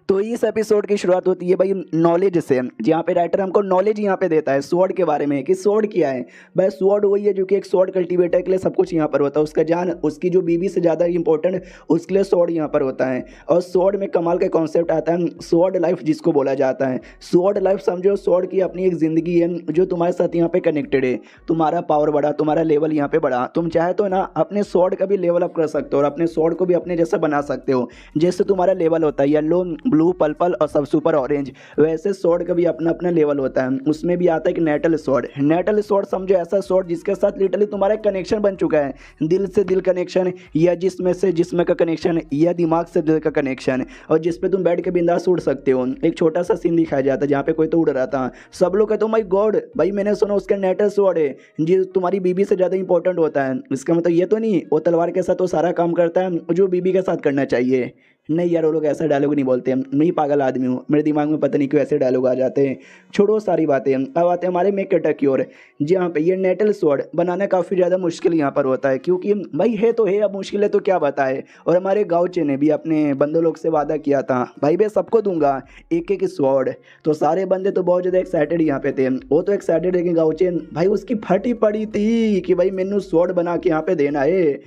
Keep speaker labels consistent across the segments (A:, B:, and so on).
A: तो इस एपिसोड की शुरुआत होती है भाई नॉलेज से, जहाँ पे राइटर हमको नॉलेज यहाँ पे देता है स्वॉर्ड के बारे में कि स्वॉर्ड क्या है। भाई स्वॉर्ड वही है जो कि एक स्वॉर्ड कल्टीवेटर के लिए सब कुछ यहाँ पर होता है। उसका जान उसकी जो बीवी से ज़्यादा इंपॉर्टेंट उसके लिए स्वॉर्ड यहाँ पर होता है। और स्वॉर्ड में कमाल का कॉन्सेप्ट आता है स्वॉर्ड लाइफ जिसको बोला जाता है। स्वॉर्ड लाइफ समझो स्वॉर्ड की अपनी एक ज़िंदगी है जो तुम्हारे साथ यहाँ पे कनेक्टेड है। तुम्हारा पावर बढ़ा, तुम्हारा लेवल यहाँ पे बढ़ा, तुम चाहे तो ना अपने स्वॉर्ड का भी लेवल अप कर सकते हो और अपने स्वॉर्ड को भी अपने जैसा बना सकते हो। जैसे तुम्हारा लेवल होता है येलो, ब्लू, पर्पल और सब सुपर ऑरेंज, वैसे स्वॉर्ड का भी अपना अपना लेवल होता है। उसमें भी आता है कि नेटल स्वॉर्ड। नेटल स्वॉर्ड समझो ऐसा स्वॉर्ड जिसके साथ लिटरली तुम्हारा कनेक्शन बन चुका है, दिल से दिल कनेक्शन, या जिस्म से जिस्म का कनेक्शन, या दिमाग से दिल का कनेक्शन, और जिस पे तुम बैठ के बिंदास उड़ सकते हो। एक छोटा सा सीन दिखाया जाता है जहाँ पे कोई तो उड़ रहा था, सब लोग कहते हो माय गॉड भाई मैंने सुना उसका नेटल स्वॉर्ड है जो तुम्हारी बीबी से ज़्यादा इंपॉर्टेंट होता है। इसका मतलब ये तो नहीं वो तलवार के साथ वो सारा काम करता है जो बीबी के साथ करना चाहिए। नहीं यार वो लोग ऐसा डायलॉग नहीं बोलते हैं, मैं ही पागल आदमी हूँ, मेरे दिमाग में पता नहीं क्यों ऐसे डायलॉग आ जाते हैं। छोड़ो सारी बातें, अब आते हैं हमारे मेक अटैक की ओर, जहाँ पे ये नेटल स्वॉर्ड बनाना काफ़ी ज़्यादा मुश्किल यहाँ पर होता है क्योंकि भाई है तो है, अब मुश्किल है तो क्या बताए। और हमारे गाँवचे ने भी अपने बंदों लोग से वादा किया था भाई मैं सबको दूंगा एक एक स्वॉर्ड। तो सारे बंदे तो बहुत ज़्यादा एक्साइटेड यहाँ पे थे, वो तो एक्साइटेड है कि गाँवचे भाई उसकी फटी पड़ी थी कि भाई मैनू स्वॉर्ड बना के यहाँ पे देना है।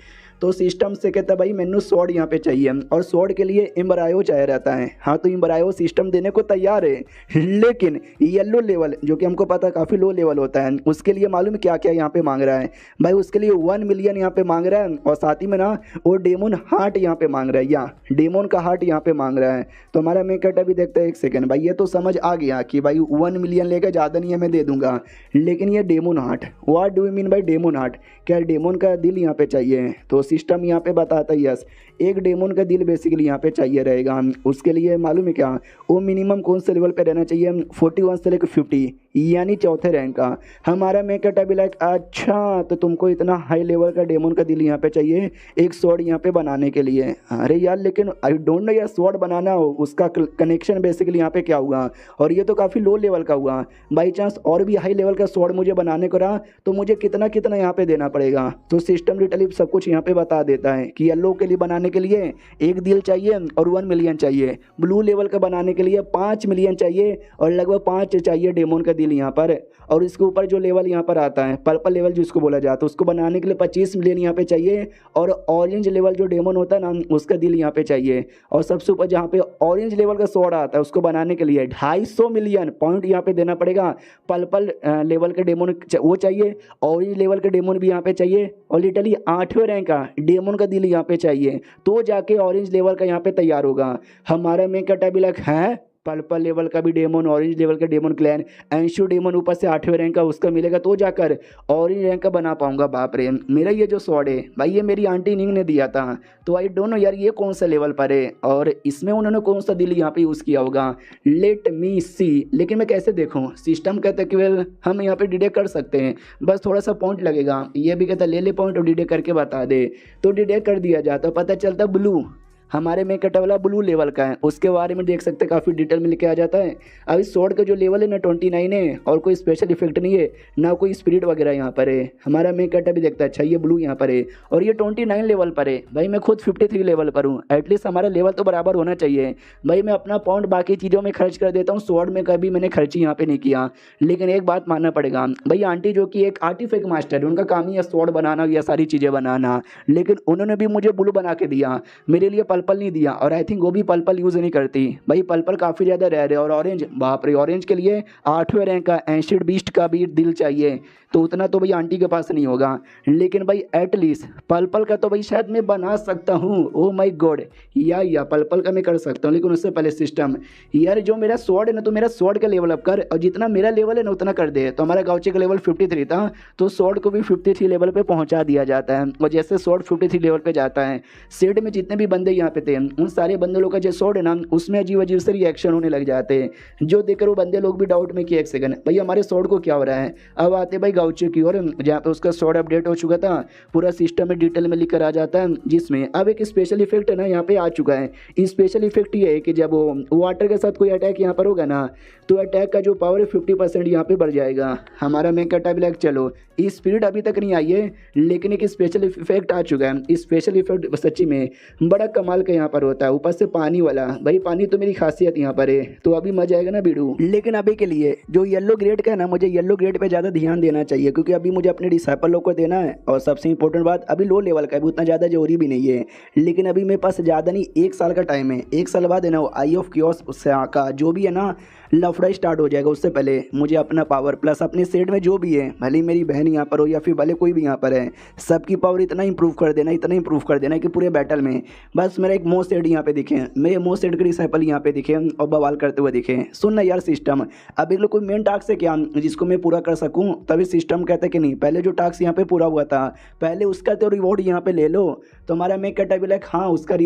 A: तो सिस्टम से कहता है भाई मैनू स्वॉर्ड यहाँ पे चाहिए, और स्वॉर्ड के लिए एम्ब्रायो चाहिए रहता है। हाँ तो एम्ब्रायो सिस्टम देने को तैयार है, लेकिन येलो लेवल जो कि हमको पता काफ़ी लो लेवल होता है उसके लिए मालूम क्या क्या यहाँ पे मांग रहा है भाई। उसके लिए 1 मिलियन यहाँ पे मांग रहा है, और साथ ही में ना वो डेमोन हार्ट यहाँ पे मांग रहा है, या डेमोन का हार्ट यहाँ पे मांग रहा है। तो हमारा मेकट अभी देखते हैं, एक सेकेंड भाई ये तो समझ आ गया कि भाई 1 मिलियन लेकर ज़्यादा नहीं है मैं दे दूंगा, लेकिन ये demon heart, what do you mean by demon heart, क्या डेमोन का दिल यहाँ पे चाहिए। तो सिस्टम यहाँ पे बताता है यस एक डेमोन का दिल बेसिकली यहाँ पे चाहिए रहेगा। उसके लिए मालूम है क्या वो मिनिमम कौन से लेवल पे रहना चाहिए, 41 से लेकर 50 यानी चौथे रैंक का। हमारा मेकट अभी लाइक अच्छा तो तुमको इतना हाई लेवल का डेमोन का दिल यहाँ पे चाहिए एक स्वॉर्ड यहाँ पे बनाने के लिए। अरे यार लेकिन आई डोंट नो यार स्वॉर्ड बनाना हो उसका कनेक्शन बेसिकली यहाँ पे क्या हुआ, और ये तो काफ़ी लो लेवल का हुआ। बाई चांस और भी हाई लेवल का स्वॉर्ड मुझे बनाने को रहा तो मुझे कितना कितना यहाँ पे देना पड़ेगा। तो सिस्टम लिटरली सब कुछ यहाँ पे बता देता है कि येलो के लिए बनाने के लिए एक दिल चाहिए और 1 मिलियन चाहिए, ब्लू लेवल का बनाने के लिए 5 मिलियन चाहिए और लगभग 5 चाहिए डेमोन का दिल यहाँ पर। और इसके ऊपर जो लेवल यहाँ पर आता है पर्पल लेवल जिसको बोला जाता है उसको बनाने के लिए 25 मिलियन यहाँ पे चाहिए, और ऑरेंज लेवल जो डेमोन होता है ना उसका दिल यहाँ पे चाहिए। और सबसे ऊपर जहाँ पे ऑरेंज लेवल का स्वॉर्ड आता है उसको बनाने के लिए 250 मिलियन पॉइंट यहाँ पे देना पड़ेगा। पर्पल लेवल के डेमोन वो चाहिए, ऑरेंज लेवल के डेमोन भी यहाँ पे चाहिए, और लिटरली 8वें रैंक का डेमोन का दिल यहाँ पे चाहिए, तो जाके ऑरेंज लेवल का यहाँ पे तैयार होगा। हमारा मेकट अभी लग है पर्पल लेवल का भी डेमोन, ऑरेंज लेवल का डेमोन क्लैन, एंशु डेमोन ऊपर से 8वें रैंक का उसका मिलेगा तो जाकर ऑरेंज रैंक का बना पाऊंगा। बाप रे मेरा ये जो स्वॉर्ड है भाई ये मेरी आंटी निंग ने दिया था, तो आई डोंट नो यार ये कौन सा लेवल पर है और इसमें उन्होंने कौन सा दिल यहाँ पे यूज़ किया होगा। लेट मी सी, लेकिन मैं कैसे देखूँ, सिस्टम कहता है कि वेल हम यहाँ पे डिटेक्ट कर सकते हैं, बस थोड़ा सा पॉइंट लगेगा। ये भी कहता ले पॉइंट और डिटेक्ट करके बता दे, तो डिटेक्ट कर दिया जाता, पता चलता ब्लू हमारे में कटा वाला ब्लू लेवल का है, उसके बारे में देख सकते हैं काफ़ी डिटेल में लिखे आ जाता है। अभी स्वॉर्ड का जो लेवल है ना 29 है, और कोई स्पेशल इफेक्ट नहीं है ना कोई स्पिरिट वगैरह यहाँ पर है। हमारा में कटा भी देखता है अच्छा ये ब्लू यहाँ पर है और ये 29 लेवल पर है। भाई मैं खुद 53 लेवल पर हूँ, एटलीस्ट हमारा लेवल तो बराबर होना चाहिए। भाई मैं अपना पॉइंट बाकी चीज़ों में खर्च कर देता हूँ, स्वॉर्ड में कभी मैंने खर्च ही यहाँ पे नहीं किया। लेकिन एक बात मानना पड़ेगा भाई आंटी जो कि एक आर्टिफैक्ट मास्टर है, उनका काम ही है स्वॉर्ड बनाना या सारी चीज़ें बनाना, लेकिन उन्होंने भी मुझे ब्लू बना के दिया, मेरे लिए पर्पल नहीं दिया। और आई थिंक वो भी पर्पल यूज़ नहीं करती भाई, पर्पल काफ़ी ज़्यादा रेयर है। और ऑरेंज बाप रे, ऑरेंज के लिए 8वें रैंक का एंशिड बीस्ट का भी दिल चाहिए, तो उतना तो भाई आंटी के पास नहीं होगा। लेकिन भाई एटलीस्ट पर्पल का तो भाई शायद मैं बना सकता हूँ, ओ माय गॉड, या पर्पल का मैं कर सकता हूँ। लेकिन उससे पहले सिस्टम यार जो मेरा स्वॉर्ड है ना, तो मेरा स्वॉर्ड का लेवल अप कर, और जितना मेरा लेवल है ना उतना कर दे। तो हमारा गाउचे का लेवल 53 था, तो स्वॉर्ड को भी 53 लेवल पे पहुँचा दिया जाता है। और जैसे स्वॉर्ड 53 लेवल पे जाता है, सेट में जितने भी बंदे यहाँ पे थे उन सारे बंदे लोग का जो स्वॉर्ड है ना उसमें अजीब अजीब से रिएक्शन होने लग जाते हैं, जो देखकर वो बंदे लोग भी डाउट में कि एक सेकंड भाई हमारे स्वॉर्ड को क्या हो रहा है। अब आते भाई गाउचे की ओर, जहाँ पे उसका स्वॉर्ड अपडेट हो चुका था, पूरा सिस्टम में डिटेल में लिख कर आ जाता है, जिसमें अब एक स्पेशल इफेक्ट है ना यहाँ पे आ चुका है। स्पेशल इफेक्ट ये है कि जब वो वाटर के साथ कोई अटैक यहाँ पर होगा ना, तो अटैक का जो पावर है 50% यहाँ पे बढ़ जाएगा। हमारा मेन कटा भी लाइक चलो स्पीड अभी तक नहीं आई है, लेकिन एक स्पेशल इफेक्ट आ चुका है। स्पेशल इफेक्ट सच्ची में बड़ा कमाल बवाल का यहाँ पर होता है, ऊपर से पानी वाला। भाई पानी तो मेरी खासियत यहाँ पर है, तो अभी मजा आएगा ना वीडियो। लेकिन अभी के लिए जो येलो ग्रेड का है ना, मुझे येलो ग्रेड पे ज़्यादा ध्यान देना चाहिए, क्योंकि अभी मुझे अपने डिसाइपल लोग को देना है। और सबसे इंपॉर्टेंट बात, अभी लो लेवल का है, उतना ज़्यादा जरूरी भी नहीं है। लेकिन अभी मेरे पास ज़्यादा नहीं, 1 साल का टाइम है। 1 साल बाद है ना, आई ऑफ क्योस का जो भी है ना लफड़ा स्टार्ट हो जाएगा। उससे पहले मुझे अपना पावर प्लस अपने सेट में जो भी है, भले मेरी बहन यहाँ पर हो या फिर भले कोई भी यहाँ पर है, सबकी पावर इतना इंप्रूव कर देना, इतना इंप्रूव कर देना कि पूरे बैटल में बस मेरा एक मोस्ट सेट यहाँ पे दिखे, मेरे मोस्ट सेट के डिसाइपल यहाँ पे दिखे और बवाल करते हुए दिखे। सुन ना यार सिस्टम, अब एक लोग कोई मेन टास्क है क्या जिसको मैं पूरा कर सकूँ, तभी सिस्टम कहते कि नहीं पहले जो टास्क यहाँ पे पूरा हुआ था पहले उसका तो रिवॉर्ड यहाँ पे ले लो। तो हमारा मैं कहता भी लाइक हाँ उसका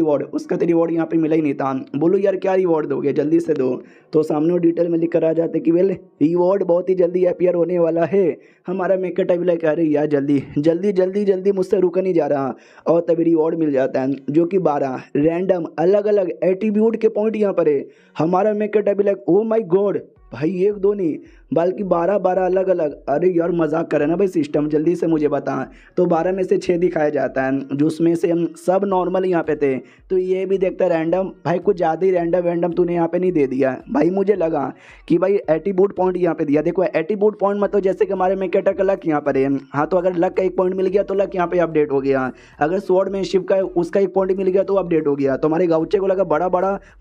A: तो रिवॉर्ड यहाँ पे मिला ही नहीं था। बोलो यार क्या रिवॉर्ड दोगे, जल्दी से दो। तो सामने डिटेल में लिख कर आ जाते कि वेल रिवॉर्ड बहुत ही जल्दी अपीयर होने वाला है। हमारा मैं कहता भी लाइक अरे यार जल्दी जल्दी जल्दी जल्दी, मुझसे रुका नहीं जा रहा। और तभी रिवॉर्ड मिल जाता है जो कि 12 रैंडम अलग अलग एट्रीब्यूट के पॉइंट यहाँ पर है। हमारा मैं कहता भी लाइक ओ माई गॉड भाई, 1 2 नहीं बल्कि 12 अलग अलग। अरे यार मजाक करे ना भाई सिस्टम, जल्दी से मुझे बता। तो 12 में से 6 दिखाया जाता है, जो उसमें से हम सब नॉर्मल यहाँ पे थे। तो ये भी देखता रैंडम, भाई कुछ ज़्यादा ही रैंडम तूने यहाँ पे नहीं दे दिया भाई। मुझे लगा कि भाई एट्रीब्यूट पॉइंट यहाँ पे दिया। देखो एट्रीब्यूट पॉइंट मतलब जैसे कि हमारे मेकेटर का लक यहाँ पर है, हाँ तो अगर लक का 1 पॉइंट मिल गया तो लक यहाँ पे अपडेट हो गया। अगर स्वॉर्डमैनशिप का उसका 1 पॉइंट मिल गया तो अपडेट हो गया। तो हमारे गाउचे को लगा बड़ा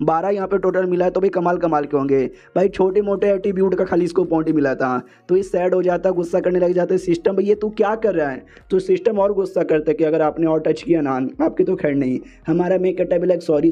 A: 12 यहाँ पे टोटल मिला है, तो भाई कमाल के होंगे भाई। छोटे मोटे एट्रीब्यूट का खाली इसको पॉइंट मिला था, तो ये सैड हो जाता, गुस्सा करने लग जाता है सिस्टम, भाई ये तू क्या कर रहा है। तो सिस्टम और गुस्सा करता है कि अगर आपने और टच किया ना आपकी तो खैर नहीं। हमारा मेक कहता है लाइक सॉरी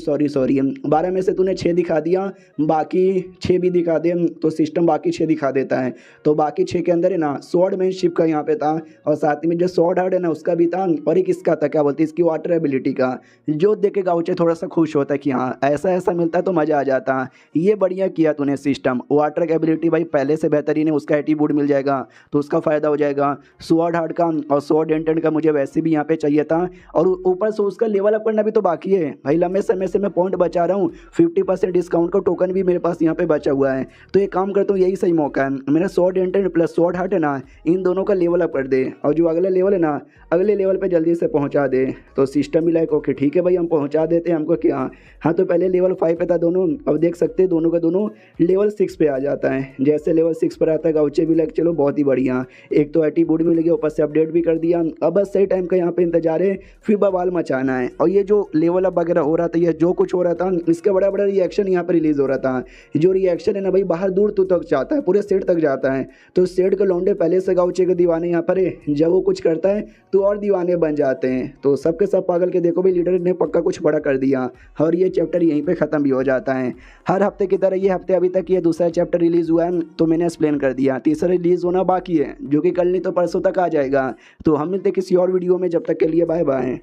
A: 12 में से तूने 6 दिखा दिया, बाकी 6 भी दिखा दे। तो सिस्टम बाकी 6 दिखा देता है। तो बाकी 6 के अंदर है ना स्वॉर्डमैनशिप का यहाँ पे था, और साथ में जो स्वॉर्ड हार्ड है ना उसका भी था, और एक इसका था क्या बोलते इसकी वाटर एबिलिटी का, जो देख के गाउचे थोड़ा सा खुश होता है कि हाँ ऐसा मिलता तो मज़ा आ जाता। ये बढ़िया किया तूने सिस्टम। वाटर एबिलिटी भाई पहले से बेहतरीन है, उसका एट्रीब्यूट मिल जाएगा तो उसका फ़ायदा हो जाएगा। स्वॉर्ड हार्ड का और स्वॉर्ड एंटेंट का मुझे वैसे भी यहाँ पे चाहिए था, और ऊपर से उसका लेवल अप करना भी तो बाकी है भाई। लंबे समय से मैं पॉइंट बचा रहा हूँ, 50% डिस्काउंट का टोकन भी मेरे पास यहाँ पे बचा हुआ है। तो एक काम करता हूँ, यही सही मौका है, मेरा स्वॉर्ड एंटेंट प्लस स्वॉर्ड हार्ड है ना, इन दोनों का लेवल अप कर दे, और जो अगला लेवल है ना अगले लेवल पे जल्दी से पहुंचा दे। तो सिस्टम भी लाइक ओके ठीक है भाई हम पहुंचा देते हैं, हमको क्या। हाँ तो पहले लेवल 5 पे था दोनों, अब देख सकते हैं दोनों का दोनों लेवल 6 पे आ जाता है। जैसे लेवल 6 पर आता है गाउचे भी लाइक चलो बहुत ही बढ़िया, एक तो एट्रीब्यूट मिल गया, ऊपर से अपडेट भी कर दिया। अब बस सही टाइम का यहाँ पे इंतजार है, फिर बवाल मचाना है। और ये जो लेवल अप वगैरह हो रहा था, ये जो कुछ हो रहा था, इसका बड़ा रिएक्शन यहाँ पर रिलीज हो रहा था। जो रिएक्शन है ना भाई बाहर दूर तक जाता है, पूरे सेट तक जाता है। तो सेट के लौंडे पहले से गाउचे के दीवाने यहाँ पर है, जब वो कुछ करता है तो और दीवाने बन जाते हैं। तो सबके सब पागल के देखो भाई लीडर ने पक्का कुछ बड़ा कर दिया, और ये चैप्टर यहीं पे ख़त्म भी हो जाता है। हर हफ्ते की तरह ये हफ्ते अभी तक ये दूसरा चैप्टर रिलीज़ हुआ है, तो मैंने एक्सप्लेन कर दिया। तीसरा रिलीज़ होना बाकी है, जो कि कल नहीं तो परसों तक आ जाएगा। तो हम मिलते किसी और वीडियो में, जब तक के लिए बाय बाय।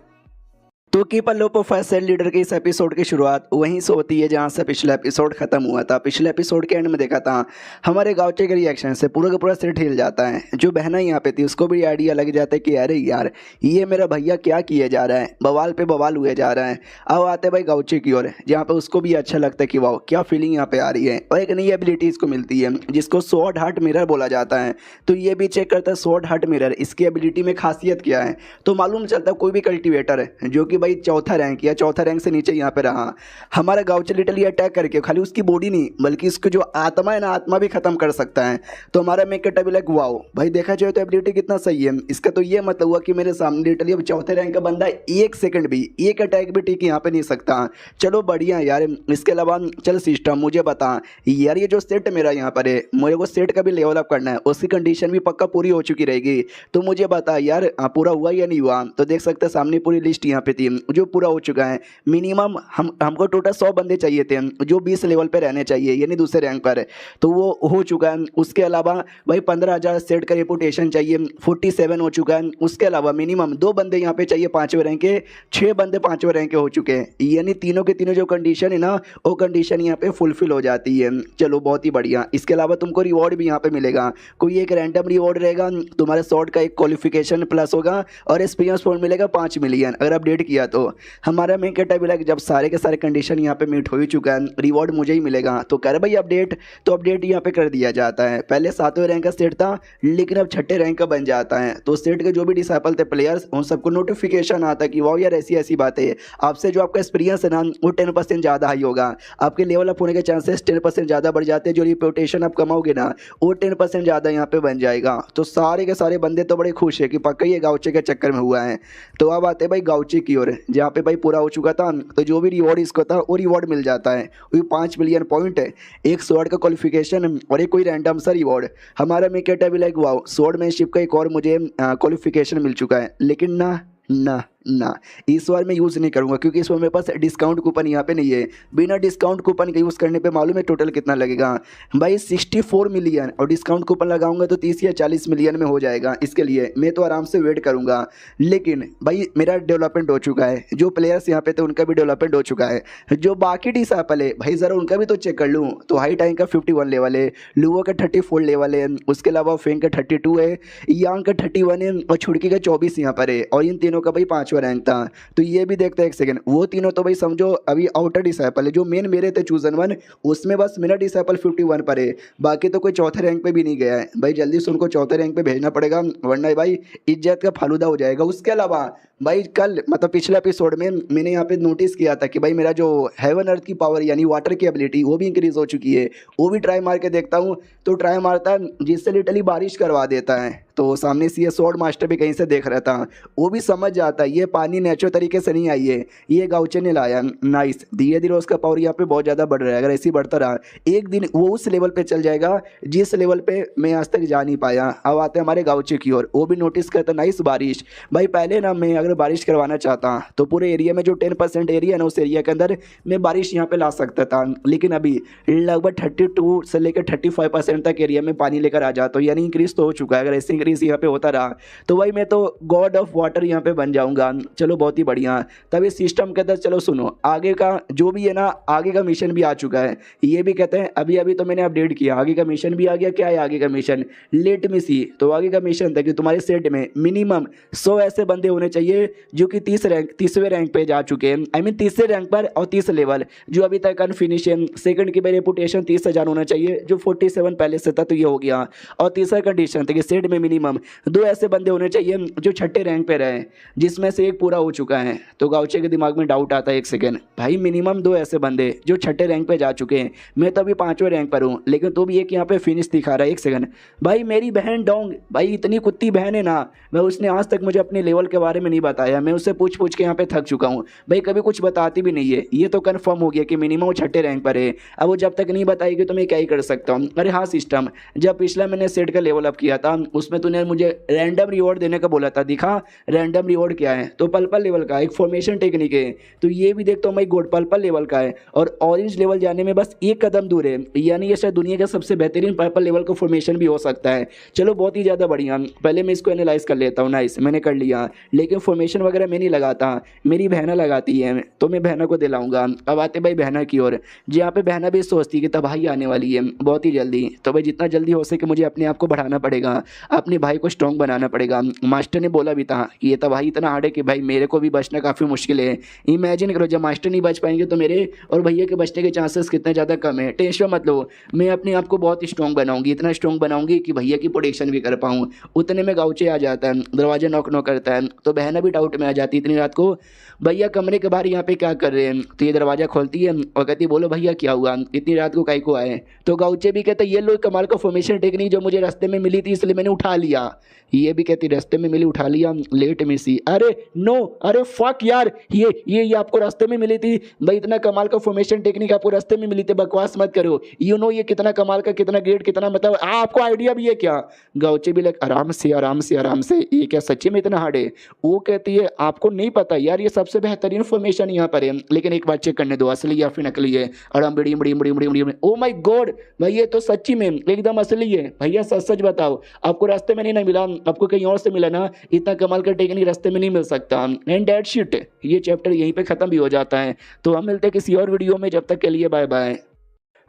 A: तो कीपर लो प्रोफेसर लीडर के इस एपिसोड की शुरुआत वहीं से होती है जहां से पिछला एपिसोड खत्म हुआ था। पिछले एपिसोड के एंड में देखा था हमारे गाउचे के रिएक्शन से पूरा का पूरा सेट हिल जाता है। जो बहना यहाँ पे थी उसको भी आइडिया लग जाता है कि अरे यार ये मेरा भैया क्या किए जा रहा है, बवाल पे बवाल हुए जा रहा है। अब आते भाई गाउचे की ओर, जहाँ पे उसको भी अच्छा लगता है कि वाह क्या फीलिंग यहाँ पे आ रही है। और एक नई एबिलिटी इसको मिलती है जिसको स्वॉर्ड हार्ट मिरर बोला जाता है। तो ये भी चेक करता है स्वॉर्ड हार्ट मिरर इसकी एबिलिटी में खासियत क्या है। तो मालूम चलता है कोई भी कल्टिवेटर है जो कि भाई चौथा रैंक या चौथा रैंक से नीचे यहाँ पे रहा, हमारा गाउचे लिटरली अटैक करके खाली उसकी बॉडी नहीं बल्कि इसको जो आत्मा है ना आत्मा भी खत्म कर सकता है। तो हमारा मेक भी लाइक वाओ भाई देखा जाए तो एबिलिटी कितना सही है। इसका तो ये मतलब हुआ कि मेरे सामने लिटरली अब चौथे रैंक का बंदा 1 सेकंड भी एक अटैक भी टिक यहाँ पे नहीं सकता। चलो बढ़िया यार। इसके अलावा चल सिस्टम मुझे बता यार, ये जो सेट मेरा यहाँ पर है मुझे वो सेट का भी लेवल अप करना है, उसकी कंडीशन भी पक्का पूरी हो चुकी रहेगी। तो मुझे बता यार पूरा हुआ या नहीं हुआ। तो देख सकते सामने पूरी लिस्ट यहाँ पे थी जो पूरा हो चुका है। मिनिमम हमको टोटल 100 बंदे चाहिए थे जो 20 लेवल पे रहने चाहिए यानी दूसरे रैंक पर, तो वो हो चुका है। उसके अलावा भाई 15,000 सेट का रेपुटेशन चाहिए, 47 हो चुका है। उसके अलावा मिनिमम 2 बंदे यहाँ पे चाहिए 5वें रैंक के, 6 बंदे 5वें रैंक के हो चुके हैं। यानी तीनों के तीनों जो कंडीशन है ना वो कंडीशन यहाँ पे फुलफिल हो जाती है। चलो बहुत ही बढ़िया। इसके अलावा तुमको रिवॉर्ड भी यहाँ पे मिलेगा, कोई एक रैंडम रिवॉर्ड रहेगा, तुम्हारे शॉर्ट का एक क्वालिफिकेशन प्लस होगा और एक्सपीरियंस पॉइंट मिलेगा 5 मिलियन अगर अपडेट किया किया तो हमारा मेन कहता है भी लाइक जब सारे के सारे कंडीशन यहाँ पे मीट हो ही चुका है, रिवॉर्ड मुझे ही मिलेगा, तो कर भाई अपडेट, तो अपडेट यहाँ पे कर दिया जाता है। पहले 7वें रैंक का सेट था लेकिन अब 6ठे रैंक का बन जाता है, तो सेट के जो भी डिसाइपल थे प्लेयर्स उन सबको नोटिफिकेशन आता है कि वाह यार ऐसी ऐसी बातें, आपसे जो आपका एक्सपीरियंस है ना वो 10% ज़्यादा हाई होगा, आपके लेवल अप होने के चांसेस 10% ज़्यादा बढ़ जाते हैं, जो रिपोर्टेशन आप कमाओगे ना वो 10% ज़्यादा यहाँ पे बन जाएगा। तो सारे के सारे बंदे तो बड़े खुश है कि पक्का ये गाउचे के चक्कर में हुआ है। तो अब आते हैं भाई गाउचे की ओर, जहाँ पे भाई पूरा हो चुका था, तो जो भी रिवॉर्ड इसको था वो रिवॉर्ड मिल जाता है, वो 5 मिलियन पॉइंट है, एक स्वॉर्ड का क्वालिफिकेशन और एक कोई रैंडम सा रिवॉर्ड। हमारा मैं कहता है लाइक वाओ स्वॉर्डमैनशिप का एक और मुझे क्वालिफिकेशन मिल चुका है, लेकिन ना ना इस बार मैं यूज़ नहीं करूँगा क्योंकि इस बार मेरे पास डिस्काउंट कूपन यहाँ पे नहीं है। बिना डिस्काउंट कूपन के यूज़ करने पे मालूम है टोटल कितना लगेगा भाई 64 मिलियन, और डिस्काउंट कूपन लगाऊंगा तो 30 या 40 मिलियन में हो जाएगा। इसके लिए मैं तो आराम से वेट करूँगा, लेकिन भाई मेरा डेवलपमेंट हो चुका है, जो प्लेयर्स यहाँ पे थे उनका भी डेवलपमेंट हो चुका है, जो बाकी डिसाइपल है भाई ज़रा उनका भी तो चेक कर लूँ। तो हाई टाइम का 51 लेवल है, लुओ का 34 लेवल है, उसके अलावा फेंग का 32 है, यांग का 31 है और छुड़की का 24 यहाँ पर है, और इन तीनों का भाई 5वां रैंक था। तो ये भी देखते हैं एक सेकंड, वो तीनों तो भाई समझो अभी आउटर डिसाइपल है, जो मेन मेरे थे चूजन 1 उसमें बस मेरा डिसाइपल 51 पर है, बाकी तो कोई चौथे रैंक पे भी नहीं गया है। भाई जल्दी से उनको चौथे रैंक पे भेजना पड़ेगा वरना भाई इज्जत का फालूदा हो जाएगा। उसके अलावा भाई कल मतलब पिछले एपिसोड में मैंने यहाँ पे नोटिस किया था कि भाई मेरा जो हेवन अर्थ की पावर यानी वाटर की एबिलिटी वो भी इंक्रीज हो चुकी है, वो भी ट्राई मार के देखता हूँ। तो ट्राई मारता है जिससे लिटरली बारिश करवा देता है, तो सामने से ये स्वॉर्ड मास्टर भी कहीं से देख रहा था, वो भी समझ जाता है ये पानी नेचुरल तरीके से नहीं आई है, ये गाउचे ने लाया। नाइस, धीरे धीरे उसका पावर यहाँ पे बहुत ज़्यादा बढ़ रहा है। अगर ऐसे ही बढ़ता रहा एक दिन वो उस लेवल पे चल जाएगा जिस लेवल पे मैं आज तक जा नहीं पाया। अब आते हैं हमारे गाउचे की ओर, वो भी नोटिस करता नाइस बारिश। भाई पहले ना मैं अगर बारिश करवाना चाहता तो पूरे एरिया में जो 10% एरिया है ना उस एरिया के अंदर मैं बारिश यहाँ पे ला सकता था, लेकिन अभी लगभग 32 से लेकर 35% तक एरिया में पानी लेकर आ जाता हूँ, यानी इंक्रीज तो हो चुका है। अगर ऐसे इंक्रीज यहाँ पे होता रहा तो भाई मैं तो गॉड ऑफ वाटर यहाँ पे बन जाऊंगा। चलो बहुत ही बढ़िया। तब इस सिस्टम के अंदर चलो सुनो आगे का जो भी है ना, आगे का मिशन भी आ चुका है। ये भी कहते हैं अभी अभी तो मैंने अपडेट किया, आगे का मिशन भी आ गया। क्या है आगे का मिशन? लेट मी सी। तो आगे का मिशन था कि तुम्हारे सेट में मिनिमम 100 ऐसे बंदे होने चाहिए जो कि 30वें रैंक पे जा चुके हैं, आई मीन 30वें रैंक पर और 30 लेवल जो अभी तक अनफिनिश है। सेकंड की रेपुटेशन 30,000 होना चाहिए, जो 47 पहले से था, तो ये हो गया। और तीसरा कंडीशन था कि सेट में मिनिमम 2 ऐसे बंदे होने चाहिए जो 6ठे रैंक पे रहे, जिसमें से एक पूरा हो चुका है। तो गाउचे के दिमाग में डाउट आता है एक सेकंड, भाई मिनिमम 2 ऐसे बंदे जो 6ठे रैंक पे जा चुके हैं, मैं तो अभी 5वें रैंक पर हूँ, लेकिन तो भी एक यहाँ पे फिनिश दिखा रहा है। एक सेकंड भाई, मेरी बहन डोंग भाई इतनी कुत्ती बहन है ना, मैं उसने आज तक मुझे अपने लेवल के बारे में नहीं बताया। मैं उससे पूछ पूछ के यहाँ पे थक चुका हूँ भाई, कभी कुछ बताती भी नहीं है। ये तो कंफर्म हो गया कि मिनिमम वो 6ठे रैंक पर है। अब वो जब तक नहीं बताएगी तो मैं क्या ही कर सकता हूँ। अरे हाँ सिस्टम, जब पिछला मैंने सेट का लेवल अप किया था उसमें तूने मुझे रैंडम रिवॉर्ड देने का बोला था, दिखा रैंडम रिवॉर्ड क्या है? तो पर्पल लेवल का एक फॉर्मेशन टेक्निक है। तो ये भी देखता हूँ भाई गोल्ड पर्पल लेवल का है, और ऑरेंज लेवल जाने में बस एक कदम दूर है, यानी ये शायद दुनिया का सबसे बेहतरीन पर्पल लेवल का फॉर्मेशन भी हो सकता है। चलो बहुत ही ज़्यादा बढ़िया, पहले मैं इसको एनालाइज कर लेता हूँ। नाइस, मैंने कर लिया, लेकिन फॉर्मेशन वगैरह मैं नहीं लगाता, मेरी बहना लगाती है, तो मैं बहना को दिलाऊंगा। अब आते भाई बहना की ओर, जहाँ पे बहना भी सोचती है कि तबाही आने वाली है बहुत ही जल्दी। तो भाई जितना जल्दी हो सके मुझे अपने आप को बढ़ाना पड़ेगा, अपने भाई को स्ट्रॉन्ग बनाना पड़ेगा। मास्टर ने बोला भी था कि ये तबाही इतना हार्ड है कि भाई मेरे को भी बचना काफ़ी मुश्किल है। इमेजिन करो जब मास्टर नहीं बच पाएंगे तो मेरे और भैया के बचने के चांसेस कितने ज़्यादा कम है। टेंशन मत लो, मैं अपने आप को बहुत स्ट्रॉन्ग बनाऊंगी, इतना स्ट्रॉन्ग बनाऊंगी कि भैया की प्रोटेक्शन भी कर पाऊँ। उतने में गाउचे आ जाता है, दरवाजा नॉक नॉक करता है, तो बहना भी डाउट में आ जाती इतनी रात को, भैया कमरे के बाहर यहाँ पे क्या कर रहे हैं? तो ये दरवाजा खोलती है और कहती बोलो भैया क्या हुआ, इतनी रात को काहे को आए? तो गाउचे भी कहते ये लो कमाल का फॉर्मेशन टेक्निक जो मुझे रास्ते में मिली थी इसलिए मैंने उठा लिया। ये भी कहती रास्ते में मिली उठा लिया, लेट में सी। अरे नो, अरे फक यार, ये आपको रास्ते में मिली थी भाई, इतना कमाल का फॉर्मेशन टेक्निक आपको रास्ते में मिली थी, बकवास मत करो। यू नो ये कितना कमाल का, कितना ग्रेट, कितना मतलब आपको आइडिया भी है क्या? गाउचे भी लग आराम से आराम से आराम से, ये क्या सच्ची में इतना हार्ड है? वो कहती है आपको नहीं पता यार, ये सबसे बेहतरीन फॉर्मेशन यहाँ पर है, लेकिन एक बार चेक करने दो असली या फिर नकली है। अड़म बड़ी बड़ी बड़ी बड़ी बड़ी, ओ माय गॉड भाई ये तो सच्ची में एकदम असली है। भैया सच सच बताओ, आपको रास्ते में नहीं मिला, आपको कहीं और से मिला ना? इतना कमाल का टेक्निक रास्ते में नहीं मिल सकता। एंड दैट शिट, ये चैप्टर यहीं पे खत्म भी हो जाता है। तो हम मिलते हैं किसी और वीडियो में, जब तक के लिए बाय बाय।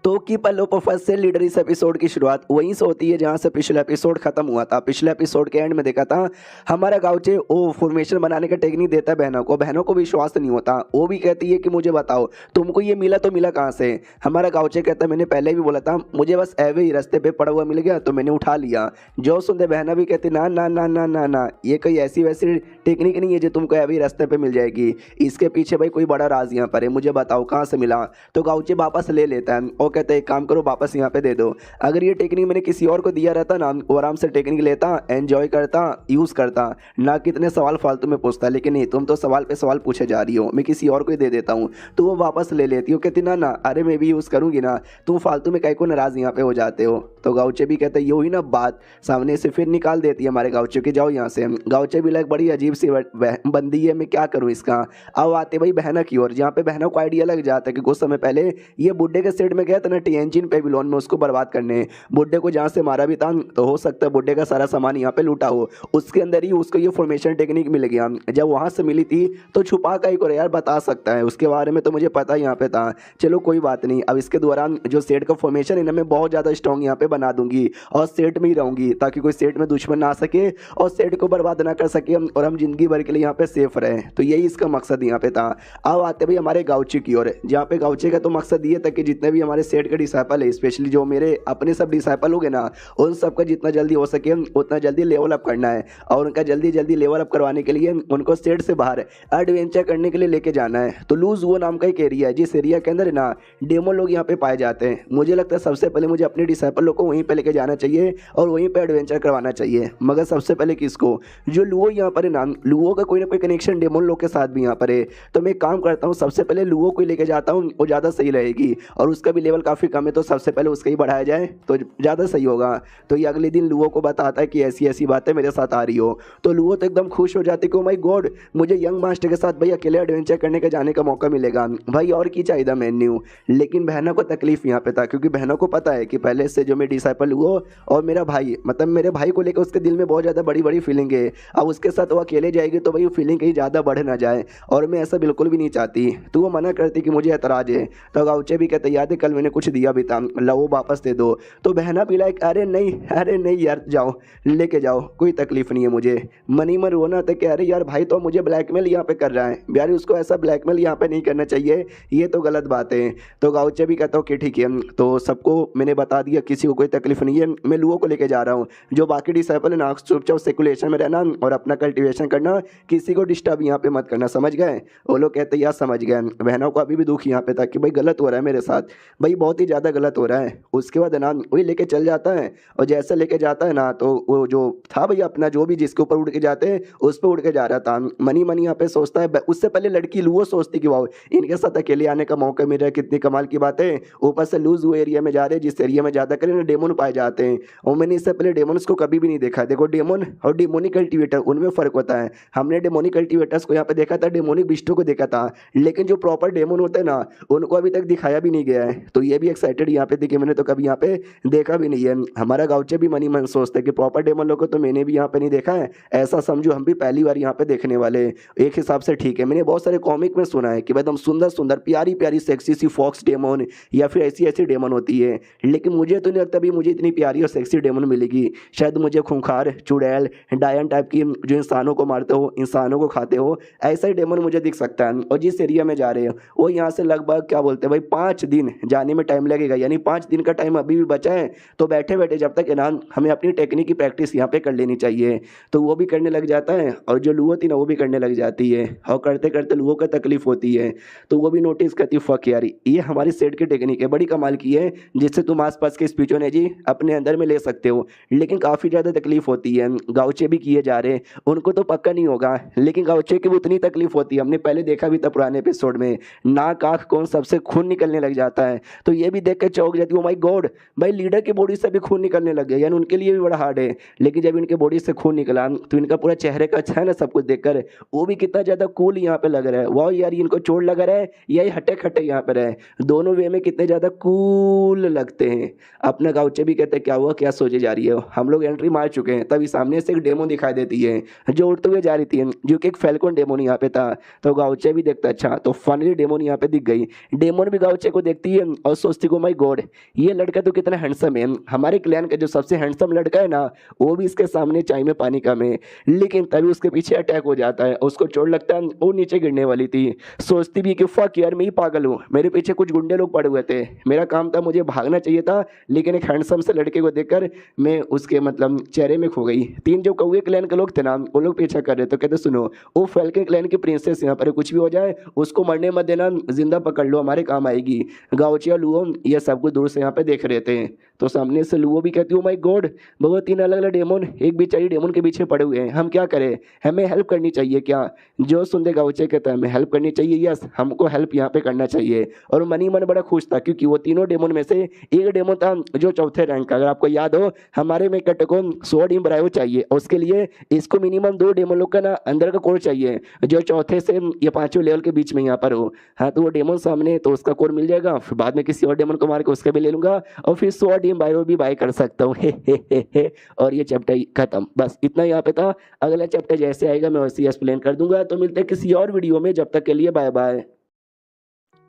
A: तो की पल्लो पर फर्स्ट से लीडर इस एपिसोड की शुरुआत वहीं से होती है जहां से पिछला एपिसोड खत्म हुआ था। पिछले एपिसोड के एंड में देखा था हमारा गाँवचे वो फॉर्मेशन बनाने का टेक्निक देता है बहनों को विश्वास नहीं होता। वो भी कहती है कि मुझे बताओ तुमको ये मिला तो मिला कहाँ से। हमारा गाँवचे कहता है मैंने पहले भी बोला था, मुझे बस एवे ही रास्ते पे पड़ा हुआ मिल गया तो मैंने उठा लिया। जो सुनते बहना भी कहती ना ना ना ना ना ना, ये कोई ऐसी वैसी टेक्निक नहीं है जो तुमको एवे ही रास्ते पे मिल जाएगी। इसके पीछे भाई कोई बड़ा राज यहाँ पर है, मुझे बताओ कहाँ से मिला। तो गाँवचे वापस ले लेता है और कहते हैं एक काम करो वापस यहाँ पे दे दो। अगर ये टेक्निक मैंने किसी और को दिया रहता ना, वो आराम से टेक्निक लेता, एंजॉय करता, यूज़ करता, ना कितने सवाल फालतू में पूछता। लेकिन नहीं, तुम तो सवाल पे सवाल पूछे जा रही हो, मैं किसी और को ही दे देता हूँ। तो वो वापस ले लेती हो, कहती ना ना अरे मैं भी यूज़ करूँगी ना, तुम फालतू में कहीं को नाराज़ यहाँ पे हो जाते हो। तो गाँवचे भी कहते ये हुई ना बात, सामने से फिर निकाल देती है हमारे गाँवचे की जाओ यहाँ से। गाँवचे भी लाइक बड़ी अजीब सी बंदी है, मैं क्या करूँ इसका। अब आते भाई बहना की ओर, जहाँ पे बहनों को आइडिया लग जाता है कि कुछ समय पहले ये बुड्ढे के सेट में गया था ना टिएंजिन पेविलियन में उसको बर्बाद करने। बुड्ढे को जहाँ से मारा भी था तो हो सकता है बुड्ढे का सारा सामान यहाँ पे लूटा हो, उसके अंदर ही उसको ये फॉर्मेशन टेक्निक मिल गया। जब वहाँ से मिली थी तो छुपा का ही को यार बता सकता है, उसके बारे में तो मुझे पता यहाँ पे था। चलो कोई बात नहीं, अब इसके दौरान जो सेट का फॉर्मेशन है ना मैं बहुत ज़्यादा स्ट्रॉन्ग यहाँ पे बना दूंगी और सेट में ही रहूँगी ताकि कोई सेट में दुश्मन ना आ सके और सेट को बर्बाद ना कर सके और हम जिंदगी भर के लिए यहाँ पे सेफ रहे। तो यही इसका मकसद यहाँ पे था। अब आते भाई हमारे गाँवचे की ओर, जहाँ पे गाँवचे का तो मकसद ये था कि जितने भी हमारे सेट के डिसाइपल है, स्पेशली जो मेरे अपने सब डिसाइपल हो गए ना, उन सबका जितना जल्दी हो सके उतना जल्दी लेवल अप करना है और उनका जल्दी जल्दी लेवल अप करवाने के लिए उनको सेट से बाहर एडवेंचर करने के लिए लेके जाना है। तो लूज वो नाम का एक एरिया है जिस एरिया के अंदर ना डेमो लोग यहाँ पे पाए जाते हैं। मुझे लगता है सबसे पहले मुझे अपने डिसाइपल लोग को वहीं पे लेके जाना चाहिए और वहीं पे एडवेंचर करवाना चाहिए। मगर सबसे पहले किसको, जो लुओ यहाँ पर है ना, लुओ का कोई ना कोई कनेक्शन डेमोन लोग के साथ भी यहाँ पर है। तो मैं एक काम करता हूँ, सबसे पहले लुओ को लेके जाता हूँ, वो ज़्यादा सही रहेगी और उसका भी लेवल काफ़ी कम है तो सबसे पहले उसका ही बढ़ाया जाए तो ज़्यादा सही होगा। तो ये अगले दिन लुओ को बताता है कि ऐसी ऐसी बातें मेरे साथ आ रही हो। तो लुओ तो एकदम खुश हो जाती कि ओ माय गॉड, मुझे यंग मास्टर के साथ भाई अकेले एडवेंचर करने का जाने का मौका मिलेगा भाई, और की चाहिए मेन्यू। लेकिन बहनों को तकलीफ यहाँ पे था क्योंकि बहनों को पता है कि पहले से जो मेरे डिसाइपल हुआ और मेरा भाई, मतलब मेरे भाई को लेकर उसके दिल में बहुत ज़्यादा बड़ी बड़ी फीलिंग है। अब उसके साथ वो अकेले जाएगी तो भाई वो फीलिंग कहीं ज़्यादा बढ़ ना जाए और मैं ऐसा बिल्कुल भी नहीं चाहती। तो वो मना करती कि मुझे एतराज़ है। तो गाँवचे भी कहते याद है कल मैंने कुछ दिया भी था, लो वापस दे दो। तो बहना भी लाइक अरे नहीं यार जाओ लेके जाओ, कोई तकलीफ नहीं है मुझे। मनी मन रोना था कि अरे यार भाई तो मुझे ब्लैकमेल यहाँ पे कर रहा है यार, उसको ऐसा ब्लैकमेल यहाँ पे नहीं करना चाहिए, ये तो गलत बात है। तो गाँवचे भी कहता हूँ कि ठीक है, तो सबको मैंने बता दिया, किसी को कोई तकलीफ नहीं है, मैं लुओ को लेके जा रहा हूँ। जो बाकी डिसाइपल है ना चुपचाप सेकुलेशन में रहना और अपना कल्टिवेशन करना, किसी को डिस्टर्ब यहाँ पे मत करना, समझ गए। वो लोग कहते यार समझ गए। बहनों को अभी भी दुख यहाँ पे था कि भाई गलत हो रहा है मेरे साथ, भाई बहुत ही ज़्यादा गलत हो रहा है। उसके बाद ना वही लेके चल जाता है और जैसे लेके जाता है ना तो वो जो था भैया अपना जो भी जिसके ऊपर उड़ के जाते हैं उस पर उड़ के जा रहा था। मनी यहाँ पे सोचता है, उससे पहले लड़की लुओ सोचती कि वाह इनके साथ अकेले आने का मौका मिल रहा है, कितनी कमाल की बात है। ऊपर से लूज वो एरिया में जा रहे हैं जिस एरिया में ज़्यादा करें ना डेमोन पाए जाते हैं और मैंने इससे पहले डेमोन्स को कभी भी नहीं देखा। देखो डेमोन और डेमोनिक कल्टीवेटर उनमें फ़र्क होता है। हमने डेमोनिक कल्टीवेटर्स को यहाँ पे देखा था, डेमोनिक बिस्टों को देखा था, लेकिन जो प्रॉपर डेमोन होते हैं ना उनको अभी तक दिखाया भी नहीं गया है। तो ये भी एक्साइटेड यहाँ पे थी कि मैंने तो कभी यहाँ पे देखा भी नहीं है। हमारा गाँवचे भी मनी मन सोचते कि प्रॉपर डेमोन लोग को तो मैंने भी यहाँ पे नहीं देखा है, ऐसा समझो हम भी पहली बार यहाँ पे देखने वाले। एक हिसाब से ठीक है, मैंने बहुत सारे कॉमिक में सुना है कि एकदम सुंदर सुंदर प्यारी प्यारी सेक्सी सी फॉक्स डेमोन या फिर ऐसी ऐसी डेमोन होती है, लेकिन मुझे तो नहीं लगता भी मुझे इतनी प्यारी और सेक्सी डेमोन मिलेगी। शायद मुझे खूंखार, चुड़ैल, डायन टाइप की जो इंसानों को मारते हो, इंसानों को खाते हो, ऐसा ही डेमोन मुझे दिख सकता है। और जिस एरिया में जा रहे हो वो यहाँ से लगभग क्या बोलते हैं भाई 5 दिन जाने में टाइम लगेगा, यानी 5 दिन का टाइम अभी भी बचा है। तो बैठे बैठे जब तक है ना हमें अपनी टेक्निक की प्रैक्टिस यहाँ पे कर लेनी चाहिए। तो वो भी करने लग जाता है और जो लुओ थी ना वो भी करने लग जाती है और करते करते लुओ को तकलीफ होती है तो वो भी नोटिस करती फक यार ये हमारी सेट की टेक्निक है, बड़ी कमाल की है, जिससे तुम आसपास के स्पिरिचुअलिटी अपने अंदर में ले सकते हो, लेकिन काफ़ी ज़्यादा तकलीफ होती है। गाँवचे भी किए जा रहे हैं, उनको तो पक्का नहीं होगा लेकिन गाँवचे की भी उतनी तकलीफ होती है। हमने पहले देखा भी था पुराने एपिसोड में, नाक आँख कौन सबसे खून निकलने लग जाता है। तो ये भी देख कर चौंक जाती है, ओ माय गॉड भाई लीडर की बॉडी से भी खून निकलने लग गया, यानी उनके लिए भी बड़ा हार्ड है। लेकिन जब इनके बॉडी से खून निकला तो इनका पूरा चेहरे का अच्छा है ना सब कुछ देखकर वो भी कितना ज़्यादा कूल यहाँ पे लग रहा है। वाह यार इनको चोट लग रहा है, यही हटे खटे यहाँ पर है, दोनों वे में कितने ज़्यादा कूल लगते हैं। अपना गाउचे भी कहते हैं क्या हुआ, क्या सोचे जा रही है। हम लोग एंट्री मार चुके हैं। तभी सामने से एक डेमो दिखाई देती है जो उड़ते हुए जा रही थी, जो कि एक फैल्कन डेमोन यहाँ पे था। तो गाउचे भी देखता अच्छा, तो फाइनली डेमोन यहाँ पे दिख गई। डेमोन भी गाउचे को देखती है और सोचती को माय गॉड ये लड़का तो कितना हैंडसम है, हमारे क्लैन का जो सबसे हैंडसम लड़का है ना वो भी इसके सामने चाय में पानी कम है। लेकिन तभी उसके पीछे अटैक हो जाता है, उसको चोट लगता है, वो नीचे गिरने वाली थी। सोचती भी कि फक यार मैं ही पागल हूँ, मेरे पीछे कुछ गुंडे लोग पड़े हुए थे, मेरा काम था मुझे भागना चाहिए था, लेकिन एक हैंडसम से लड़के को देखकर मैं उसके मतलब चेहरे में खो गई। तीन जो कौए क्लैन के लोग थे ना वो लोग पीछा कर रहे, तो कहते सुनो वो फैल्कन क्लैन की प्रिंसेस यहाँ पर कुछ भी हो जाए उसको मरने मत देना, जिंदा पकड़ लो हमारे काम आएगी। गाउचिया लुओ ये सब कुछ दूर से यहाँ पे देख रहे थे। तो सामने से लुओ भी कहती हूँ माय गॉड बहुत 3 अलग अलग डेमोन एक बेचारी डेमोन के पीछे पड़े हुए हैं, हम क्या करें, हमें हेल्प करनी चाहिए क्या। जो सुनते गाउचे कहता है हमें हेल्प करनी चाहिए, यस हमको हेल्प यहाँ पे करना चाहिए। और मनी मन बड़ा खुश था क्योंकि वो तीनों डेमोन में से एक डेमोन था जो चौथे रैंक का, अगर आपको याद हो हमारे में कट को 100 टीम ब्रायो चाहिए, उसके लिए इसको मिनिमम 2 डेमोन लोग का ना अंदर का कोर चाहिए जो चौथे से या 5वें लेवल के बीच में यहाँ पर हो। हाँ तो वो डेमोन सामने तो उसका कोर मिल जाएगा, फिर बाद में किसी और डेमोन को मार के उसका भी ले लूंगा और फिर 100 टीम ब्रायो भी बाय कर सकता हूँ। हे। और ये चैप्टर खत्म, बस इतना यहाँ पे था। अगला चैप्टर जैसे आएगा मैं वैसे ही एक्सप्लेन कर दूंगा। तो मिलते हैं किसी और वीडियो में, जब तक के लिए बाय बाय।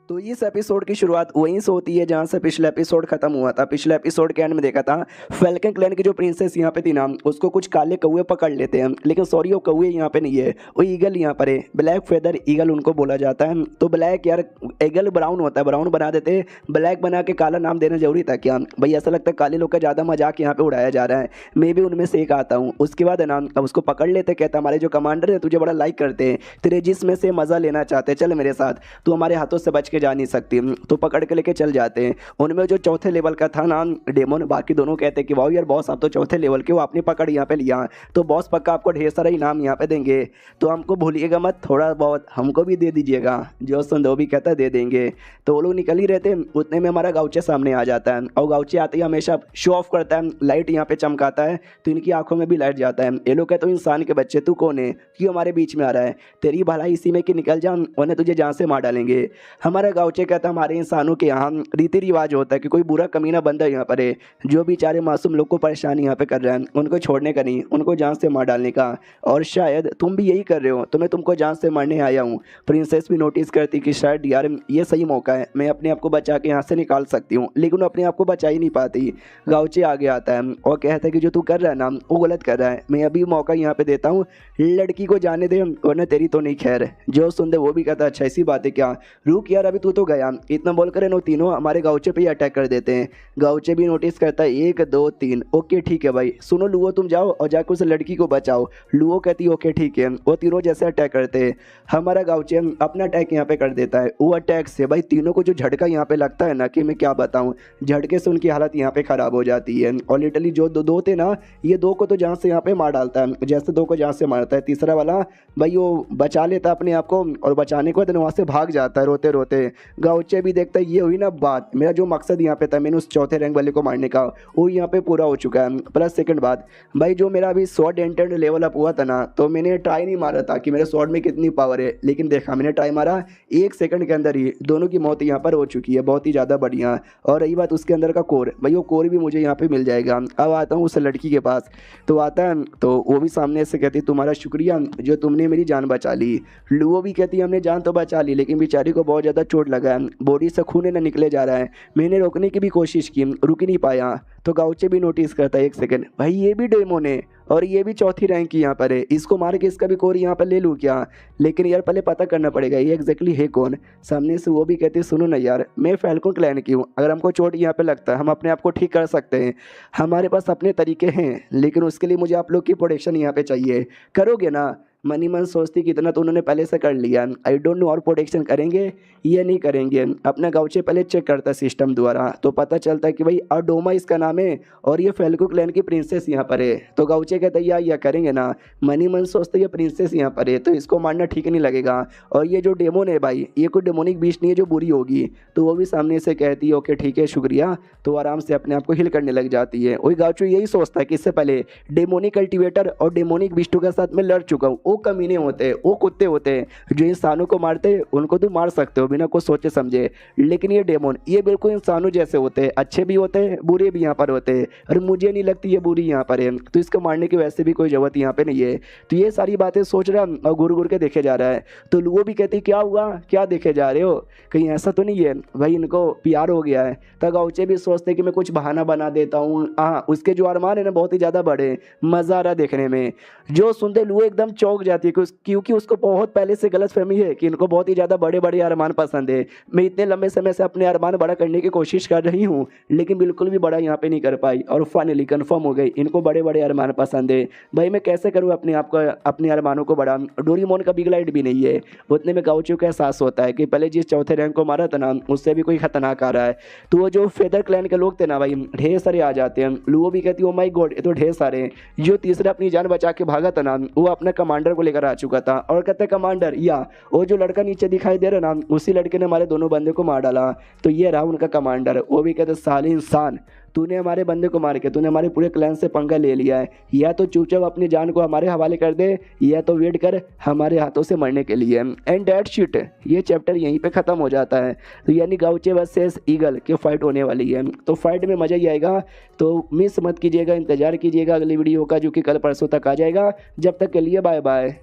A: तो इस एपिसोड की शुरुआत वहीं से होती है जहाँ से पिछला एपिसोड खत्म हुआ था। पिछले एपिसोड के एंड में देखा था फैल्कन क्लैन की जो प्रिंसेस यहाँ पे थी ना उसको कुछ काले कौए पकड़ लेते हैं, लेकिन सॉरी वो कौए यहाँ पे नहीं है, वो ईगल यहाँ पर है, ब्लैक फेदर ईगल उनको बोला जाता है। तो ब्लैक यार ईगल ब्राउन होता है, ब्राउन बना देते, ब्लैक बना के काला नाम देना जरूरी था क्या भाई। ऐसा लगता है काले लोग का ज़्यादा मजाक यहाँ पे उड़ाया जा रहा है, मैं भी उनमें से एक आता हूँ। उसके बाद है ना अब उसको पकड़ लेते, कहता हमारे जो कमांडर है तुझे बड़ा लाइक करते हैं, तेरे जिसमें से मज़ा लेना चाहते हैं, चल मेरे साथ, तू हमारे हाथों से बच के जा नहीं सकती। तो पकड़ के लेके चल जाते हैं। उनमें जो चौथे लेवल का था ना डेमोन, बाकी दोनों कहते हैं कि वाह यार बॉस आप तो चौथे लेवल के हो, आपने पकड़ यहाँ पे लिया तो बॉस पक्का आपको ढेर सारा इनाम यहाँ पे देंगे, तो हमको भूलिएगा मत, थोड़ा बहुत हमको भी दे दीजिएगा। जो संदो भी कहता है दे देंगे। तो वो लोग निकल ही रहते हैं, उतने में हमारा गाउचे सामने आ जाता है और गाउचे आते ही हमेशा शो ऑफ करता है, लाइट यहाँ पे चमकाता है तो इनकी आंखों में भी लाइट जाता है। ये लोग कहते हैं इंसान के बच्चे तू कौन है, क्यों हमारे बीच में आ रहा है, तेरी भलाई इसी में कि निकल जा वरना तुझे जान से मार डालेंगे। हमारा गाउचे कहता है हमारे इंसानों के यहाँ रीति रिवाज होता है कि कोई बुरा कमीना बंदा यहाँ पर है जो बेचारे मासूम लोग को परेशान यहाँ पे कर रहा है, उनको छोड़ने का नहीं, उनको जान से मार डालने का। और शायद तुम भी यही कर रहे हो, तो मैं तुमको जान से मारने आया हूँ। प्रिंसेस भी नोटिस करती कि शायद यार ये सही मौका है, मैं अपने आप को बचा के यहाँ से निकाल सकती हूँ, लेकिन अपने आप को बचा ही नहीं पाती। गाउचे आगे आता है और कहता है कि जो तू कर रहा है ना वो गलत कर रहा है, मैं अभी मौका यहाँ पे देता हूँ, लड़की को जाने दे वरना तेरी तो नहीं खैर। जो सुन दे वो भी कहता है अच्छा ऐसी बात है क्या, रुक यार अभी तू तो गया। इतना बोल कर नो तीनों हमारे गाउचे पे ही अटैक कर देते हैं। गाउचे भी नोटिस करता है 1 2 3 ओके ठीक है भाई, सुनो लुओ तुम जाओ और जाकर उस लड़की को बचाओ। लुओ कहती है ओके ठीक है। वो तीनों जैसे अटैक करते हैं, हमारा गाउचे अपना अटैक यहाँ पे कर देता है। वो अटैक से भाई तीनों को जो झटका यहाँ पे लगता है ना कि मैं क्या बताऊँ, झटके से उनकी हालत यहाँ पे खराब हो जाती है। और लिटरली जो दो थे ना ये 2 को तो जहाँ से यहाँ पे मार डालता है, जैसे 2 को जहाँ से मारता है, तीसरा वाला भाई वो बचा लेता है अपने आप को और बचाने के बाद वहाँ से भाग जाता है रोते रोते। गाउचे भी देखता है ये हुई ना बात, मेरा जो मकसद यहाँ पे था मैंने उस चौथे रैंक वाले को मारने का वो यहाँ पे पूरा हो चुका है। प्लस सेकंड बात भाई जो मेरा अभी स्वॉर्ड एंटेड लेवल अप हुआ था ना तो मैंने ट्राई नहीं मारा था कि मेरे स्वॉर्ड में कितनी पावर है, लेकिन देखा मैंने ट्राई मारा 1 सेकंड के अंदर ही दोनों की मौत यहाँ पर हो चुकी है, बहुत ही ज़्यादा बढ़िया। और रही बात उसके अंदर का कोर, भाई वो कोर भी मुझे यहाँ पे मिल जाएगा। अब आता हूँ उस लड़की के पास, तो आता है तो वो भी सामने से कहती तुम्हारा शुक्रिया जो तुमने मेरी जान बचा ली। लुओ भी कहती हमने जान तो बचा ली लेकिन बेचारी को बहुत ज़्यादा चोट लगा है, बॉडी से खून न निकले जा रहा है, मैंने रोकने की भी कोशिश की रुक ही नहीं पाया। तो गाउचे भी नोटिस करता है 1 सेकंड भाई ये भी डेमोन है और ये भी चौथी रैंक की यहाँ पर है, इसको मार के इसका भी कोर यहाँ पर ले लूँ क्या, लेकिन यार पहले पता करना पड़ेगा ये एग्जैक्टली है कौन। सामने से वो भी कहती है सुनो ना यार मैं फैल्कन क्लैन की हूँ, अगर हमको चोट यहाँ पे लगता है हम अपने आप को ठीक कर सकते हैं, हमारे पास अपने तरीके हैं, लेकिन उसके लिए मुझे आप लोग की प्रोटेक्शन यहाँ पे चाहिए, करोगे ना। मनी मन सोचती कि इतना तो उन्होंने पहले से कर लिया, आई डोंट नो और प्रोटेक्शन करेंगे ये नहीं करेंगे। अपना गाउचे पहले चेक करता है सिस्टम द्वारा तो पता चलता है कि भाई अडोमा इसका नाम है और ये फैल्कन क्लैन की प्रिंसेस यहाँ पर है। तो गाउचे कहता है या करेंगे ना। मनी मन सोचते ये प्रिंसेस यहाँ पर है तो इसको मारना ठीक नहीं लगेगा, और ये जो डेमोन है भाई ये कोई डेमोनिक बीस्ट नहीं है जो बुरी होगी। तो वो भी सामने से कहती है ओके ठीक है शुक्रिया, तो आराम से अपने आप को हिल करने लग जाती है। वही गाउचे यही सोचता है कि इससे पहले डेमोनिक कल्टिवेटर और डेमोनिक बीस्टों के साथ मैं लड़ चुका हूँ, वो कमीने होते हैं, वो कुत्ते होते हैं जो इंसानों को मारते हैं, उनको तुम मार सकते हो बिना कुछ सोचे समझे। लेकिन ये डेमोन ये बिल्कुल इंसानों जैसे होते हैं, अच्छे भी होते हैं बुरे भी यहाँ पर होते हैं, और मुझे नहीं लगती ये बुरी यहाँ पर है, तो इसको मारने की वैसे भी कोई ज़रूरत यहाँ पे नहीं है। तो ये सारी बातें सोच रहा और घूर घूर के देखे जा रहा है। तो लुओ भी कहती क्या हुआ, क्या देखे जा रहे हो, कहीं ऐसा तो नहीं है भाई इनको प्यार हो गया है। तो गाउचे भी सोचते कि मैं कुछ बहाना बना देता हूँ। हाँ, उसके जो अरमान है ना बहुत ही ज़्यादा बड़े, मज़ा आ रहा देखने में। जो सुनते लुओ एकदम चौंक जाती है क्योंकि उसको बहुत पहले से गलतफहमी है कि इनको बहुत ही ज़्यादा बड़े बड़े अरमान पसंद है। मैं इतने लंबे समय से अपने अरमान बड़ा करने की कोशिश कर रही हूँ, लेकिन बिल्कुल भी बड़ा यहाँ पे नहीं कर पाई, और फाइनली कंफर्म हो गई इनको बड़े बड़े अरमान पसंद है। भाई मैं कैसे करूँ अपने आप को, अपने अरमानों को बड़ा। डोरेमोन का बिग लाइट भी नहीं है। उतने में गाउचो को एहसास होता है कि पहले जिस चौथे रैंक को मारा था ना उससे भी कोई खतरनाक आ रहा है। तो वो जो फेदर क्लैन के लोग थे ना भाई ढेर सारे आ जाते हैं। लुओ भी कहती है ओ माय गॉड ये तो ढेर सारे हैं। जो तीसरा अपनी जान बचा के भागा था ना वो अपने कमांडर को लेकर आ चुका था, और कहते कमांडर या वो जो लड़का नीचे दिखाई दे रहा ना उसी लड़के ने हमारे दोनों बंदे को मार डाला। तो ये रहा उनका कमांडर। वो भी कहते साले इंसान, तूने हमारे बंदे को मार के तूने हमारे पूरे क्लैन से पंगा ले लिया है, या तो चुपचाप अपनी जान को हमारे हवाले कर दे या तो वेट कर हमारे हाथों से मरने के लिए। एंड दैट शिट, ये चैप्टर यहीं पे ख़त्म हो जाता है। तो यानी गाउचे वर्सेस ईगल की फाइट होने वाली है, तो फाइट में मज़ा ही आएगा। तो मिस मत कीजिएगा, इंतजार कीजिएगा अगली वीडियो का जो कि कल परसों तक आ जाएगा। जब तक के लिए बाय बाय।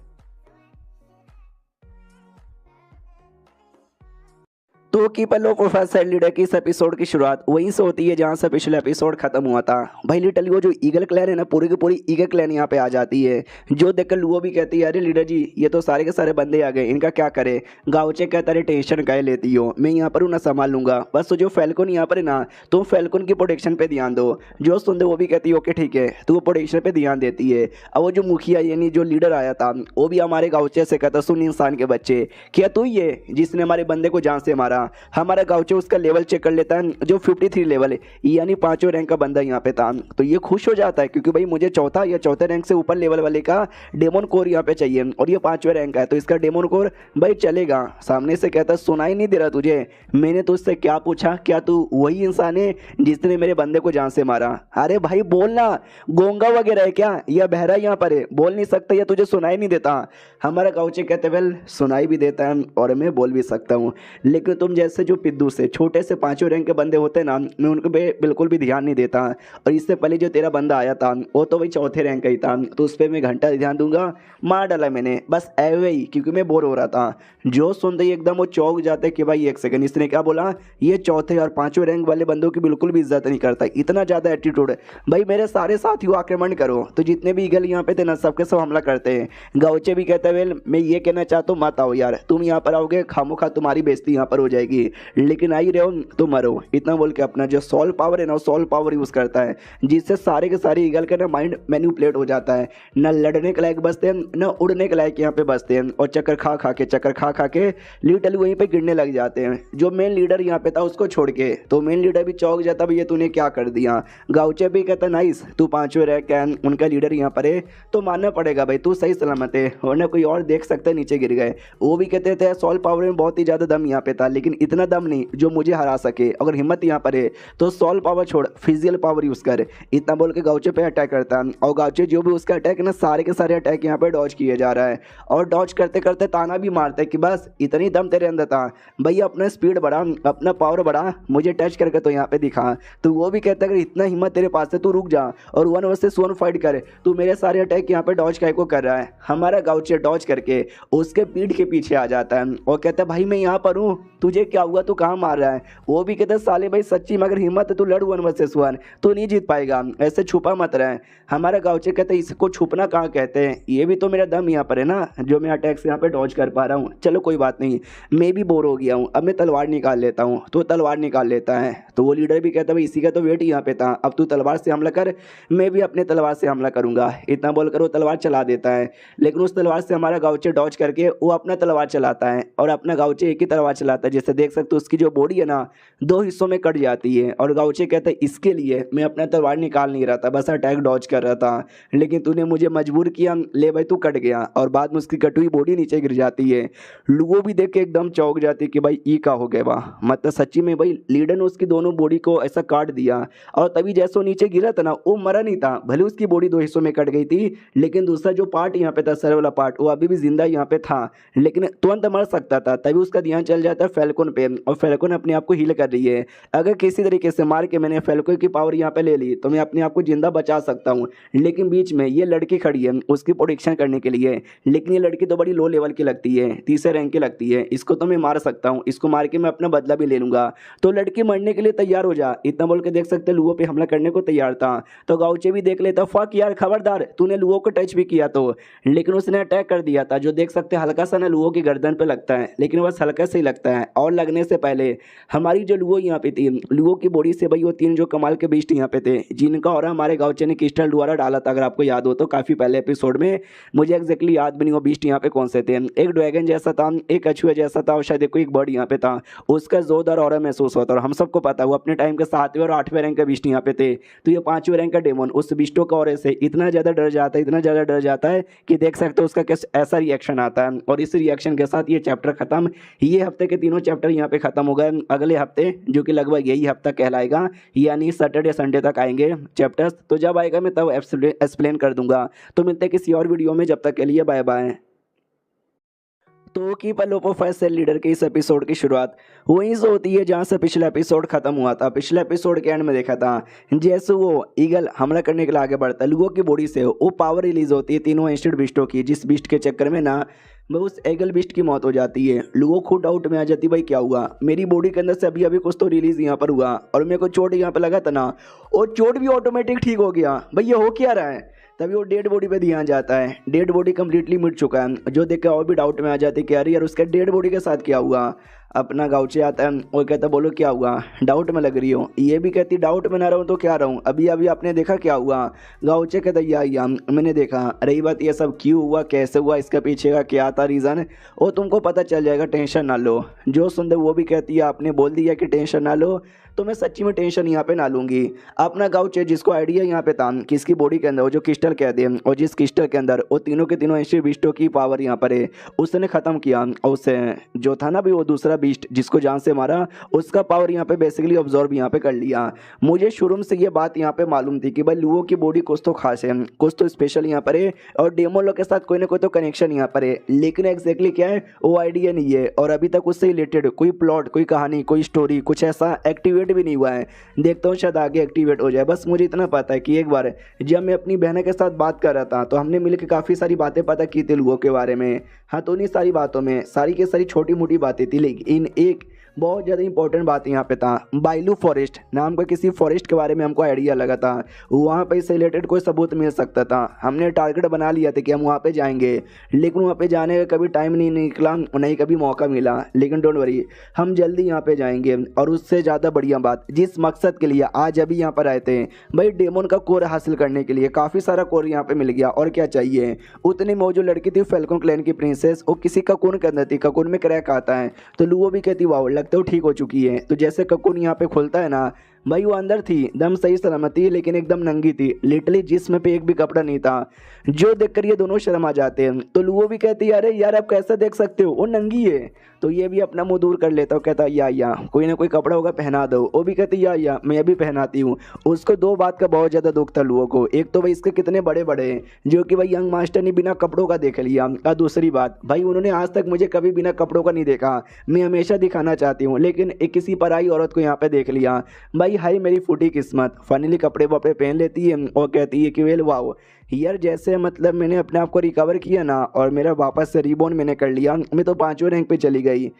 A: तो कीपर लो प्रोफेसर लीडर की इस एपिसोड की शुरुआत वहीं से होती है जहां से पिछले एपिसोड खत्म हुआ था। भाई लिटरली वो जो ईगल क्लैन है ना पूरी की पूरी ईगल क्लैन यहाँ पे आ जाती है, जो देखकर लुओ भी कहती है अरे लीडर जी ये तो सारे के सारे बंदे आ गए, इनका क्या करे। गाउचे कहता है टेंशन काहे लेती हो, मैं यहाँ पर हूँ ना संभाल लूंगा। बस जो फैल्कन यहाँ पर है ना तो फैल्कन की प्रोटेक्शन पे ध्यान दो। जो सुन दे वो भी कहती है ओके ठीक है, तो वो प्रोटेक्शन पे ध्यान देती है। अब वो जो मुखिया यानी जो लीडर आया था वो भी हमारे गाउचे से कहता सुन इंसान के बच्चे, क्या तू ये जिसने हमारे बंदे को जान से मारा। हमारा गाउचे उसका लेवल चेक कर लेता है जो 53 लेवल है, यानी 5वें रैंक का बंदा यहाँ पे था। तो ये खुश हो जाता है क्योंकि भाई मुझे चौथा या चौथे रैंक से ऊपर लेवल वाले का डेमोन कोर यहाँ पे चाहिए, और ये 5वें रैंक का है तो इसका डेमोन कोर भाई चलेगा। सामने से कहता सुनाई नहीं दे रहा तुझे, मैंने तुझसे क्या पूछा, क्या तू वही इंसान है जिसने मेरे बंदे को जान से मारा। अरे भाई बोलना, गोंगा वगैरह है क्या या बहरा यहाँ पर है, बोल नहीं सकता या तुझे सुनाई नहीं देता। हमारा गाउचे कहते वेल सुनाई भी देता है और मैं बोल भी सकता हूँ, लेकिन तुम जैसे जो पिद्दू से छोटे से 5वें रैंक के बंदे होते हैं ना मैं उनको पे बिल्कुल भी ध्यान नहीं देता। और इससे पहले जो तेरा बंदा आया था वो तो वही चौथे रैंक का ही था, तो उस पर मैं घंटा ध्यान दूंगा, मार डाला मैंने बस एवे ही क्योंकि मैं बोर हो रहा था। जो सुनते ही एकदम वो चौंक जाते कि भाई एक सेकंड इसने क्या बोला, ये चौथे और 5वें रैंक वाले बंदों की बिल्कुल भी इज्जत नहीं करता, इतना ज़्यादा एटीट्यूड। भाई मेरे सारे साथियों आक्रमण करो। तो जितने भी ईगल यहाँ पे थे ना सबके सब हमला करते हैं। गाउचे भी कहते वेल मैं ये कहना चाहता हूँ मत आओ यार, तुम यहाँ पर आओगे खामोखा तुम्हारी बेइज्जती यहाँ पर हो जाएगी, लेकिन आ ही रहे हो तो मरो। इतना बोल के अपना जो सोल पावर है ना सोल पावर यूज़ करता है, जिससे सारे के सारे ईगल का ना माइंड मैनिपुलेट हो जाता है, ना लड़ने के लायक बचते हैं ना उड़ने के लायक यहाँ पे बचते हैं, और चक्कर खा के लिटरली वहीं पे गिरने लग जाते हैं। जो मेन लीडर यहाँ पे था उसको छोड़ के, तो मेन लीडर भी चौंक जाता भैया तूने क्या कर दिया। गाउचे भी कहता नाइस तू 5वें रैंक का उनका लीडर यहाँ पर है तो मानना पड़ेगा भाई तू सही सलामत है, वरना कोई और देख सकता है नीचे गिर गए। वो भी कहते थे सोल पावर में बहुत ही ज़्यादा दम यहाँ पे था, लेकिन इतना दम नहीं जो मुझे हरा सके। अगर हिम्मत यहाँ पर है तो सोल पावर छोड़ फिजिकल पावर यूज़ कर। इतना बोल के गाउचे पे अटैक करता है, और गाउचे जो भी उसका अटैक है ना सारे के सारे अटैक यहाँ पे डॉज किए जा रहा है, और डॉज करते करते ताना भी मारते कि बस इतनी दम तेरे अंदर था भैया, अपना स्पीड बढ़ा, अपना पावर बढ़ा, मुझे टच करके तो यहाँ पे दिखा। तो वो भी कहता है अगर इतना हिम्मत तेरे पास है तू रुक जा और 1 वर्सेस 1 फाइट कर, तू मेरे सारे अटैक यहाँ पे डॉज को कर रहा है। हमारा गाउचे डॉज करके उसके पीठ के पीछे आ जाता है और कहता है भाई मैं यहाँ पर हूँ, तुझे क्या हुआ, तू कहाँ मार रहा है। वो भी कहता है साले भाई सच्ची मगर हिम्मत है तू लड़ 1 वर्सेस 1, तू नहीं जीत पाएगा, ऐसे छुपा मत रहे। हमारा गाउचे कहते हैं इसको छुपना कहाँ कहते हैं, ये भी तो मेरा दम यहाँ पर है ना जो मैं अटैक से यहाँ पे डॉज कर पा रहा हूँ। चलो कोई बात नहीं, मैं भी बोर हो गया हूँ, अब मैं तलवार निकाल लेता हूँ। तो तलवार निकाल लेता है, तो वो लीडर भी कहता है भाई इसी का तो वेट यहाँ पे था, अब तू तलवार से हमला कर, मैं भी अपने तलवार से हमला करूँगा। इतना बोलकर वो तलवार चला देता है, लेकिन उस तलवार से हमारा गाउचे डॉज करके वो अपना तलवार चलाता है, और अपना गाउचे एक ही तलवार चलाता है जिससे से देख सकते हो उसकी जो बॉडी है ना 2 हिस्सों में कट जाती है। और गाउचे कहते हैं इसके लिए मैं अपना तलवार निकाल नहीं रहा था, बस अटैक डॉज कर रहा था, लेकिन तूने मुझे मजबूर किया, ले भाई तू कट गया। और बाद में उसकी कटी हुई बॉडी नीचे गिर जाती है। लुओ भी देख के एकदम चौंक जाती है कि भाई ई का हो गया वाह, मतलब सच्ची में भाई लीडर ने उसकी दोनों बॉडी को ऐसा काट दिया। और तभी जैसे वो नीचे गिरा था ना वो मरा नहीं था, भले उसकी बॉडी 2 हिस्सों में कट गई थी, लेकिन दूसरा जो पार्ट यहाँ पे था सर वाला पार्ट वो अभी भी जिंदा यहाँ पे था, लेकिन तुरंत मर सकता था। तभी उसका ध्यान चल जाता है फैल्कन पे, और फैल्कन अपने आप को हील कर रही है। अगर किसी तरीके से मार के मैंने फैल्कन की पावर यहाँ पे ले ली तो मैं अपने आप को जिंदा बचा सकता हूँ, लेकिन बीच में ये लड़की खड़ी है उसकी प्रोटेक्शन करने के लिए। लेकिन ये लड़की तो बड़ी लो लेवल की लगती है, तीसरे रैंक की लगती है, इसको तो मैं मार सकता हूँ, इसको मार के मैं अपना बदला भी ले लूंगा। तो लड़की मरने के लिए तैयार हो जा, इतना बोल के देख सकते लुओ पे हमला करने को तैयार था। तो गाउचे भी देख लेता, फक यार खबरदार, तूने लुओ को टच भी किया तो, लेकिन उसने अटैक कर दिया था। जो देख सकते हल्का सा ना लुओ की गर्दन पे लगता है, लेकिन बस हल्का से ही लगता है। और लगने से पहले हमारी जो लुओ यहाँ पे थी, लुओ की बॉडी से भाई वो 3 जो कमाल के बीस्ट यहाँ पे थे, जिनका और हमारे गाउचे ने क्रिस्टल द्वारा डाला था। अगर आपको याद हो तो काफी पहले एपिसोड में, मुझे एग्जैक्टली याद भी नहीं वो बीस्ट यहाँ पे कौन से थे। एक ड्रैगन जैसा था, एक कछुआ जैसा था, और शायद कोई एक बर्ड यहाँ पे था। उसका जोरदार ऑरा महसूस होता, और हम सबको पता वो अपने टाइम के 7वें और 8वें रैंक का बीस्ट यहाँ पे थे। तो ये 5वें रैंक का डेमन उस बीस्टों का ऑरे से इतना ज़्यादा डर जाता है, इतना ज़्यादा डर जाता है कि देख सकते हो उसका कैसे ऐसा रिएक्शन आता है। और इस रिएक्शन के साथ ये चैप्टर खत्म। ये हफ्ते के तीनों चैप्टर यहाँ पे खत्म हो गए। अगले हफ्ते जो कि लगभग यही हफ्ता कहलाएगा, यानी सैटरडे संडे तक आएंगे चैप्टर्स। तो जब आएगा मैं तब एक्सप्लेन कर दूंगा। तो मिलते हैं किसी और वीडियो में, जब तक के लिए बाय बाय। तो कीप अ लोप ऑफ फायर सेल लीडर के इस एपिसोड की शुरुआत वहीं से होती है जहां से पिछला एपिसोड खत्म हुआ था। पिछले एपिसोड के एंड में देखा था जैसे वो ईगल हमला करने के लिए आगे बढ़ता है, लुओ की बॉडी से वो पावर रिलीज होती है तीनों एंशिएंट बीस्टों की, जिस बीस्ट के चक्कर में ना वो उस एगल बीस्ट की मौत हो जाती है। लुओ खुद डाउट में आ जाती, भाई क्या हुआ, मेरी बॉडी के अंदर से अभी अभी कुछ तो रिलीज यहाँ पर हुआ, और मेरे को चोट यहाँ पे लगा था ना, और चोट भी ऑटोमेटिक ठीक हो गया, भाई ये हो क्या रहा है। तभी वो डेड बॉडी पे ध्यान जाता है, डेड बॉडी कंप्लीटली मिट चुका है। जो देख के और भी डाउट में आ जाती है कि अरे यार उसके डेड बॉडी के साथ क्या हुआ। अपना गाउचे आता है और कहता बोलो क्या हुआ, डाउट में लग रही हो। ये भी कहती डाउट में ना रहूँ तो क्या रहूँ, अभी अभी आपने देखा क्या हुआ। गाउचे कहता या मैंने देखा, रही बात ये सब क्यों हुआ, कैसे हुआ, इसके पीछे का क्या था रीज़न, वो तुमको पता चल जाएगा, टेंशन ना लो। जो सुंदर वो भी कहती है आपने बोल दिया कि टेंशन ना लो, तो मैं सच्ची में टेंशन यहाँ पे ना लूँगी। अपना गाउचे जिसको आइडिया यहाँ पे था किसकी बॉडी के अंदर वो जो क्रिस्टल कह दे, और जिस क्रिस्टल के अंदर वो तीनों के तीनों ऐसे बीस्टों की पावर यहाँ पर है, उसने ख़त्म किया। और उससे जो था ना भी वो दूसरा बीस्ट जिसको जान से मारा, उसका पावर यहाँ पे बेसिकली ऑब्जॉर्व यहाँ पे कर लिया। मुझे शुरू से ये बात यहाँ पे मालूम थी कि भाई लुओ की बॉडी कुछ तो खास है, कुछ तो स्पेशल यहाँ पर है, और डेमो लोग के साथ कोई ना कोई तो कनेक्शन यहाँ पर है, लेकिन एग्जैक्टली क्या है वो आइडिया नहीं है। और अभी तक उससे रिलेटेड कोई प्लॉट, कोई कहानी, कोई स्टोरी कुछ ऐसा एक्टिवेट भी नहीं हुआ है। देखता हूँ शायद आगे एक्टिवेट हो जाए। बस मुझे इतना पता है कि एक बार जब मैं अपनी बहन के साथ बात कर रहा था तो हमने मिलकर काफ़ी सारी बातें पता की थी लुओ के बारे में। हाँ, तो उन्हीं सारी बातों में सारी की सारी छोटी मोटी बातें थी, लेकिन एक बहुत ज़्यादा इंपॉर्टेंट बात यहाँ पे था। बाइलू फॉरेस्ट नाम का किसी फॉरेस्ट के बारे में हमको आइडिया लगा था, वहाँ पे इससे रिलेटेड कोई सबूत मिल सकता था। हमने टारगेट बना लिया था कि हम वहाँ पे जाएंगे, लेकिन वहाँ पे जाने का कभी टाइम नहीं निकला, नहीं कभी मौका मिला। लेकिन डोंट वरी, हम जल्दी यहाँ पे जाएंगे। और उससे ज़्यादा बढ़िया बात, जिस मकसद के लिए आज अभी यहाँ पर आए थे भाई, डेमन का कोर हासिल करने के लिए काफ़ी सारा कोर यहाँ पे मिल गया। और क्या चाहिए, उतने में वो जो लड़की थी फैल्कन क्लैन की प्रिंसेस, वो किसी ककून के अंदर थी, ककून में क्रैक आता है। तो लुओ भी कहती वाओ तो ठीक हो चुकी है। तो जैसे ककून यहाँ पे खुलता है ना भाई, वो अंदर थी दम सही सलामती, लेकिन एकदम नंगी थी, लिटरली जिस्म पे एक भी कपड़ा नहीं था। जो देखकर ये दोनों शर्म आ जाते हैं। तो लुओ भी कहती है अरे यार आप कैसा देख सकते हो, वो नंगी है। तो ये भी अपना मुंह दूर कर लेता हो, कहता या कोई ना कोई कपड़ा होगा पहना दो। वो भी कहती या मैं भी पहनाती हूँ। उसको दो बात का बहुत ज़्यादा दुख था लुओ को। एक तो भाई इसके कितने बड़े बड़े जो कि भाई यंग मास्टर ने बिना कपड़ों का देख लिया, और दूसरी बात भाई उन्होंने आज तक मुझे कभी बिना कपड़ों का नहीं देखा। मैं हमेशा दिखाना चाहती हूँ, लेकिन एक किसी पराई औरत को यहाँ पे देख लिया। भाई हाई मेरी फूटी किस्मत। फाइनली कपड़े वपड़े पहन लेती है और कहती है कि वेल वाओ यार, जैसे मतलब मैंने अपने आप को रिकवर किया ना, और मेरा वापस से रिबॉर्न मैंने कर लिया, मैं तो 5वें रैंक पे चली गई।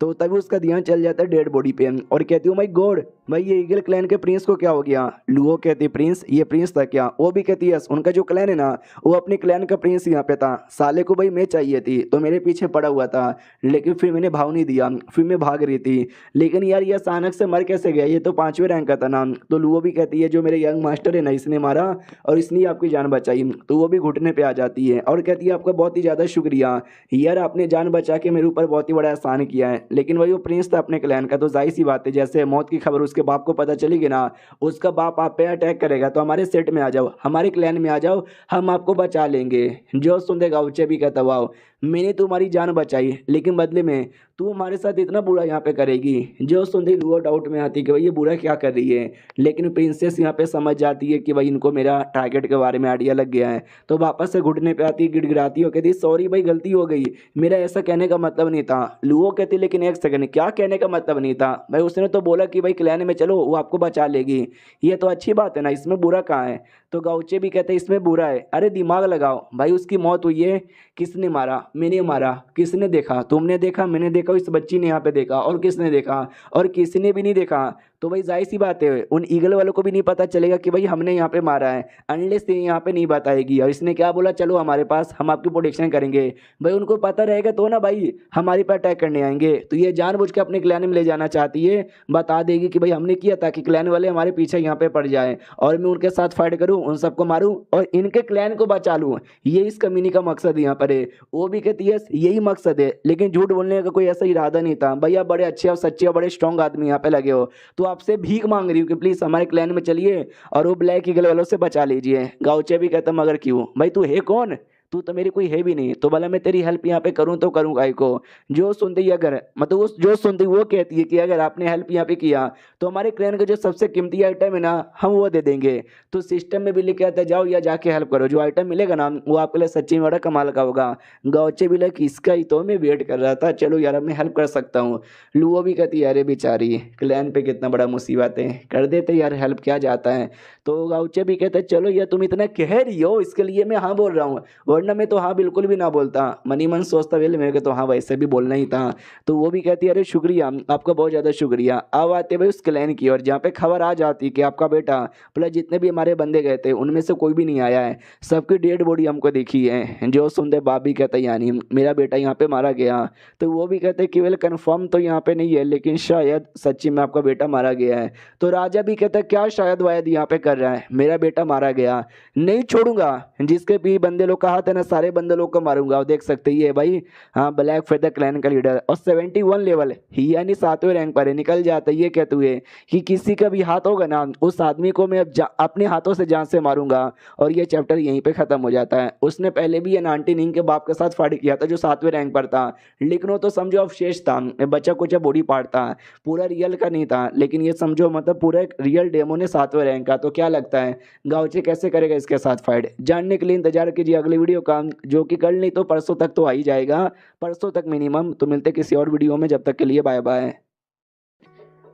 A: तो तभी उसका ध्यान चल जाता है डेड बॉडी पे, और कहती हूँ माय गॉड भाई ये ईगल क्लैन के प्रिंस को क्या हो गया? लुओ कहती प्रिंस, ये प्रिंस था क्या? वो भी कहती यस, उनका जो क्लैन है ना वो अपने क्लैन का प्रिंस यहाँ पे था। साले को भाई मैं चाहिए थी तो मेरे पीछे पड़ा हुआ था, लेकिन फिर मैंने भाव नहीं दिया, फिर मैं भाग रही थी। लेकिन यार ये अचानक से मर कैसे गया? ये तो 5वें रैंक का था ना। तो लुओ भी कहती है जो मेरे यंग मास्टर है ना इसने मारा और इसने ही आपकी जान बचाई। तो वो भी घुटने पे आ जाती है और कहती है आपका बहुत ही ज़्यादा शुक्रिया यार, आपने जान बचा के मेरे ऊपर बहुत ही बड़ा एहसान किया है। लेकिन वही वो प्रिंस था अपने क्लैन का, तो जाहिर सी बात है जैसे मौत की खबर उसके बाप को पता चलेगी ना, उसका बाप आप पे अटैक करेगा। तो हमारे सेट में आ जाओ, हमारे क्लैन में आ जाओ, हम आपको बचा लेंगे। जो सुन गाउचे भी कहता वाह, मैंने तुम्हारी जान बचाई लेकिन बदले में तू हमारे साथ इतना बुरा यहाँ पे करेगी। जो सुनते ही लुआ डाउट में आती कि भाई ये बुरा क्या कर रही है। लेकिन प्रिंसेस यहाँ पे समझ जाती है कि भाई इनको मेरा टारगेट के बारे में आइडिया लग गया है। तो वापस से घुटने पे आती है, गिड़गिड़ाती है, कहती सॉरी भाई गलती हो गई, मेरा ऐसा कहने का मतलब नहीं था। लुओ कहती लेकिन एक सेकंड, क्या कहने का मतलब नहीं था भाई? उसने तो बोला कि भाई क्लैन में चलो वो आपको बचा लेगी, ये तो अच्छी बात है ना, इसमें बुरा कहाँ है? तो गाउचे भी कहते हैं इसमें बुरा है। अरे दिमाग लगाओ भाई, उसकी मौत हुई है, किसने मारा? मैंने मारा। किसने देखा? तुमने देखा, मैंने देखा, इस बच्ची ने यहाँ पे देखा, और किसने देखा? और किसी ने भी नहीं देखा। तो भाई जाहिर सी बात है उन ईगल वालों को भी नहीं पता चलेगा कि भाई हमने यहाँ पे मारा है, अनलेस ये यहाँ पे नहीं बताएगी। और इसने क्या बोला, चलो हमारे पास, हम आपकी प्रोटेक्शन करेंगे। भाई उनको पता रहेगा तो ना भाई हमारे पे अटैक करने आएंगे। तो ये जानबूझ के अपने क्लैन में ले जाना चाहती है, बता देगी कि भाई हमने किया ताकि क्लैन वाले हमारे पीछे यहाँ पे पड़ जाए और मैं उनके साथ फाइट करूँ, उन सबको मारूँ और इनके क्लैन को बचा लूँ। ये इस कमीनी का मकसद यहाँ पर है। वो भी कहती है यही मकसद है, लेकिन झूठ बोलने का कोई ऐसा इरादा नहीं था। भैया बड़े अच्छे और सच्चे और बड़े स्ट्रॉन्ग आदमी यहाँ पे लगे हो, तो आपसे भीख मांग रही हूँ कि प्लीज हमारे क्लैन में चलिए और वो ब्लैक ईगल वालों से बचा लीजिए। गाउचे भी कहता मगर क्यों भाई, तू है कौन? तू तो मेरी कोई है भी नहीं, तो भला मैं तेरी हेल्प यहाँ पे करूँ तो करूँ काय को? जो सुनते ही अगर मतलब उस जो सुनते ही वो कहती है कि अगर आपने हेल्प यहाँ पे किया तो हमारे क्लैन का जो सबसे कीमती आइटम है ना हम वो दे देंगे। तो सिस्टम में भी लिखे आता है जाओ या जाके हेल्प करो, जो आइटम मिलेगा ना वो आपके लिए सच्ची में बड़ा कमाल का होगा। गाउचे भी लगे इसका ही तो मैं वेट कर रहा था, चलो यार अब मैं हेल्प कर सकता हूँ। लुओ भी कहती है अरे बेचारी क्लैन पे कितना बड़ा मुसीबत है, कर देते यार हेल्प, क्या जाता है। तो गाउचे भी कहते चलो यार तुम इतना कह रही हो इसके लिए मैं हाँ बोल रहा हूँ, वरना मैं तो हाँ बिल्कुल भी ना बोलता। मनी मन सोचता वेल मेरे को तो हाँ वैसे भी बोलना ही था। तो वो भी कहती है अरे शुक्रिया आपका, बहुत ज़्यादा शुक्रिया। अब आते भाई उस क्लैन की और जहाँ पे खबर आ जाती कि आपका बेटा प्लस जितने भी हमारे बंदे गए थे उनमें से कोई भी नहीं आया है, सबकी डेड बॉडी हमको देखी है। जो सुनते बाप भी कहते यानी मेरा बेटा यहाँ पे मारा गया। तो वो भी कहते केवल कन्फर्म तो यहाँ पे नहीं है लेकिन शायद सच्ची में आपका बेटा मारा गया है। तो राजा भी कहता है क्या शायद वायद यहाँ पे कर रहा है, मेरा बेटा मारा गया, नहीं छोड़ूंगा, जिसके भी बंदे लोग कहा था ना सारे बंदे लोग को मारूंगा। और देख सकते ही है भाई, हाँ ब्लैक फेदर क्लैन का लीडर और 71 लेवल ही यानी 7वें रैंक पर है, निकल जाता है। ये कहते हुए कि किसी का भी हाथ होगा ना उस आदमी को मैं अब अपने हाथों से जान से मारूंगा। और ये चैप्टर यहीं पे खत्म हो जाता है। उसने पहले भी ये 99 के बाप के साथ फाइट किया था जो 7वें रैंक पर था, लेकिन वो तो समझो अवशेष था, बच्चा कुछ बॉडी पार्ट था, पूरा रियल का नहीं था। लेकिन ये समझो मतलब पूरा एक रियल डेमो ने 7वें रैंक का। तो क्या लगता है गाउचे कैसे करेगा इसके साथ फाइट? जानने के लिए इंतजार कीजिए अगली वीडियो का, जो कि कल नहीं तो परसों तक तो आ ही जाएगा, परसों तक मिनिमम। तो मिलते किसी और वीडियो में, जब तक के लिए बाय बाय।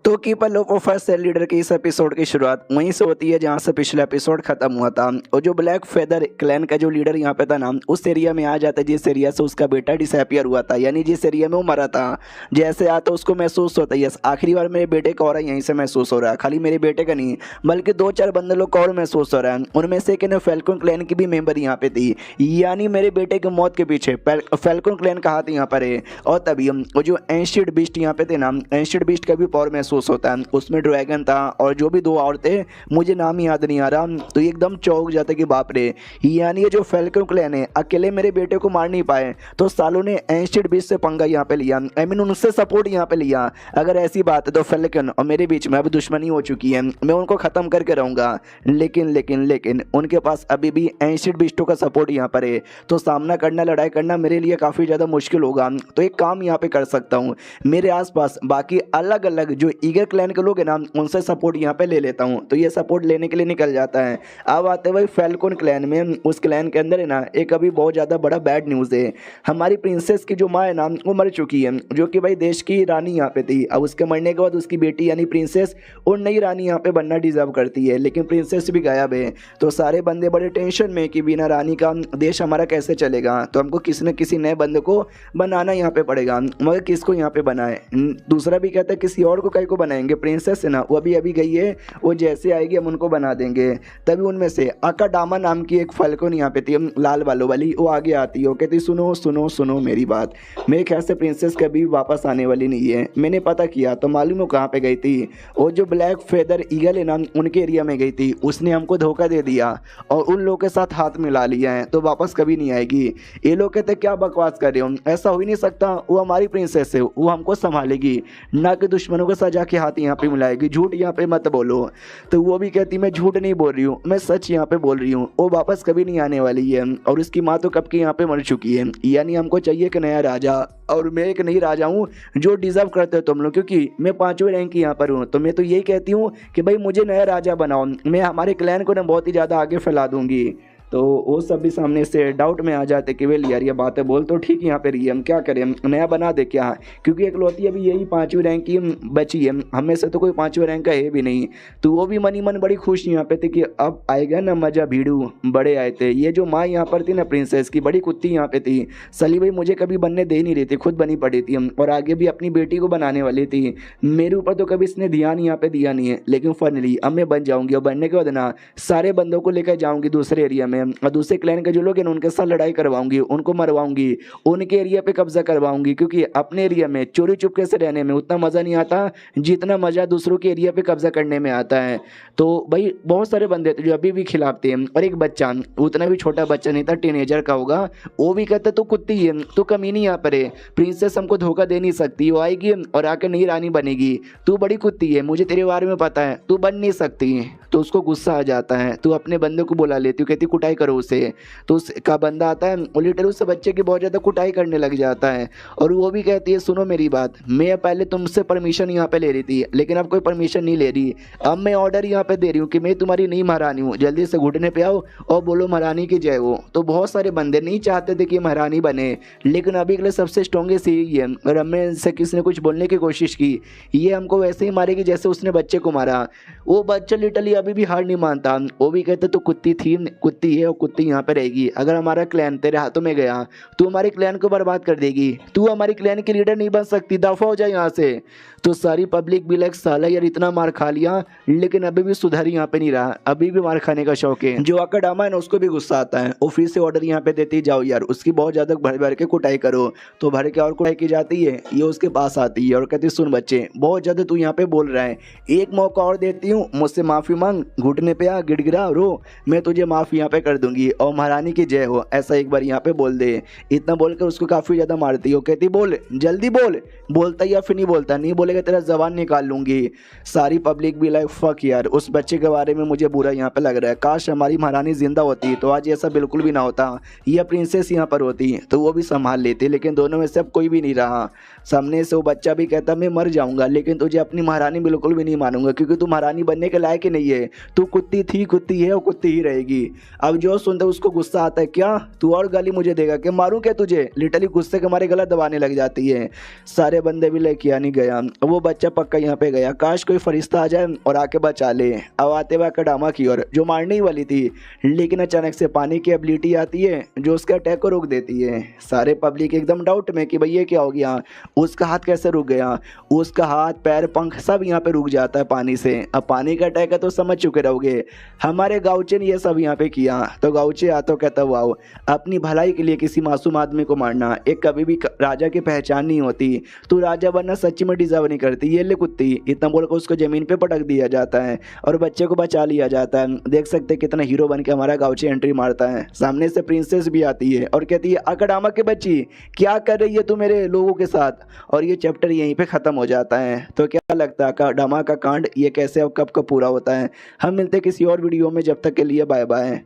A: तो keep a low profile sale leader की इस एपिसोड की शुरुआत वहीं से होती है जहां से पिछला एपिसोड खत्म हुआ था। और जो ब्लैक फेदर क्लैन का जो लीडर यहाँ पे था ना उस एरिया में आ जाता है जिस एरिया से उसका बेटा डिसअपियर हुआ था, यानी जिस एरिया में वो मरा था। जैसे आता उसको महसूस होता है यस आखिरी बार मेरे बेटे का और यहीं से महसूस हो रहा है, खाली मेरे बेटे का नहीं बल्कि 2-4 बंदे लोग का और महसूस हो रहा है। उनमें से एक फैल्कन क्लैन की भी मेंबर यहाँ पे थी, यानी मेरे बेटे की मौत के पीछे फैल्कन क्लैन का हाथ यहाँ पर है। और तभी वो जो एंशियंट बीस्ट यहाँ पे थे ना, एंशियंट बीस्ट का भी पावर महसूस होता है। उसमें ड्रैगन था और जो भी 2 और थे मुझे नाम याद नहीं आ रहा। तो ये एकदम चौंक जाता कि बाप रे, यानी ये जो फैल्कन क्लैन है अकेले मेरे बेटे को मार नहीं पाए, तो सालों ने एंशियंट बीस्ट से पंगा यहाँ पे लिया, आई मीन उनसे सपोर्ट यहाँ पे लिया। अगर ऐसी बात है तो फैल्कन और मेरे बीच में अब दुश्मनी हो चुकी है, मैं उनको खत्म करके रहूंगा। लेकिन लेकिन लेकिन उनके पास अभी भी एंशियंट बीस्टों का सपोर्ट यहाँ पर है, तो सामना करना, लड़ाई करना मेरे लिए काफ़ी ज़्यादा मुश्किल होगा। तो एक काम यहाँ पे कर सकता हूँ, मेरे आसपास बाकी अलग अलग जो ईगर क्लैन के लोग हैं ना उनसे सपोर्ट यहाँ पे ले लेता हूँ। तो ये सपोर्ट लेने के लिए निकल जाता है। अब आते हुए फैल्कन क्लैन में, उस क्लैन के अंदर है ना एक अभी बहुत ज़्यादा बड़ा बैड न्यूज़ है। हमारी प्रिंसेस की जो माँ है ना वो मर चुकी है, जो कि भाई देश की रानी यहाँ पे थी। अब उसके मरने के बाद उसकी बेटी यानी प्रिंसेस और नई रानी यहाँ पे बनना डिजर्व करती है, लेकिन प्रिंसेस भी गायब है। तो सारे बंदे बड़े टेंशन में कि बिना रानी का देश हमारा कैसे चलेगा, तो हमको किसी न किसी नए बंदे को बनाना यहाँ पे पड़ेगा। मगर किसको यहाँ पे बनाए? दूसरा भी कहता है किसी और को कहीं को को बनाएंगे, प्रिंसेस है ना वो अभी अभी गई है, वो जैसे आएगी हम उनको बना देंगे। तभी उनमें से अकाडामा नाम की एक फाल्कन यहाँ पे थी, लाल बालों वाली, वो आगे आती है, वो कहती सुनो सुनो सुनो मेरी बात, मेरे ख्याल से प्रिंसेस कभी वापस आने वाली नहीं है। मैंने पता किया तो मालूम हो कहाँ पे गई थी, वो जो ब्लैक फेदर ईगल है ना उनके एरिया में गई थी, उसने हमको धोखा दे दिया और उन लोगों के साथ हाथ मिला लिया है, तो वापस कभी नहीं आएगी। ये लोग कहते क्या बकवास कर रहे हो, ऐसा हो ही नहीं सकता, वो हमारी प्रिंसेस है, वो हमको संभालेगी, ना कि दुश्मनों के साथ जाके हाथ यहाँ पे मिलाएगी, झूठ यहाँ पे मत बोलो। तो वो भी कहती मैं झूठ नहीं बोल रही हूँ, मैं सच यहाँ पे बोल रही हूँ, वो वापस कभी नहीं आने वाली है और उसकी माँ तो कब की यहाँ पे मर चुकी है। यानी हमको चाहिए कि नया राजा, और मैं एक नई राजा हूँ जो डिजर्व करते हो तुम लोग, क्योंकि मैं 5वें रैंक की यहाँ पर हूँ। तो मैं तो यही कहती हूँ कि भाई मुझे नया राजा बनाओ, मैं हमारे क्लैन को ना बहुत ही ज़्यादा आगे फैला दूंगी। तो वो सब भी सामने से डाउट में आ जाते कि वेल यार ये बातें बोल तो ठीक यहाँ पे रही है, हम क्या करें, नया बना दे क्या, क्योंकि इकलौती अभी यही 5वीं रैंक की बची है, हमें से तो कोई 5वें रैंक का है भी नहीं। तो वो भी मनी मन बड़ी खुश यहाँ पे थी कि अब आएगा ना मजा, भीड़ू बड़े आए थे। ये जो माँ यहाँ पर थी ना प्रिंसेस की, बड़ी कुत्ती यहाँ पे थी, सली भाई मुझे कभी बनने दे नहीं रही थी, खुद बनी पड़ी थी और आगे भी अपनी बेटी को बनाने वाली थी। मेरे ऊपर तो कभी इसने ध्यान यहाँ पे दिया नहीं है, लेकिन फाइनली अब मैं बन जाऊँगी और बनने के बाद ना सारे बंदों को लेकर जाऊँगी दूसरे एरिया में और दूसरे क्लैन के जो लोग हैं उनके साथ लड़ाई करवाऊंगी, उनको मरवाऊंगी, उनके एरिया पे कब्जा करवाऊंगी, क्योंकि अपने एरिया में चोरी चुपके से रहने में उतना मज़ा नहीं आता जितना मज़ा दूसरों के एरिया पे कब्जा करने में आता है। तो भाई बहुत सारे बंदे थे जो अभी भी खिलाफते हैं, और एक बच्चा, उतना भी छोटा बच्चा नहीं था, टीनेजर का होगा, वो भी कहता तू कुत्ती है, तू कमीनी यहाँ पर है, प्रिंसेस हमको धोखा दे नहीं सकती, वो आएगी और आकर नई रानी बनेगी, तू बड़ी कुत्ती है, मुझे तेरे बारे में पता है, तू बन नहीं सकती। तो उसको गुस्सा आ जाता है, तू अपने बंदे को बुला लेती, कहती कुटाई करो उसे। तो उसका बंदा आता है और लिटरली उस बच्चे की बहुत ज़्यादा कुटाई करने लग जाता है, और वो भी कहती है सुनो मेरी बात, मैं पहले तुमसे परमिशन यहाँ पे ले रही थी, लेकिन अब कोई परमिशन नहीं ले रही, अब मैं ऑर्डर यहाँ पे दे रही हूँ कि मैं तुम्हारी नई महारानी हूँ, जल्दी से घुटने पे आओ और बोलो महारानी की जय हो। तो बहुत सारे बंदे नहीं चाहते थे कि महारानी बने, लेकिन अभी के लिए सबसे स्ट्रॉन्गेस्ट यही है, और हमें से किसी ने कुछ बोलने की कोशिश की, ये हमको वैसे ही मारेगी जैसे उसने बच्चे को मारा। वो बच्चा लिटरली अभी भी हार नहीं मानता, वो भी कहते तो कुत्ती थी, कुत्ती है और कुत्ती यहाँ पे रहेगी, अगर हमारा क्लैन तेरे हाथों में गया तू हमारे क्लैन को बर्बाद कर देगी, तू हमारी क्लैन की लीडर नहीं बन सकती, दफा हो जाए यहाँ से। तो सारी पब्लिक भी लाइक साला यार इतना मार खा लिया, लेकिन अभी भी सुधार यहाँ पे नहीं रहा, अभी भी मार खाने का शौक है। जो अकाडामा है ना उसको भी गुस्सा आता है, वो फिर से ऑर्डर यहाँ पे देती जाओ यार उसकी बहुत ज़्यादा भर भर के कुटाई करो। तो भर के और कुटाई की जाती है, ये उसके पास आती है और कहती सुन बच्चे बहुत ज़्यादा तू यहाँ पे बोल रहा है, एक मौका और देती हूँ, मुझसे माफ़ी मांग, घुटने पे आ, गिड़गिड़ा रो, मैं तुझे माफ़ यहाँ पे कर दूंगी और महारानी की जय हो, ऐसा एक बार यहाँ पे बोल दे। इतना बोलकर उसको काफ़ी ज़्यादा मारती है, कहती बोल जल्दी बोल, बोलता या फिर नहीं बोलता, नहीं बोलेगा तेरा जबान निकाल लूंगी। सारी पब्लिक भी लाइक फक यार, उस बच्चे के बारे में मुझे बुरा यहाँ पे लग रहा है, काश हमारी महारानी जिंदा होती तो आज ऐसा बिल्कुल भी ना होता, यह प्रिंसेस यहाँ पर होती तो वो भी संभाल लेती, लेकिन दोनों में से अब कोई भी नहीं रहा। सामने से वो बच्चा भी कहता मैं मर जाऊंगा, लेकिन तुझे अपनी महारानी बिल्कुल भी नहीं मानूंगा, क्योंकि तू महारानी बनने के लायक ही नहीं है, तू कुत्ती थी, कुत्ती है और कुत्ती ही रहेगी। अब जो सुनते उसको गुस्सा आता है, क्या तू और गाली मुझे देगा, कि मारूं क्या तुझे, लिटरली गुस्से के मारे गला दबाने लग जाती है। सारे बंदे भी लेके आ नहीं गया, वो बच्चा पक्का यहाँ पे गया, काश कोई फरिश्ता आ जाए और आके बचा ले। अब आते हुए अकाडामा की ओर जो मारने ही वाली थी, लेकिन अचानक से पानी की एबिलिटी आती है जो उसके अटैक को रोक देती है। सारे पब्लिक एकदम डाउट में कि भैया क्या हो गया, उसका हाथ कैसे रुक गया, उसका हाथ पैर पंख सब यहाँ पे रुक जाता है पानी से। अब पानी का अटैक है तो समझ चुके रहोगे, हमारे गाउचे ने ये सब यहाँ पे किया। तो गाउचे आता कहता वाओ, अपनी भलाई के लिए किसी मासूम आदमी को मारना एक कभी भी राजा की पहचान नहीं होती, तू राजा बनना सच्ची में डिजर्व नहीं करती, ये ले कुत्ती, इतना बोलकर उसको जमीन पे पटक दिया जाता है और बच्चे को बचा लिया जाता है। देख सकते कितना हीरो बन के हमारा गाउचे एंट्री मारता है। सामने से प्रिंसेस भी आती है और कहती है अकाडामा के बच्ची क्या कर रही है तू मेरे लोगों के साथ, और ये चैप्टर यहीं पे खत्म हो जाता है। तो क्या लगता है अकाडामा का कांड ये कैसे और कब कब पूरा होता है, हम मिलते हैं किसी और वीडियो में, जब तक के लिए बाय बाय।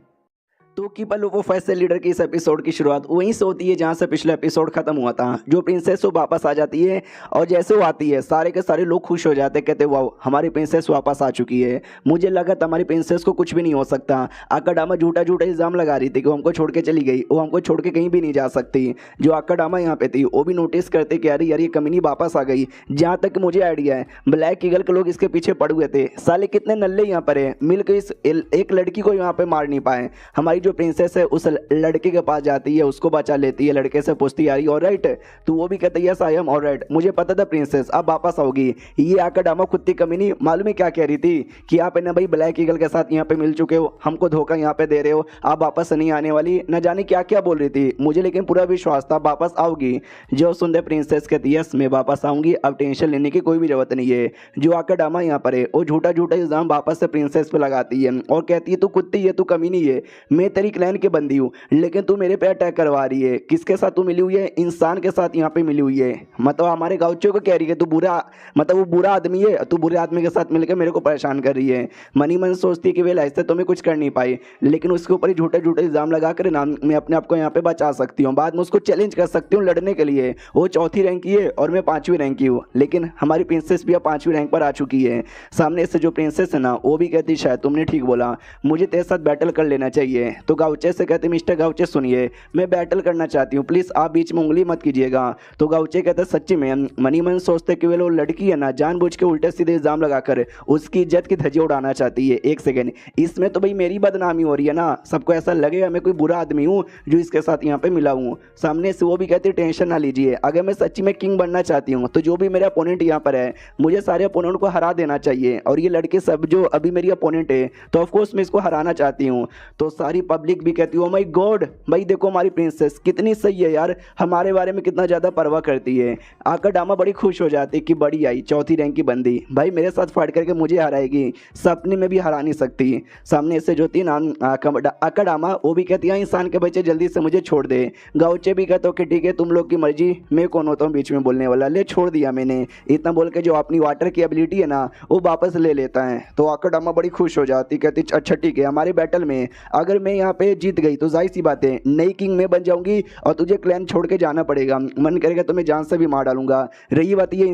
A: तो कीपर लूफो फैसल लीडर की इस एपिसोड की शुरुआत वहीं से होती है जहां से पिछला एपिसोड खत्म हुआ था। जो प्रिंसेस वो वापस आ जाती है और जैसे वो आती है सारे के सारे लोग खुश हो जाते हैं, कहते वाओ हमारी प्रिंसेस वापस आ चुकी है। मुझे लगा था हमारी प्रिंसेस को कुछ भी नहीं हो सकता, अकाडामा झूठा झूठा इल्जाम लगा रही थी कि वो हमको छोड़ के चली गई, वो हमको छोड़ के कहीं भी नहीं जा सकती। जो अकाडामा यहाँ पे थी वो भी नोटिस करते कि अरे यार ये कमीनी वापस आ गई। जहाँ तक मुझे आइडिया है ब्लैक ईगल के लोग इसके पीछे पड़ हुए थे, साले कितने नल्ले यहाँ पर है, मिलकर इस एक लड़की को यहाँ पे मार नहीं पाए। हमारी जो प्रिंसेस है उस लड़के के पास जाती है, उसको बचा लेती है, लड़के से पूछती है, ऑलराइट? तो वो भी कहता है यस आई एम ऑलराइट, मुझे पता था प्रिंसेस आप वापस आओगी। ये आकर डामा कुत्ती कमीनी मालूम है क्या कह रही थी कि आप है ना भाई ब्लैक ईगल के साथ यहाँ पे मिल चुके हो, हमको धोखा यहाँ पे दे रहे हो, आप वापस नहीं आने वाली, न जाने क्या क्या बोल रही थी। मुझे लेकिन पूरा विश्वास था वापस आओगी। जो सुंदर प्रिंसेस कहती है यस मैं वापस आऊंगी, अब टेंशन लेने की कोई भी जरूरत नहीं है। जो आकर डामा यहाँ पर है वो झूठा झूठा इल्जाम वापस से प्रिंसेस पे लगाती है और कहती है तू कुत्ती है, तू कमीनी है, मैं तेरी क्लैन की बंदी हूँ लेकिन तू मेरे पे अटैक करवा रही है। किसके साथ तू मिली हुई है? इंसान के साथ यहाँ पे मिली हुई है। मतलब हमारे गाँवचों को कह रही है तू बुरा, मतलब वो बुरा आदमी है, तू बुरे आदमी के साथ मिलकर मेरे को परेशान कर रही है। मनी मन सोचती है कि वे ऐसे तो मैं कुछ कर नहीं पाई, लेकिन उसके ऊपर ही झूठे झूठे इल्जाम लगा कर ना मैं अपने आप को यहाँ पे बचा सकती हूँ, बाद में उसको चैलेंज कर सकती हूँ लड़ने के लिए। वो 4थी रैंक की है और मैं 5वीं रैंक की हूँ, लेकिन हमारी प्रिंसेस भी अब 5वीं रैंक पर आ चुकी है। सामने से जो प्रिंसेस है ना वो भी कहती शायद तुमने ठीक बोला, मुझे तेरे साथ बैटल कर लेना चाहिए। तो गाउचे से कहते मिस्टर गाउचे सुनिए, मैं बैटल करना चाहती हूँ, प्लीज़ आप बीच में उंगली मत कीजिएगा। तो गाउचे कहते सच्ची में मनी मन सोचते कि वो लड़की है ना जानबूझ के उल्टे सीधे इल्जाम लगाकर उसकी इज्जत की धज्जियां उड़ाना चाहती है। एक सेकेंड, इसमें तो भाई मेरी बदनामी हो रही है ना, सबको ऐसा लगेगा मैं कोई बुरा आदमी हूँ जो इसके साथ यहाँ पे मिला हूँ। सामने से वो भी कहती टेंशन ना लीजिए, अगर मैं सच्ची में किंग बनना चाहती हूँ तो जो भी मेरे अपोनेंट यहाँ पर है मुझे सारे अपोनेंट को हरा देना चाहिए, और ये लड़के सब जो अभी मेरी अपोनेंट है तो ऑफकोर्स मैं इसको हराना चाहती हूँ। तो सारी पब्लिक भी कहती है ओ माय गॉड भाई देखो हमारी प्रिंसेस कितनी सही है यार, हमारे बारे में कितना ज़्यादा परवाह करती है। आकर डामा बड़ी खुश हो जाती कि बड़ी आई 4थी रैंक की बंदी भाई मेरे साथ फाइट करके मुझे हराएगी, सपने में भी हरा नहीं सकती। सामने से जो थी ना आकर डामा वो भी कहती है इंसान के बच्चे जल्दी से मुझे छोड़ दे। गाउचे भी कहते हो कि ठीक है तुम लोग की मर्जी, मैं कौन होता हूँ बीच में बोलने वाला, ले छोड़ दिया मैंने। इतना बोल के जो अपनी वाटर की एबिलिटी है ना वो वापस ले लेता है। तो आकर डामा बड़ी खुश हो जाती, कहती अच्छा ठीक है हमारे बैटल में अगर मैं यहाँ पे जीत गई तो जाहिर सी बात है नई किंग मैं बन जाऊंगी और तुझे क्लैन छोड़ के जाना पड़ेगा, मन करेगा तो मैं जान से भी मार डालूंगा। रही बात ये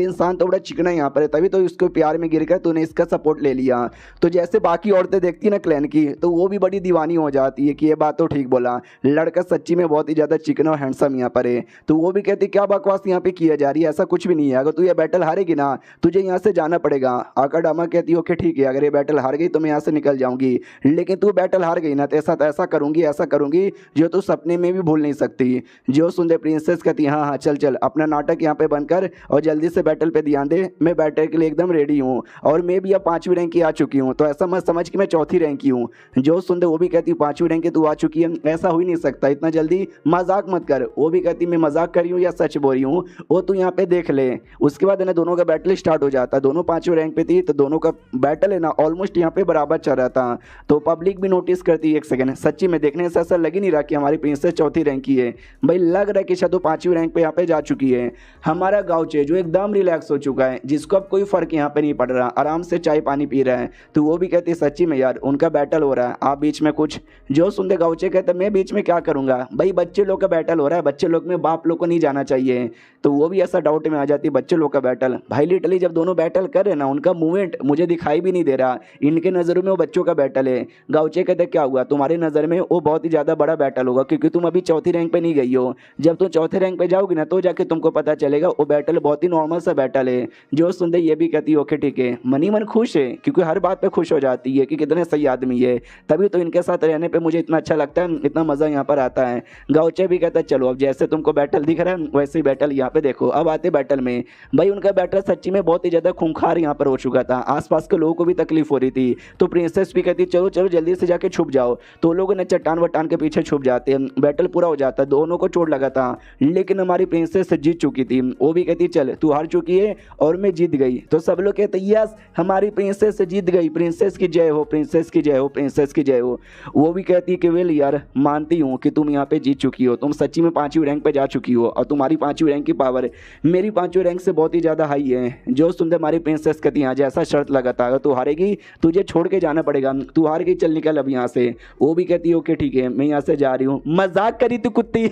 A: इंसान तो बड़ा चिकना यहाँ पर है, तभी तो उसके प्यार में गिर कर तूने इसका सपोर्ट ले लिया। तो जैसे बाकी औरतें देखती ना क्लैन की तो वो भी बड़ी दीवानी हो जाती है कि ये बात तो ठीक बोला, लड़का सच्ची में बहुत ही ज़्यादा चिकना और हैंडसम यहाँ पर है। तो वो भी कहती क्या बकवास यहाँ पे किया जा रही है, ऐसा कुछ भी नहीं है, अगर तू ये बैटल हारेगी ना तुझे यहाँ से जाना पड़ेगा। आकर डामा कहती ओके ठीक है अगर ये बैटल हार गई तो मैं यहाँ से निकल जाऊंगी, लेकिन तू बैटल हार गई ना तेरे साथ ऐसा करूंगी जो तू सपने में भी भूल नहीं सकती। जो सुंदर प्रिंसेस कहती हाँ हाँ चल चल अपना नाटक यहाँ पे बंद कर और जल्दी से बैटल पे ध्यान दे, मैं बैटल के लिए एकदम रेडी हूँ और मैं भी अब 5वीं रैंक की आ चुकी हूँ, तो ऐसा मत समझ कि मैं 4थी रैंक की हूँ। जो सुंदर वो भी कहती हूँ 5वीं रैंक की तू आ चुकी है, ऐसा हो ही नहीं सकता, इतना जल्दी मजाक मत कर। वो भी कहती मैं मजाक कर रही हूँ या सच बोल रही हूँ वो तू यहाँ पे देख ले। उसके बाद है ना दोनों का बैटल स्टार्ट हो जाता है, दोनों 5वीं रैंक पे थी तो दोनों का बैटल है ना ऑलमोस्ट यहाँ पे बराबर चल रहा था। तो पब्लिक भी नोटिस करती है, एक सेकंड सच्ची में देखने से ऐसा लग ही नहीं रहा कि हमारी प्रिंसेस 4थी रैंक की है, भाई लग रहा है कि शायद 5वीं रैंक पे यहाँ पे जा चुकी है। हमारा गाउचे जो एकदम रिलैक्स हो चुका है, जिसको अब कोई फर्क यहाँ पे नहीं पड़ रहा, आराम से चाय पानी पी रहा है। तो वो भी कहती है सच्ची में यार उनका बैटल हो रहा है, आप बीच में कुछ। जो सुनते गाउचे कहते मैं बीच में क्या करूंगा, भाई बच्चे लोग का बैटल हो रहा है, बच्चे लोग में बाप लोग को नहीं जाना चाहिए। तो वो भी ऐसा डाउट में आ जाती है बच्चे लोग का बैटल, भाई लिटरली जब दोनों बैटल कर रहे ना उनका मूवमेंट मुझे दिखाई भी नहीं दे रहा, इनके नज़रों में वो बच्चों का बैटल है। गाउचे कहते क्या हुआ तुम्हारी नज़र में वो बहुत ही ज़्यादा बड़ा बैटल होगा क्योंकि तुम अभी 4थी रैंक पे नहीं गई हो, जब तुम 4थे रैंक पे जाओगी ना तो जाके तुमको पता चलेगा वो बैटल बहुत ही नॉर्मल सा बैटल है। जो सुनते ये भी कहती है ओके ठीक है, मनी मन खुश है क्योंकि हर बात पे खुश हो जाती है कि कितने सही आदमी है, तभी तो इनके साथ रहने पे मुझे इतना अच्छा लगता है, इतना मज़ा यहाँ पर आता है। गाउचे भी कहता है चलो अब जैसे तुमको बैटल दिख रहा है वैसे ही बैटल यहाँ पे देखो। अब आते बैटल में, भाई उनका बैटल सच्ची में बहुत ही ज़्यादा खूंखार यहाँ पर हो चुका था, आसपास के लोगों को भी तकलीफ हो रही थी। तो प्रिंसेस भी कहती चलो चलो जल्दी से जाके छुप जाओ, तो लोग ने चट्टान वट्टान के पीछे छुप जाते हैं, बैटल पूरा हो जाता है, दोनों को चोट लगा था, लेकिन हमारी प्रिंसेस जीत चुकी थी। वो भी कहती चल तू हार चुकी है और मैं जीत गई। तो सब लोग कहते यस हमारी प्रिंसेस जीत गई, प्रिंसेस की जय हो, प्रिंसेस की जय हो, प्रिंसेस की जय हो। वो भी कहती कि वेल यार मानती हूँ कि तुम यहाँ पे जीत चुकी हो, तुम सच्ची में 5वीं रैंक पे जा चुकी हो और तुम्हारी 5वीं रैंक की पावर मेरी 5वीं रैंक से बहुत ही ज़्यादा हाई है। जो सुनते हमारी प्रिंसेस कहती हाँ जैसा शर्त लगा था अगर तू हारेगी तुझे छोड़ के जाना पड़ेगा, तू हार गई चल निकल अब यहाँ से। वो भी कहती है ओके ठीक है मैं यहाँ से जा रही हूँ, मजाक करी तू कुत्ती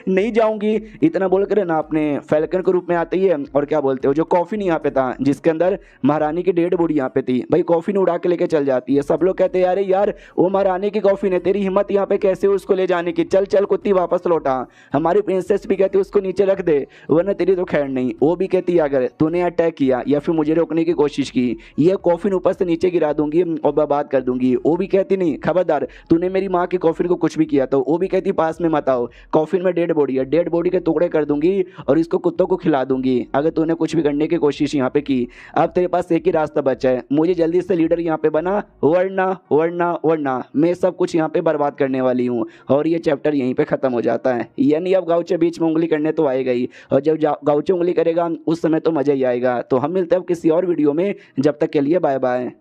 A: नहीं जाऊंगी। इतना बोल कर ना अपने फैल्कन के रूप में आती है और क्या बोलते हो जो कॉफिन यहाँ पे था जिसके अंदर महारानी की डेड बॉडी यहाँ पे थी, भाई कॉफिन उड़ा के लेके चल जाती है। सब लोग कहते हैं अरे यार वो महारानी की कॉफिन है, तेरी हिम्मत यहाँ पे कैसे हो उसको ले जाने की, चल चल कुत्ती वापस लौटा। हमारी प्रिंसेस भी कहती है उसको नीचे रख दे वरना तेरी तो खैर नहीं। वो भी कहती है अगर तूने अटैक किया या फिर मुझे रोकने की कोशिश की ये कॉफिन ऊपर से नीचे गिरा दूंगी और बर्बाद कर दूंगी। वो भी कहती नहीं खबरदार खबरदार तूने मेरी माँ के कॉफिन को कुछ भी किया तो। वो भी कहती पास में मत आओ, कॉफिन में डेड बॉडी है, डेड बॉडी के टुकड़े कर दूंगी और इसको कुत्तों को खिला दूंगी अगर तूने कुछ भी करने की कोशिश यहाँ पे की। अब तेरे पास एक ही रास्ता बचा है, मुझे जल्दी से लीडर यहाँ पे बना, वरना वरना वरना मैं सब कुछ यहाँ पे बर्बाद करने वाली हूँ। और ये चैप्टर यहीं पे खत्म हो जाता है। यानी अब गाउचे बीच में उंगली करने तो आएगा ही, और जब गाउचे उंगली करेगा उस समय तो मजा ही आएगा। तो हम मिलते हैं किसी और वीडियो में, जब तक के लिए बाय बाय।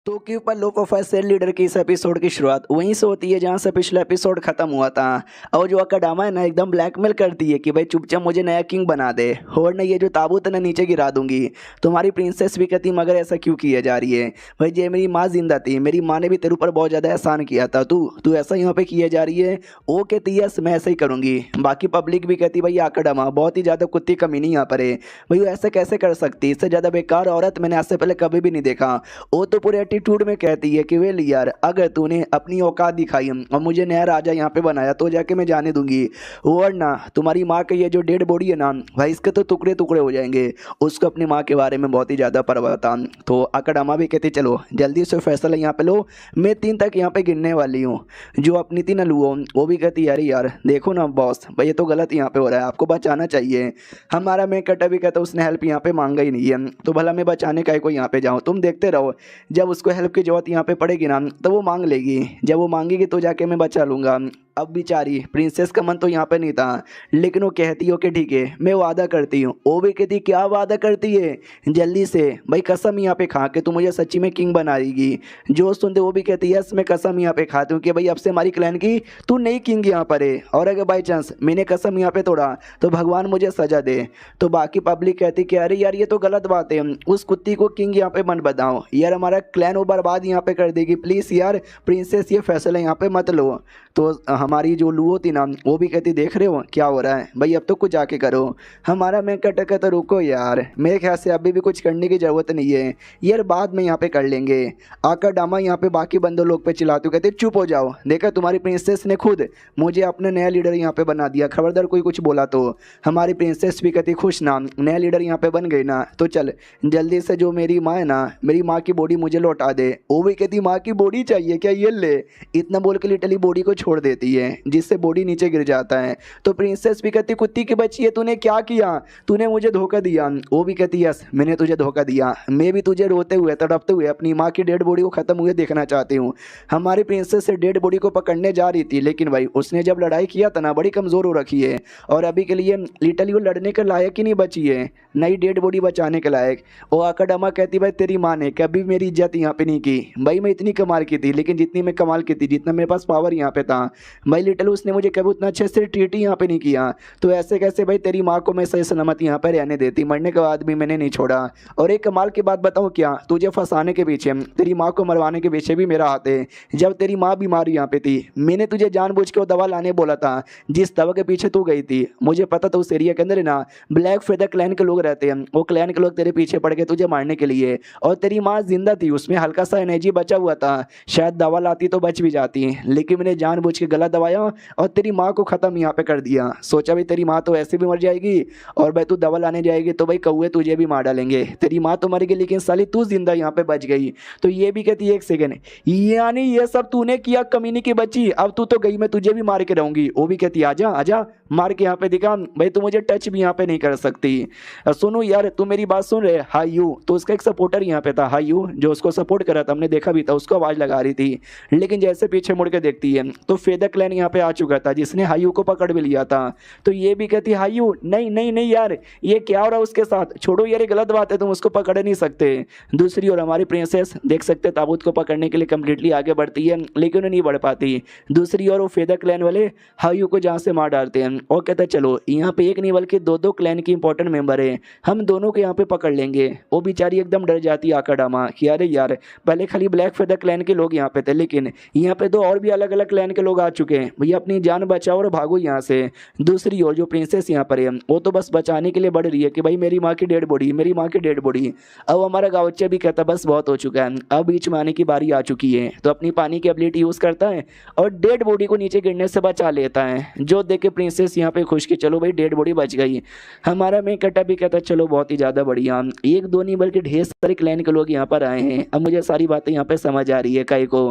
A: तो के ऊपर लो प्रोफाइल सेल लीडर की इस एपिसोड की शुरुआत वहीं से होती है जहां से पिछला एपिसोड खत्म हुआ था। और जो अकाडामा है ना एकदम ब्लैकमेल करती है कि भाई चुपचाप मुझे नया किंग बना दे, और ना ये जो ताबूत है ना नीचे गिरा दूंगी। तुम्हारी प्रिंसेस भी कहती मगर ऐसा क्यों किया जा रही है भाई, जे मेरी माँ जिंदा थी, मेरी माँ ने भी तेरे ऊपर बहुत ज़्यादा एहसान किया था, तू ऐसा यहाँ पे किया जा रही है। वो कहती यस मैं ऐसा ही करूँगी। बाकी पब्लिक भी कहती भाई अकाडामा बहुत ही ज़्यादा कुत्ती कमीनी यहाँ पर है भाई, वो ऐसे कैसे कर सकती, इससे ज़्यादा बेकार औरत मैंने आज से पहले कभी भी नहीं देखा। वो तो पूरे एटीट्यूड में कहती है कि वेल यार अगर तूने अपनी औकात दिखाई और मुझे नया राजा यहाँ पे बनाया तो जाके मैं जाने दूंगी, वरना तुम्हारी माँ का ये जो डेड बॉडी है ना भाई इसके तो टुकड़े टुकड़े हो जाएंगे। उसको अपनी माँ के बारे में बहुत ही ज़्यादा परवाह था। तो अकाडामा भी कहती चलो जल्दी से फैसला यहाँ पे लो, मैं 3 तक यहाँ पे गिनने वाली हूँ। जो अपनी थी ना लुओ वो भी कहती यार देखो ना बॉस भाई ये तो गलत यहाँ पे हो रहा है, आपको बचाना चाहिए। हमारा मैं कटा भी कहता उसने हेल्प यहाँ पे मांगा ही नहीं है, तो भला मैं बचाने का को यहाँ पे जाऊँ, तुम देखते रहो जब उसको हेल्प की जरूरत यहाँ पे पड़ेगी ना तो वो मांग लेगी, जब वो मांगेगी तो जाके मैं बचा लूँगा। अब बेचारी प्रिंसेस का मन तो यहाँ पे नहीं था, लेकिन वो कहती हो कि ठीक है मैं वादा करती हूँ। वो भी कहती क्या वादा करती है, जल्दी से भाई कसम यहाँ पे खा के तू मुझे सच्ची में किंग बना देगी। जो सुनते वो भी कहती है यस मैं कसम यहाँ पे खाती हूँ कि भाई अब से हमारी क्लैन की तू नई किंग यहाँ पर है, और अगर बाई चांस मैंने कसम यहाँ पे तोड़ा तो भगवान मुझे सजा दे। तो बाकी पब्लिक कहती कि अरे यार ये तो गलत बात है, उस कुत्ती को किंग यहाँ पे मत बताओ यार, हमारा क्लैन वो बर्बाद यहाँ पे कर देगी, प्लीज़ यार प्रिंसेस ये फैसला यहाँ पे मत लो। तो हमारी जो लुओ थी ना वो भी कहती देख रहे हो क्या हो रहा है भाई, अब तो कुछ जाके करो। हमारा मैं कट तो रुको यार, मेरे ख्याल से अभी भी कुछ करने की ज़रूरत नहीं है यार, बाद में यहाँ पे कर लेंगे। अकाडामा यहाँ पे बाकी बंदों लोग पे चिल्लाते हुए कहते चुप हो जाओ, देखा तुम्हारी प्रिंसेस ने खुद मुझे अपने नया लीडर यहाँ पे बना दिया, खबरदार कोई कुछ बोला तो। हमारी प्रिंसेस भी कहती खुश ना, नया लीडर यहाँ पे बन गई ना, तो चल जल्दी से जो मेरी माँ है ना मेरी माँ की बॉडी मुझे लौटा दे। वो भी कहती माँ की बॉडी चाहिए क्या, ये ले, इतना बोल के लिटरली बॉडी को छोड़ देती है जिससे बॉडी नीचे गिर जाता है। तो प्रिंसेस भी कहती कुत्ती की बच्ची है तूने क्या किया, तूने मुझे धोखा दिया। वो भी कहती यस मैंने तुझे धोखा दिया, मैं भी तुझे रोते हुए तड़पते हुए अपनी माँ की डेड बॉडी को ख़त्म हुए देखना चाहती हूँ। हमारी प्रिंसेस से डेड बॉडी को पकड़ने जा रही थी, लेकिन भाई उसने जब लड़ाई किया था ना बड़ी कमज़ोर हो रखी है, और अभी के लिए लिटरली वो लड़ने के लायक ही नहीं बची है, नई डेड बॉडी बचाने के लायक। और अकाडामा कहती भाई तेरी माँ ने कभी मेरी इज्जत यहाँ पे नहीं की भाई, मैं इतनी कमाल की थी, लेकिन जितनी मैं कमाल की थी जितना मेरे पास पावर यहाँ पे था भाई लिटरली उसने मुझे कभी उतना अच्छे से ट्रीट ही यहाँ पे नहीं किया। तो ऐसे कैसे भाई तेरी माँ को मैं सही सलामत यहाँ पे रहने देती, मरने के बाद भी मैंने नहीं छोड़ा। और एक कमाल की बात बताऊँ क्या, तुझे फंसाने के पीछे तेरी माँ को मरवाने के पीछे भी मेरा हाथ है। जब तेरी माँ बीमार यहाँ पे थी मैंने तुझे जानबूझ के वो दवा लाने बोला था, जिस दवा के पीछे तू गई थी मुझे पता था उस एरिया के अंदर है ना ब्लैक फेदर क्लैन के लोग रहते हैं, वो क्लैन के लोग तेरे पीछे पड़ गए तुझे मारने के लिए। और तेरी माँ जिंदा थी, उसमें हल्का सा एनर्जी बचा हुआ था, शायद दवा लाती तो बच भी जाती, लेकिन मैंने जानबूझ के गलत दवाया और तेरी माँ को ख़त्म यहाँ पे कर दिया। सोचा भाई तेरी माँ तो ऐसे भी मर जाएगी, और भाई तू दवा लाने जाएगी तो भाई कौए तुझे भी मार डालेंगे। तेरी माँ तो मर गई लेकिन साली तू जिंदा यहाँ पे बच गई। तो ये भी कहती है एक सेकेंड, यानी ये सब तूने किया कमीनी की बच्ची, अब तू तो गई मैं तुझे भी मार के रहूंगी। वो भी कहती आजा आजा मार के यहाँ पे दिखा भाई, तू मुझे टच भी यहाँ पे नहीं कर सकती। सुनो यार तू मेरी बात सुन रहे, हाई यू। तो उसका एक सपोर्टर यहाँ पे था हाई यू, जो उसको सपोर्ट कर रहा था, हमने देखा भी था, उसको आवाज़ लगा रही थी, लेकिन जैसे पीछे मुड़ के देखती है तो फेदर क्लैन यहाँ पे आ चुका था जिसने हाई यू को पकड़ भी लिया था। तो ये भी कहती हाई यू नहीं नहीं नहीं यार ये क्या हो रहा है उसके साथ, छोड़ो यार ये गलत बात है, तुम उसको पकड़ नहीं सकते। दूसरी ओर हमारी प्रिंसेस देख सकते ताबूत को पकड़ने के लिए कम्प्लीटली आगे बढ़ती है, लेकिन नहीं बढ़ पाती। दूसरी ओर वो फेदर क्लैन वाले हाई यू को जहाँ से मार डालते हैं और कहते हैं चलो यहाँ पे एक नहीं बल्कि दो क्लैन की इंपॉर्टेंट मेंबर है, हम दोनों को यहाँ पे पकड़ लेंगे। वो बेचारी एकदम डर जाती है अकाडामा कि अरे यार पहले खाली ब्लैक फेदर क्लैन के लोग यहाँ पे थे, लेकिन यहाँ पे 2 और भी अलग अलग क्लैन के लोग आ चुके लोगे भैया अपनी जान बचाओ और भागो यहाँ से। दूसरी ओर जो प्रिंसेस यहाँ पर है वो तो बस बचाने के लिए बढ़ रही है कि भाई मेरी माँ की डेड बॉडी, मेरी माँ की डेड बॉडी। अब हमारा गाउचे भी कहता बस बहुत हो चुका है, अब बीच में आने की बारी आ चुकी है। तो अपनी पानी की एबिलिटी यूज़ करता है और डेड बॉडी को नीचे गिरने से बचा लेता है, जो देख के प्रिंसेस यहाँ पे खुश कि चलो भाई डेड बॉडी बच गई। हमारा मेन कटा भी कहता है चलो बहुत ही ज़्यादा बढ़िया, एक दो नहीं बल्कि ढेर सारे क्लैन के लोग यहाँ पर आए हैं। अब मुझे सारी बातें यहाँ पे समझ आ रही है काई को,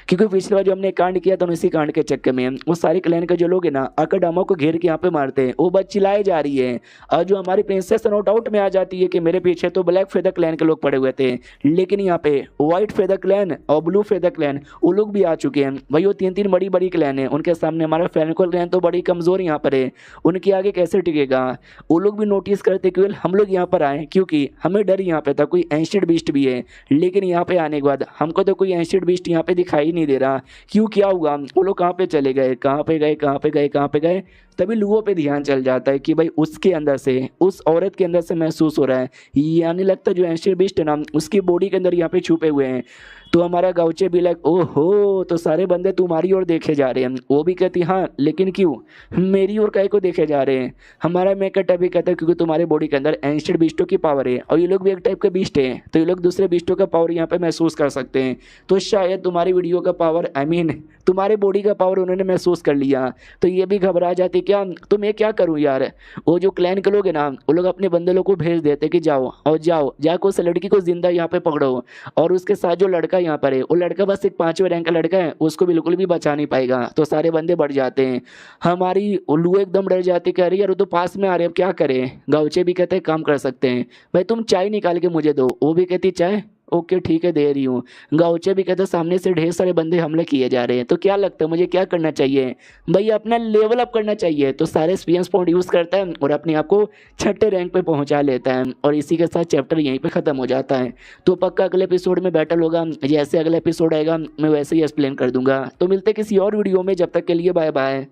A: क्योंकि पिछली बार जो हमने कांड किया था उसी कांड के चक्कर में वो सारे क्लैन के जो लोग हैं ना अकाडामा को घेर के यहाँ पे मारते हैं, वो बस चिल्लाए जा रही है। और जो हमारी प्रिंसेस नो डाउट में आ जाती है कि मेरे पीछे तो ब्लैक फेदर क्लैन के लोग पड़े हुए थे, लेकिन यहाँ पे व्हाइट फेदर क्लैन और ब्लू फेदर क्लैन वो लोग भी आ चुके हैं। भाई वो तीन तीन बड़ी बड़ी क्लैन है, उनके सामने हमारा फैनिकल क्लैन तो बड़ी कमजोर यहाँ पर है, उनके आगे कैसे टिकेगा। वो लोग भी नोटिस करते कि हम लोग यहाँ पर आए क्योंकि हमें डर यहाँ पे था कोई एंशिएंट बीस्ट भी है, लेकिन यहाँ पे आने के बाद हमको तो कोई एंशिएंट बीस्ट यहाँ पे दिखाई नहीं दे रहा। क्यों क्या हुआ, वो लोग कहाँ पे चले गए, कहाँ पे गए, कहाँ पे गए, कहाँ पे गए। तभी लुओ पे ध्यान चल जाता है कि भाई उसके अंदर से, उस औरत के अंदर से महसूस हो रहा है, यानी लगता है जो एंशिएंट बीस्ट है ना उसकी बॉडी के अंदर यहाँ पे छुपे हुए हैं। तो हमारा गाउचे भी लाइक ओहो, तो सारे बंदे तुम्हारी ओर देखे जा रहे हैं। वो भी कहती हाँ लेकिन क्यों, मेरी ओर काहे को देखे जा रहे हैं। हमारा मेकटा भी कहता है क्योंकि तुम्हारे बॉडी के अंदर एंशिएंट बीस्टों की पावर है और ये लोग भी एक टाइप के बीस्ट हैं, तो ये लोग दूसरे बीस्टों का पावर यहाँ पे महसूस कर सकते हैं। तो शायद तुम्हारी वीडियो का पावर तुम्हारे बॉडी का पावर उन्होंने महसूस कर लिया, तो ये भी घबरा जाते क्या तो मैं क्या करूँ यार। वो जो क्लैन के लोग हैं ना वो लोग अपने बंदे लोग को भेज देते कि जाओ और जाको उस लड़की को जिंदा यहाँ पे पकड़ो, और उसके साथ जो लड़का यहाँ पर है वो लड़का बस एक 5वें रैंक का लड़का है, उसको बिल्कुल भी बचा नहीं पाएगा। तो सारे बंदे बढ़ जाते हैं, हमारी उल्लू एकदम डर जाती, कह रही यार वो तो पास में आ रहे अब क्या करें। गाउचे भी कहते हैं काम कर सकते हैं, भाई तुम चाय निकाल के मुझे दो। वो भी कहती चाय, ओके ठीक है दे रही हूँ। गाउचे भी कहते सामने से ढेर सारे बंदे हमले किए जा रहे हैं, तो क्या लगता है मुझे क्या करना चाहिए। भाई अपना लेवल अप करना चाहिए। तो सारे एक्सपीरियंस पॉइंट यूज़ करता है और अपने आप को 6ठे रैंक पे पहुंचा लेता है, और इसी के साथ चैप्टर यहीं पे ख़त्म हो जाता है। तो पक्का अगले एपिसोड में बैटल होगा, जैसे अगला एपिसोड आएगा मैं वैसे ही एक्सप्लेन कर दूंगा। तो मिलते किसी और वीडियो में, जब तक के लिए बाय बाय।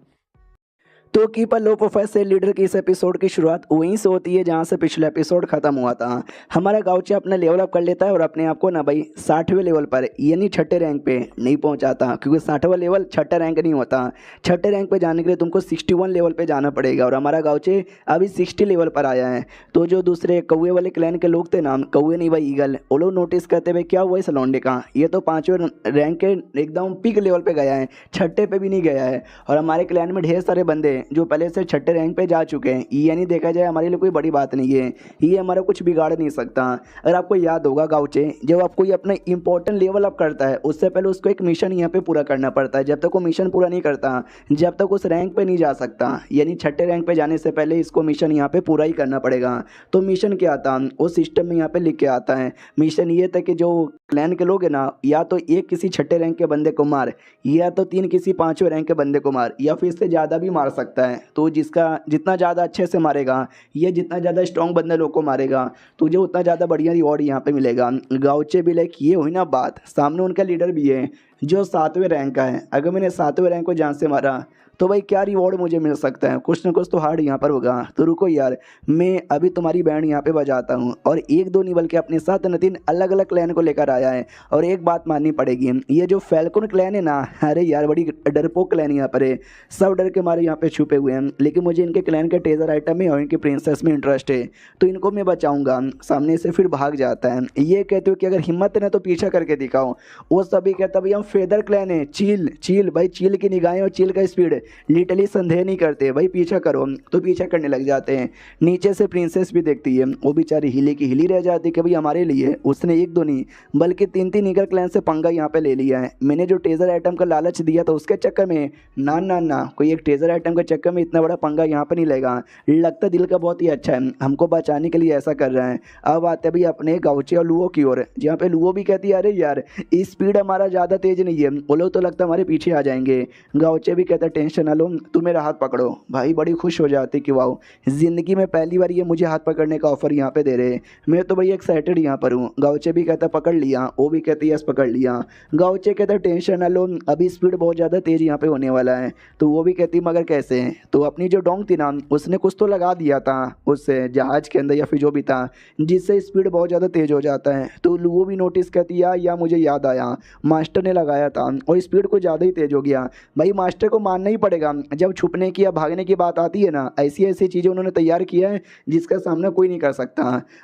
A: तो कीपर लो प्रोफाइल से लीडर की इस एपिसोड की शुरुआत वहीं से होती है जहां से पिछला एपिसोड खत्म हुआ था। हमारा गाउचे अपना लेवल अप कर लेता है और अपने आप को ना भाई 60वें लेवल पर यानी 6ठे रैंक पे नहीं पहुंचाता, क्योंकि 60वां लेवल 6ठा रैंक नहीं होता। 6ठे रैंक पे जाने के लिए तुमको 61 लेवल पे जाना पड़ेगा, और हमारा गाउचे अभी 60 लेवल पर आया है। तो जो दूसरे कौए वाले क्लैन के लोग थे ना, कौए नहीं भाई ईगल, वो लोग नोटिस करते हुए क्या हुआ इस लौंडे का, ये तो 5वें रैंक के एकदम पीक लेवल पे गया है, 6ठे पे भी नहीं गया है। और हमारे क्लैन में ढेर सारे बंदे जो पहले से 6ठे रैंक पे जा चुके हैं, यानी देखा जाए हमारे लिए कोई बड़ी बात नहीं है, ये हमारा कुछ बिगाड़ नहीं सकता। अगर आपको याद होगा गाउचे जब आप कोई अपना इंपॉर्टेंट लेवल अप करता है उससे पहले उसको एक मिशन यहाँ पे पूरा करना पड़ता है। जब तक वो मिशन पूरा नहीं करता, जब तक उस रैंक पे नहीं जा सकता, यानी 6ठे रैंक पे जाने से पहले इसको मिशन यहाँ पे पूरा ही करना पड़ेगा। तो मिशन क्या आता है उस सिस्टम में यहाँ पे लिख के आता है। मिशन ये था कि जो क्लैन के लोग हैं ना, या तो एक किसी 6ठे रैंक के बंदे को मार, या तो 3 किसी 5वें रैंक के बंदे को मार, या फिर इससे ज़्यादा भी मार सकता है। तो जिसका जितना ज़्यादा अच्छे से मारेगा, ये जितना ज़्यादा स्ट्रॉन्ग बंदे लोग को मारेगा, तुझे उतना ज़्यादा बढ़िया रिवॉर्ड यहाँ पे मिलेगा। गाउचे भी लाइक ये हुई ना बात, सामने उनका लीडर भी है जो 7वें रैंक का है। अगर मैंने 7वें रैंक को जान से मारा तो भाई क्या रिवॉर्ड मुझे मिल सकता है, कुछ ना कुछ तो हार्ड यहाँ पर होगा। तो रुको यार, मैं अभी तुम्हारी बैंड यहाँ पे बजाता हूँ। और एक दो नहीं बल्कि अपने साथ न 3 अलग अलग क्लैन को लेकर आया है। और एक बात माननी पड़ेगी, ये जो फैल्कन क्लैन है ना, अरे यार बड़ी डरपोक क्लैन यहाँ पर है, सब डर के मारे यहाँ पे छुपे हुए हैं। लेकिन मुझे इनके क्लैन के टेजर आइटम में और इनके प्रिंसेस में इंटरेस्ट है, तो इनको मैं बचाऊंगा। सामने से फिर भाग जाता है, ये कहते हो कि अगर हिम्मत है ना तो पीछा करके दिखाओ। वो सभी कहता भाई हम फेदर क्लैन है, चील चील भाई, चील की निगाहें और चील का स्पीड लिटरली संदेह नहीं करते, भाई पीछा करो, तो पीछा करने लग जाते हैं। नीचे से प्रिंसेस भी देखती है, वो बेचारी हिली की हिली रह जाती कि भाई हमारे लिए उसने एक दो नहीं बल्कि 3 ईगल क्लैन से पंगा यहाँ पे ले लिया है। मैंने जो टेजर आइटम का लालच दिया था उसके चक्कर में ना ना ना, कोई एक टेजर आइटम के चक्कर में इतना बड़ा पंगा यहाँ पे नहीं लेगा। लगता दिल का बहुत ही अच्छा है, हमको बचाने के लिए ऐसा कर रहा है। अब आते भाई अपने गाउचे और लुओ की ओर, जहाँ पे लुओ भी कहती है अरे यार स्पीड हमारा ज़्यादा तेज नहीं है, वो लोग तो लगता हमारे पीछे आ जाएंगे। गाउचे भी कहता टेंशन टेंशन ना लो, तुम मेरा हाथ पकड़ो। भाई बड़ी खुश हो जाती कि वाओ, ज़िंदगी में पहली बार ये मुझे हाथ पकड़ने का ऑफ़र यहाँ पे दे रहे हैं। मैं तो भाई एक्साइटेड यहाँ पर हूँ। गाउचे भी कहता पकड़ लिया, वो भी कहती यस पकड़ लिया। गाउचे कहता टेंशन ना लो, अभी स्पीड बहुत ज़्यादा तेज़ यहाँ पे होने वाला है। तो वो भी कहती मगर कैसे? तो अपनी जो डोंग थी ना, उसने कुछ तो लगा दिया था उस जहाज़ के अंदर या फिर जो भी था, जिससे स्पीड बहुत ज़्यादा तेज़ हो जाता है। तो वो भी नोटिस करती है या मुझे याद आया मास्टर ने लगाया था और स्पीड कुछ ज़्यादा ही तेज़ हो गया। भाई मास्टर को मानना ही पड़ेगा, जब छुपने की या भागने की बात आती है ना, ऐसी ऐसी चीज़ें उन्होंने तैयार किया है जिसका सामना कोई नहीं कर सकता।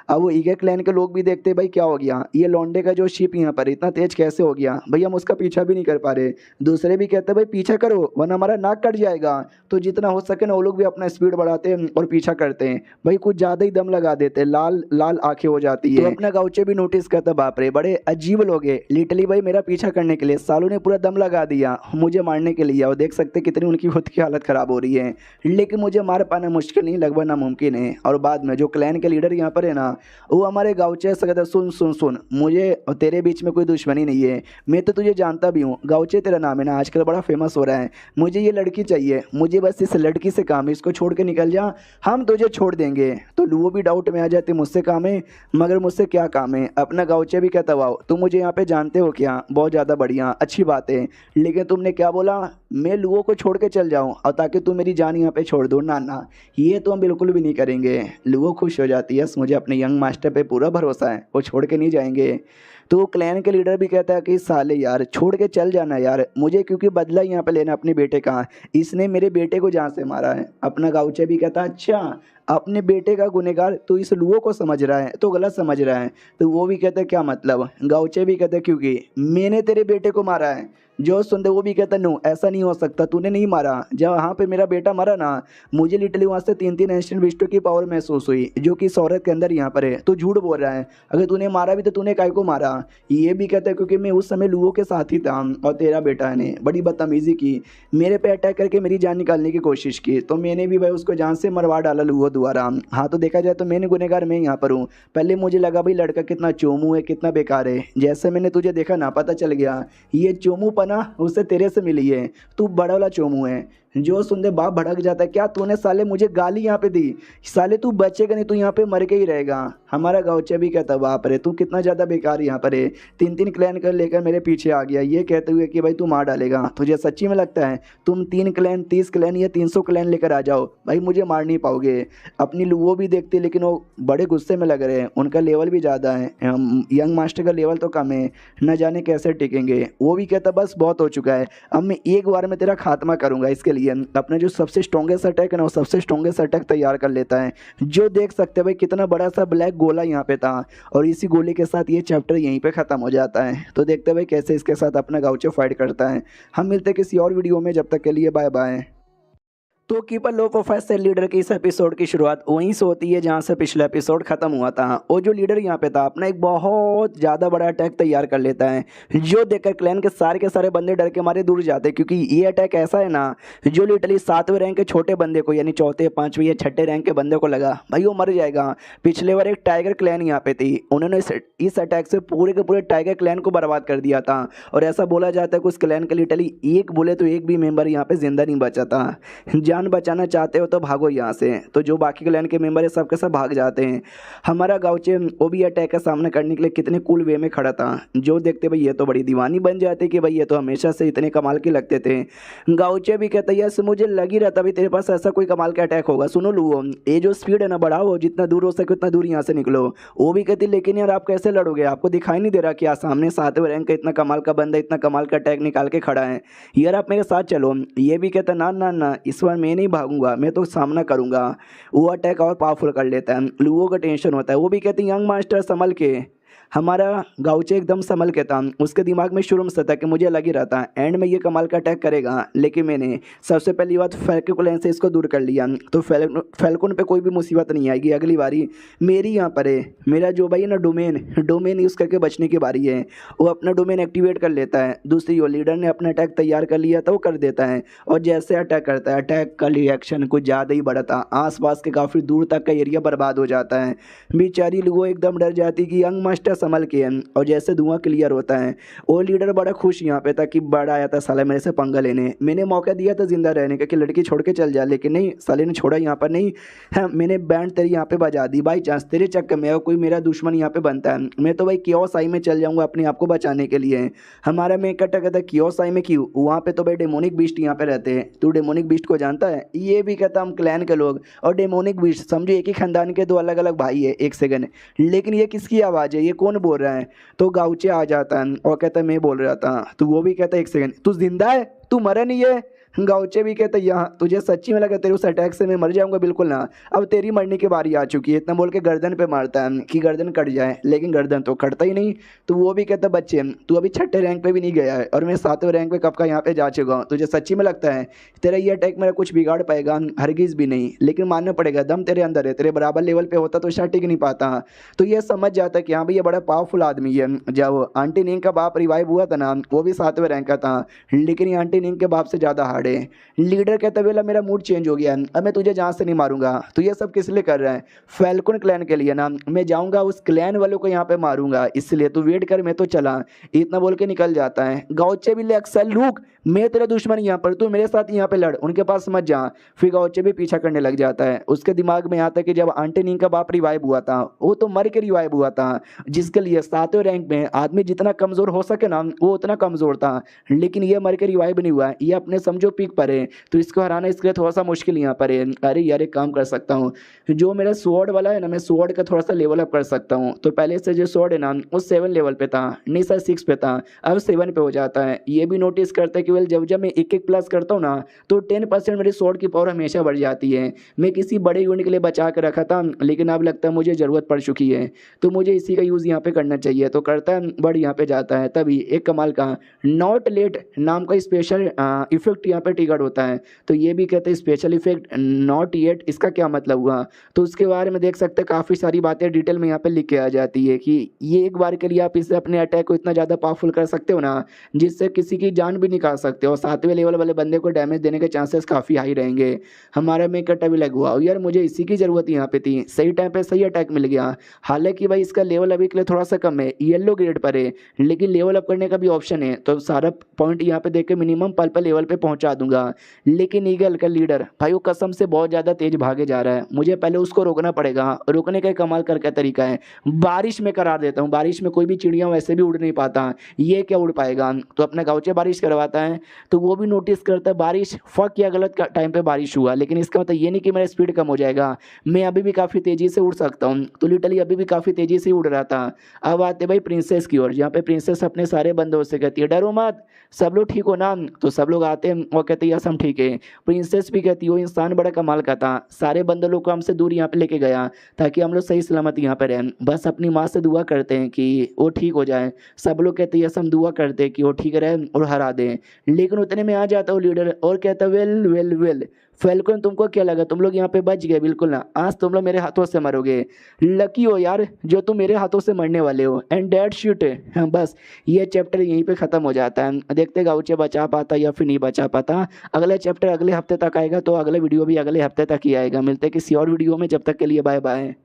A: अब वो ईगे क्लैन के लोग भी देखते भाई क्या हो गया, ये लौंडे का जो शिप यहाँ पर इतना तेज कैसे हो गया, भाई हम उसका पीछा भी नहीं कर पा रहे। दूसरे भी कहते भाई पीछा करो वरना हमारा नाक कट जाएगा। तो जितना हो सके ना वो लोग भी अपना स्पीड बढ़ाते हैं और पीछा करते हैं। भाई कुछ ज़्यादा ही दम लगा देते हैं, लाल लाल आंखें हो जाती है। तो अपना गाउचे भी नोटिस करता बाप रे बड़े अजीब लोग हैं, लिटरली भाई मेरा पीछा करने के लिए सालों ने पूरा दम लगा दिया मुझे मारने के लिए। और देख सकते कितनी उनकी खुद की हालत ख़राब हो रही है, लेकिन मुझे मार पाना मुश्किल नहीं, लगभग नामुमकिन है। और बाद में जो क्लैन के लीडर यहाँ पर है ना, वो हमारे गाउचे से कहता सुन सुन सुन, मुझे और तेरे बीच में कोई दुश्मनी नहीं है, मैं तो तुझे जानता भी हूँ। गाउचे तेरा नाम है ना, आजकल बड़ा फेमस हो रहा है। मुझे ये लड़की चाहिए, मुझे बस इस लड़की से काम है, इसको छोड़ के निकल जा, हम तुझे छोड़ देंगे। तो वो भी डाउट में आ जाते मुझसे काम है, मगर मुझसे क्या काम है। अपना गाउचे भी कहता वाओ तुम मुझे यहाँ पे जानते हो क्या, बहुत ज़्यादा बढ़िया अच्छी बात है, लेकिन तुमने क्या बोला मैं लुओ को छोड़ के चल जाऊँ और ताकि तुम मेरी जान यहाँ पे छोड़ दो? ना ना, ये तो हम बिल्कुल भी नहीं करेंगे। लुओ खुश हो जाती है, मुझे अपने यंग मास्टर पे पूरा भरोसा है, वो छोड़ के नहीं जाएंगे। तो क्लैन के लीडर भी कहता है कि साले यार छोड़ के चल जाना यार मुझे, क्योंकि बदला यहाँ पे लेना अपने बेटे का, इसने मेरे बेटे को जान से मारा है। अपना गाउचे भी कहता है अच्छा अपने बेटे का गुनहगार तो इस लुओ को समझ रहा है, तो गलत समझ रहा है। तो वो भी कहता है क्या मतलब? गाउचे भी कहता है क्योंकि मैंने तेरे बेटे को मारा है। जो सुनते वो भी कहता नो ऐसा नहीं हो सकता, तूने नहीं मारा। जब वहाँ पे मेरा बेटा मरा ना, मुझे लिटरली वहाँ से 3 एंशिएंट बिस्टों की पावर महसूस हुई जो कि इस औरत के अंदर यहाँ पर है। तो झूठ बोल रहा है, अगर तूने मारा भी तो तूने काय को मारा? ये भी कहता है क्योंकि मैं उस समय लुओ के साथ ही था और तेरा बेटा ने बड़ी बदतमीज़ी की, मेरे पे अटैक करके मेरी जान निकालने की कोशिश की, तो मैंने भी भाई उसको जान से मरवा डाला लुओ द्वारा। हाँ तो देखा जाए तो मैंने गुनहगार मैं यहाँ पर हूँ। पहले मुझे लगा भाई लड़का कितना चोमू है, कितना बेकार है, जैसे मैंने तुझे देखा ना पता चल गया ये चोमू पना उससे तेरे से मिली है, तू बड़ा वाला चोमू है। जो सुनते बाप भड़क जाता है, क्या तूने साले मुझे गाली यहाँ पे दी, साले तू बचेगा नहीं, तू यहाँ पे मर के ही रहेगा। हमारा गाउचे भी कहता बाप रे तू कितना ज़्यादा बेकार यहाँ पर है, 3 क्लैन कर लेकर मेरे पीछे आ गया, ये कहते हुए कि भाई तू मार डालेगा। तुझे सच्ची में लगता है तुम 3 क्लैन 30 क्लैन या 300 क्लैन लेकर आ जाओ, भाई मुझे मार नहीं पाओगे। अपनी लुओ भी देखते लेकिन वो बड़े गुस्से में लग रहे हैं, उनका लेवल भी ज़्यादा है, यंग मास्टर का लेवल तो कम है, न जाने कैसे टिकेंगे। वो भी कहता बस बहुत हो चुका है, अब मैं एक बार में तेरा खात्मा करूँगा। इसके लिए अपना जो सबसे स्ट्रॉन्गेस्ट अटैक है ना, वो सबसे स्ट्रॉन्गेस्ट अटैक तैयार कर लेता है। जो देख सकते हैं भाई कितना बड़ा सा ब्लैक गोला यहाँ पे था, और इसी गोले के साथ ये चैप्टर यहीं पे ख़त्म हो जाता है। तो देखते हैं भाई कैसे इसके साथ अपना गाउचे फाइट करता है। हम मिलते हैं किसी और वीडियो में, जब तक के लिए बाय बाय। तो keep a low profile sale leader की इस एपिसोड की शुरुआत वहीं से होती है जहां से पिछला एपिसोड खत्म हुआ था। और जो लीडर यहां पे था अपना एक बहुत ज़्यादा बड़ा अटैक तैयार कर लेता है, जो देखकर क्लैन के सारे बंदे डर के मारे दूर जाते हैं, क्योंकि ये अटैक ऐसा है ना जो लिटरली 7वें रैंक के छोटे बंदे को, यानी 4थे 5वें या 6ठे रैंक के बंदे को लगा भाई वो मर जाएगा। पिछले बार एक टाइगर क्लैन यहाँ पे थी, उन्होंने इस अटैक से पूरे के पूरे टाइगर क्लैन को बर्बाद कर दिया था। और ऐसा बोला जाता है कि उस क्लैन का लिटरली एक बोले तो एक भी मेंबर यहाँ पे जिंदा नहीं बचा था। जान बचाना चाहते हो तो भागो यहाँ से। तो जो बाकी क्लैन के मेंबर है सबके सब भाग जाते हैं। हमारा गाउचे वो भी अटैक का सामना करने के लिए कितने कूल वे में खड़ा था, जो देखते भाई ये तो बड़ी दीवानी बन जाते कि भाई ये तो हमेशा से इतने कमाल के लगते थे। गाउचे भी कहता यस मुझे लग ही रहता भाई तेरे पास ऐसा कोई कमाल का अटैक होगा। सुनो लुओ ये जो स्पीड है ना बढ़ाओ, जितना दूर हो सके उतना दूर यहाँ से निकलो। वो भी कहती लेकिन यार आप कैसे लड़ोगे, आपको दिखाई नहीं दे रहा क्या सामने 7वें रैंक का इतना कमाल का बंदा इतना कमाल का अटैक निकाल के खड़ा है, यार आप मेरे साथ चलो। ये भी कहता ना ना ना इस बार मैं नहीं भागूंगा, मैं तो सामना करूंगा। वो अटैक और पावरफुल कर लेता है, लुओ का टेंशन होता है। वो भी कहते हैं यंग मास्टर संभल के। हमारा गाउचे एकदम संभल के था, उसके दिमाग में शुरू से था कि मुझे लग ही रहा था एंड में ये कमाल का अटैक करेगा, लेकिन मैंने सबसे पहली बात फैल्कन से इसको दूर कर लिया। तो फैल्कन पे कोई भी मुसीबत नहीं आएगी, अगली बारी मेरी यहाँ पर है, मेरा जो भाई है ना डोमेन यूज़ करके बचने की बारी है। वो अपना डोमेन एक्टिवेट कर लेता है। दूसरी वो लीडर ने अपना अटैक तैयार कर लिया था, वो कर देता है। और जैसे अटैक करता है, अटैक का रिएक्शन कुछ ज़्यादा ही बड़ा था, आसपास के काफ़ी दूर तक का एरिया बर्बाद हो जाता है। बेचारी लोगों एकदम डर जाती कि यंग मास्टर संभल के और जैसे धुआं क्लियर होता है वो लीडर बड़ा खुश यहाँ पे था कि बड़ा आया था साला मेरे से पंगा लेने। मैंने मौका दिया था जिंदा रहने का कि लड़की छोड़ के चल जा, लेकिन नहीं, साले ने छोड़ा यहाँ पर नहीं। हाँ, मैंने बैंड तेरी यहाँ पे बजा दी बाई चांस तेरे चक्कर में कोई मेरा दुश्मन यहाँ पे बनता है, मैं तो भाई कियोस आई में चल जाऊंगा अपने आप को बचाने के लिए। हमारा मैं इकट्ठा कहता कियोस आई में क्यों, वहाँ पे तो भाई डेमोनिक बीस्ट यहाँ पे रहते हैं। तू डेमोनिक बीस्ट को जानता है? ये भी कहता हम क्लैन के लोग और डेमोनिक बीस्ट समझो एक ही खानदान के दो अलग अलग भाई है। एक सेकंड, लेकिन ये किसकी आवाज़ है, ये कौन बोल रहा है? तो गाउचे आ जाता है और कहता है मैं बोल रहा था। तो वो भी कहता है एक सेकंड, तू जिंदा है, तू मरा नहीं है? गाउचे भी कहते यहाँ तुझे सच्ची में लगा तेरे उस अटैक से मैं मर जाऊंगा? बिल्कुल ना, अब तेरी मरने की बारी आ चुकी है। इतना बोल के गर्दन पे मारता है कि गर्दन कट जाए, लेकिन गर्दन तो कटता ही नहीं। तो वो भी कहता बच्चे तू अभी 6ठे रैंक पे भी नहीं गया है और मैं 7वें रैंक पे कब का यहाँ पे जा चुका हूँ। तुझे सच्ची में लगता है तेरा ये अटैक मेरा कुछ बिगाड़ पाएगा? हरगिज़ भी नहीं, लेकिन मानना पड़ेगा दम तेरे अंदर है, तेरे बराबर लेवल पे होता तो शायद टिक नहीं पाता। तो ये समझ जाता कि हाँ भाई ये बड़ा पावरफुल आदमी है। जब आंटी नींग का बाप रिवाइव हुआ था ना, वो भी 7वें रैंक का था, लेकिन ये आंटी नींग के बाप से ज़्यादा हार्ड है। लीडर कहता वेला मेरा मूड चेंज हो गया, अब मैं तुझे जहाँ से नहीं मारूंगा। तो ये सब किस लिए कर रहा है? फैल्कन क्लैन के लिए ना, मैं जाऊंगा उस क्लैन वालों को यहाँ पे मारूंगा, इसलिए तू वेट कर, मैं तो चला। इतना बोल के निकल जाता है। गाउचे भी ले अक्सर रुक, मैं तेरा दुश्मन यहाँ पर, तू मेरे साथ यहाँ पे लड़, उनके पास मत जा। फिर गाउचे भी पीछा करने लग जाता है। उसके दिमाग में आता है कि जब आंटी नींग का बाप रिवाइव हुआ था वो तो मर के रिवाइव हुआ था, जिसके लिए 7वें रैंक में आदमी जितना कमजोर हो सके ना वो उतना कमजोर था, लेकिन ये मर के रिवाइव नहीं हुआ। ये अपने समझो पीक पर है, तो इसको हराना इसके लिए थोड़ा सा मुश्किल यहाँ पर है। अरे यार एक काम कर सकता हूँ, जो मेरा स्वॉर्ड वाला है ना, मैं स्वॉर्ड का थोड़ा सा लेवल अप कर सकता हूँ। तो पहले से जो स्वॉर्ड है ना वो 7 लेवल पे था, नहीं सर 6 पे था, अब 7 पे हो जाता है। ये भी नोटिस करता है कि वेल जब जब मैं एक प्लस करता हूँ ना तो 10% मेरी स्वॉर्ड की पावर हमेशा बढ़ जाती है। मैं किसी बड़े यूनिट के लिए बचा के रखा था, लेकिन अब लगता है मुझे ज़रूरत पड़ चुकी है, तो मुझे इसी का यूज़ यहाँ पे करना चाहिए। तो करता है, बढ़ यहाँ पे जाता है। तभी एक कमाल का नॉट लेट नाम का स्पेशल इफेक्ट यहाँ पे ट्रिगर होता है। तो ये भी कहते हैं स्पेशल इफेक्ट नॉट येट, इसका क्या मतलब हुआ? तो उसके बारे में देख सकते हैं काफ़ी सारी बातें डिटेल में यहाँ पे लिख के आ जाती है कि ये एक बार के लिए आप इससे अपने अटैक को इतना ज़्यादा पावरफुल कर सकते हो ना, जिससे किसी की जान भी निकाल सकते हो। 7वें लेवल वाले बंदे को डैमेज देने के चांसेस काफ़ी हाई रहेंगे। हमारा में कट्टा भी लग हुआ यार, मुझे इसी की ज़रूरत यहाँ पे थी, सही टाइम पे सही अटैक मिल गया। हालांकि भाई इसका लेवल अभी के लिए थोड़ा सा कम है, येलो ग्रेड पर है, लेकिन लेवल अप करने का भी ऑप्शन है। तो सारा पॉइंट यहाँ पे देख के मिनिमम पर्पल लेवल पे पहुँचा दूंगा। लेकिन ईगल का लीडर भाई वो कसम से बहुत ज़्यादा तेज भागे जा रहा है, मुझे पहले उसको रोकना पड़ेगा। रोकने का कमाल करके तरीका है बारिश में करार देता हूँ। बारिश में कोई भी चिड़िया वैसे भी उड़ नहीं पाता, ये क्या उड़ पाएगा? तो अपना गाँव बारिश करवाता है। तो वो भी नोटिस करता है बारिश फक या गलत टाइम पे बारिश हुआ, लेकिन इसका मतलब ये नहीं कि मेरा स्पीड कम हो जाएगा, मैं अभी भी काफ़ी तेज़ी से उड़ सकता हूँ। तो लिटरली अभी भी काफ़ी तेज़ी से उड़ रहा था। अब आते भाई प्रिंसेस की ओर, जहाँ पे प्रिंसेस अपने सारे बंदों से कहती है डरो मत, सब लोग ठीक हो ना? तो सब लोग आते हैं और कहते हैं यस हम ठीक है। प्रिंसेस भी कहती है वो इंसान बड़ा कमाल का था, सारे बंदे लोग को हमसे दूर यहाँ पे लेके गया ताकि हम लोग सही सलामत यहाँ पे रहें। बस अपनी माँ से दुआ करते हैं कि वो ठीक हो जाए। सब लोग कहते हैं यस हम दुआ करते हैं कि वो ठीक रहे और हरा दें। लेकिन उतने में आ जाता वो लीडर और कहता वेल वेल वेल फैल्कन तुमको क्या लगा तुम लोग यहाँ पे बच गए? बिल्कुल ना, आज तुम लोग मेरे हाथों से मरोगे। लकी हो यार जो तुम मेरे हाथों से मरने वाले हो। एंड डेट शीट है। बस ये चैप्टर यहीं पे ख़त्म हो जाता है। देखते गाउचे बचा पाता या फिर नहीं बचा पाता। अगला चैप्टर अगले हफ्ते तक आएगा, तो अगला वीडियो भी अगले हफ्ते तक ही आएगा। मिलते हैं किसी और वीडियो में, जब तक के लिए बाय बाय।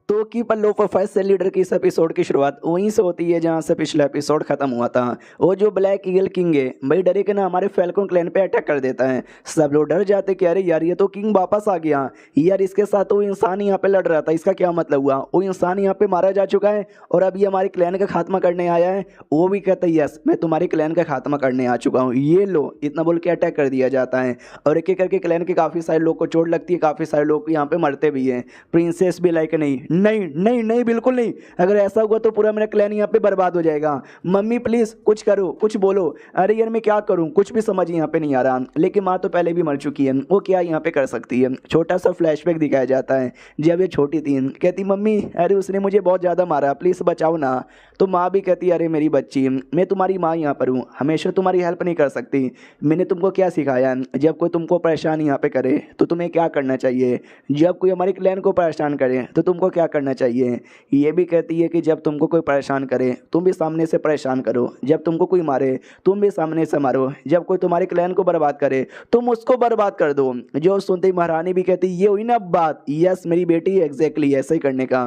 A: तो keep a low profile sale leader की इस एपिसोड की शुरुआत वहीं से होती है जहां से पिछला एपिसोड खत्म हुआ था। वो जो ब्लैक ईगल किंग है भाई डरे के ना हमारे फैल्कन क्लैन पे अटैक कर देता है। सब लोग डर जाते कि अरे यार ये तो किंग वापस आ गया यार, इसके साथ वो इंसान यहाँ पे लड़ रहा था, इसका क्या मतलब हुआ? वो इंसान यहाँ पे मारा जा चुका है और अब ये हमारे क्लैन का खात्मा करने आया है। वो भी कहता है यस मैं तुम्हारे क्लैन का खात्मा करने आ चुका हूँ, ये लो, इतना बोल के अटैक कर दिया जाता है। और एक एक करके क्लैन के काफ़ी सारे लोग को चोट लगती है, काफ़ी सारे लोग यहाँ पे मरते भी हैं। प्रिंसेस भी लाइक नहीं नहीं नहीं नहीं बिल्कुल नहीं, अगर ऐसा हुआ तो पूरा मेरा क्लैन यहाँ पे बर्बाद हो जाएगा। मम्मी प्लीज कुछ करो, कुछ बोलो। अरे यार मैं क्या करूँ, कुछ भी समझ यहाँ पे नहीं आ रहा। लेकिन माँ तो पहले भी मर चुकी है, वो क्या यहाँ पे कर सकती है? छोटा सा फ्लैशबैक दिखाया जाता है जब ये छोटी थी, कहती मम्मी अरे उसने मुझे बहुत ज़्यादा मारा, प्लीज़ बचाओ ना। तो माँ भी कहती अरे मेरी बच्ची मैं तुम्हारी माँ यहाँ पर हूँ, हमेशा तुम्हारी हेल्प नहीं कर सकती। मैंने तुमको क्या सिखाया? जब कोई तुमको परेशान यहाँ पे करे तो तुम्हें क्या करना चाहिए, जब कोई हमारे क्लैन को परेशान करे तो तुमको क्या करना चाहिए। ये भी कहती है कि जब तुमको कोई परेशान करे तुम भी सामने से परेशान करो, जब तुमको कोई मारे तुम भी सामने से मारो, जब कोई तुम्हारे क्लैन को बर्बाद करे तुम उसको बर्बाद कर दो। जो सुनते ही महारानी भी कहती ये हुई ना बात, यस मेरी बेटी एग्जैक्टली ऐसा ही करने का।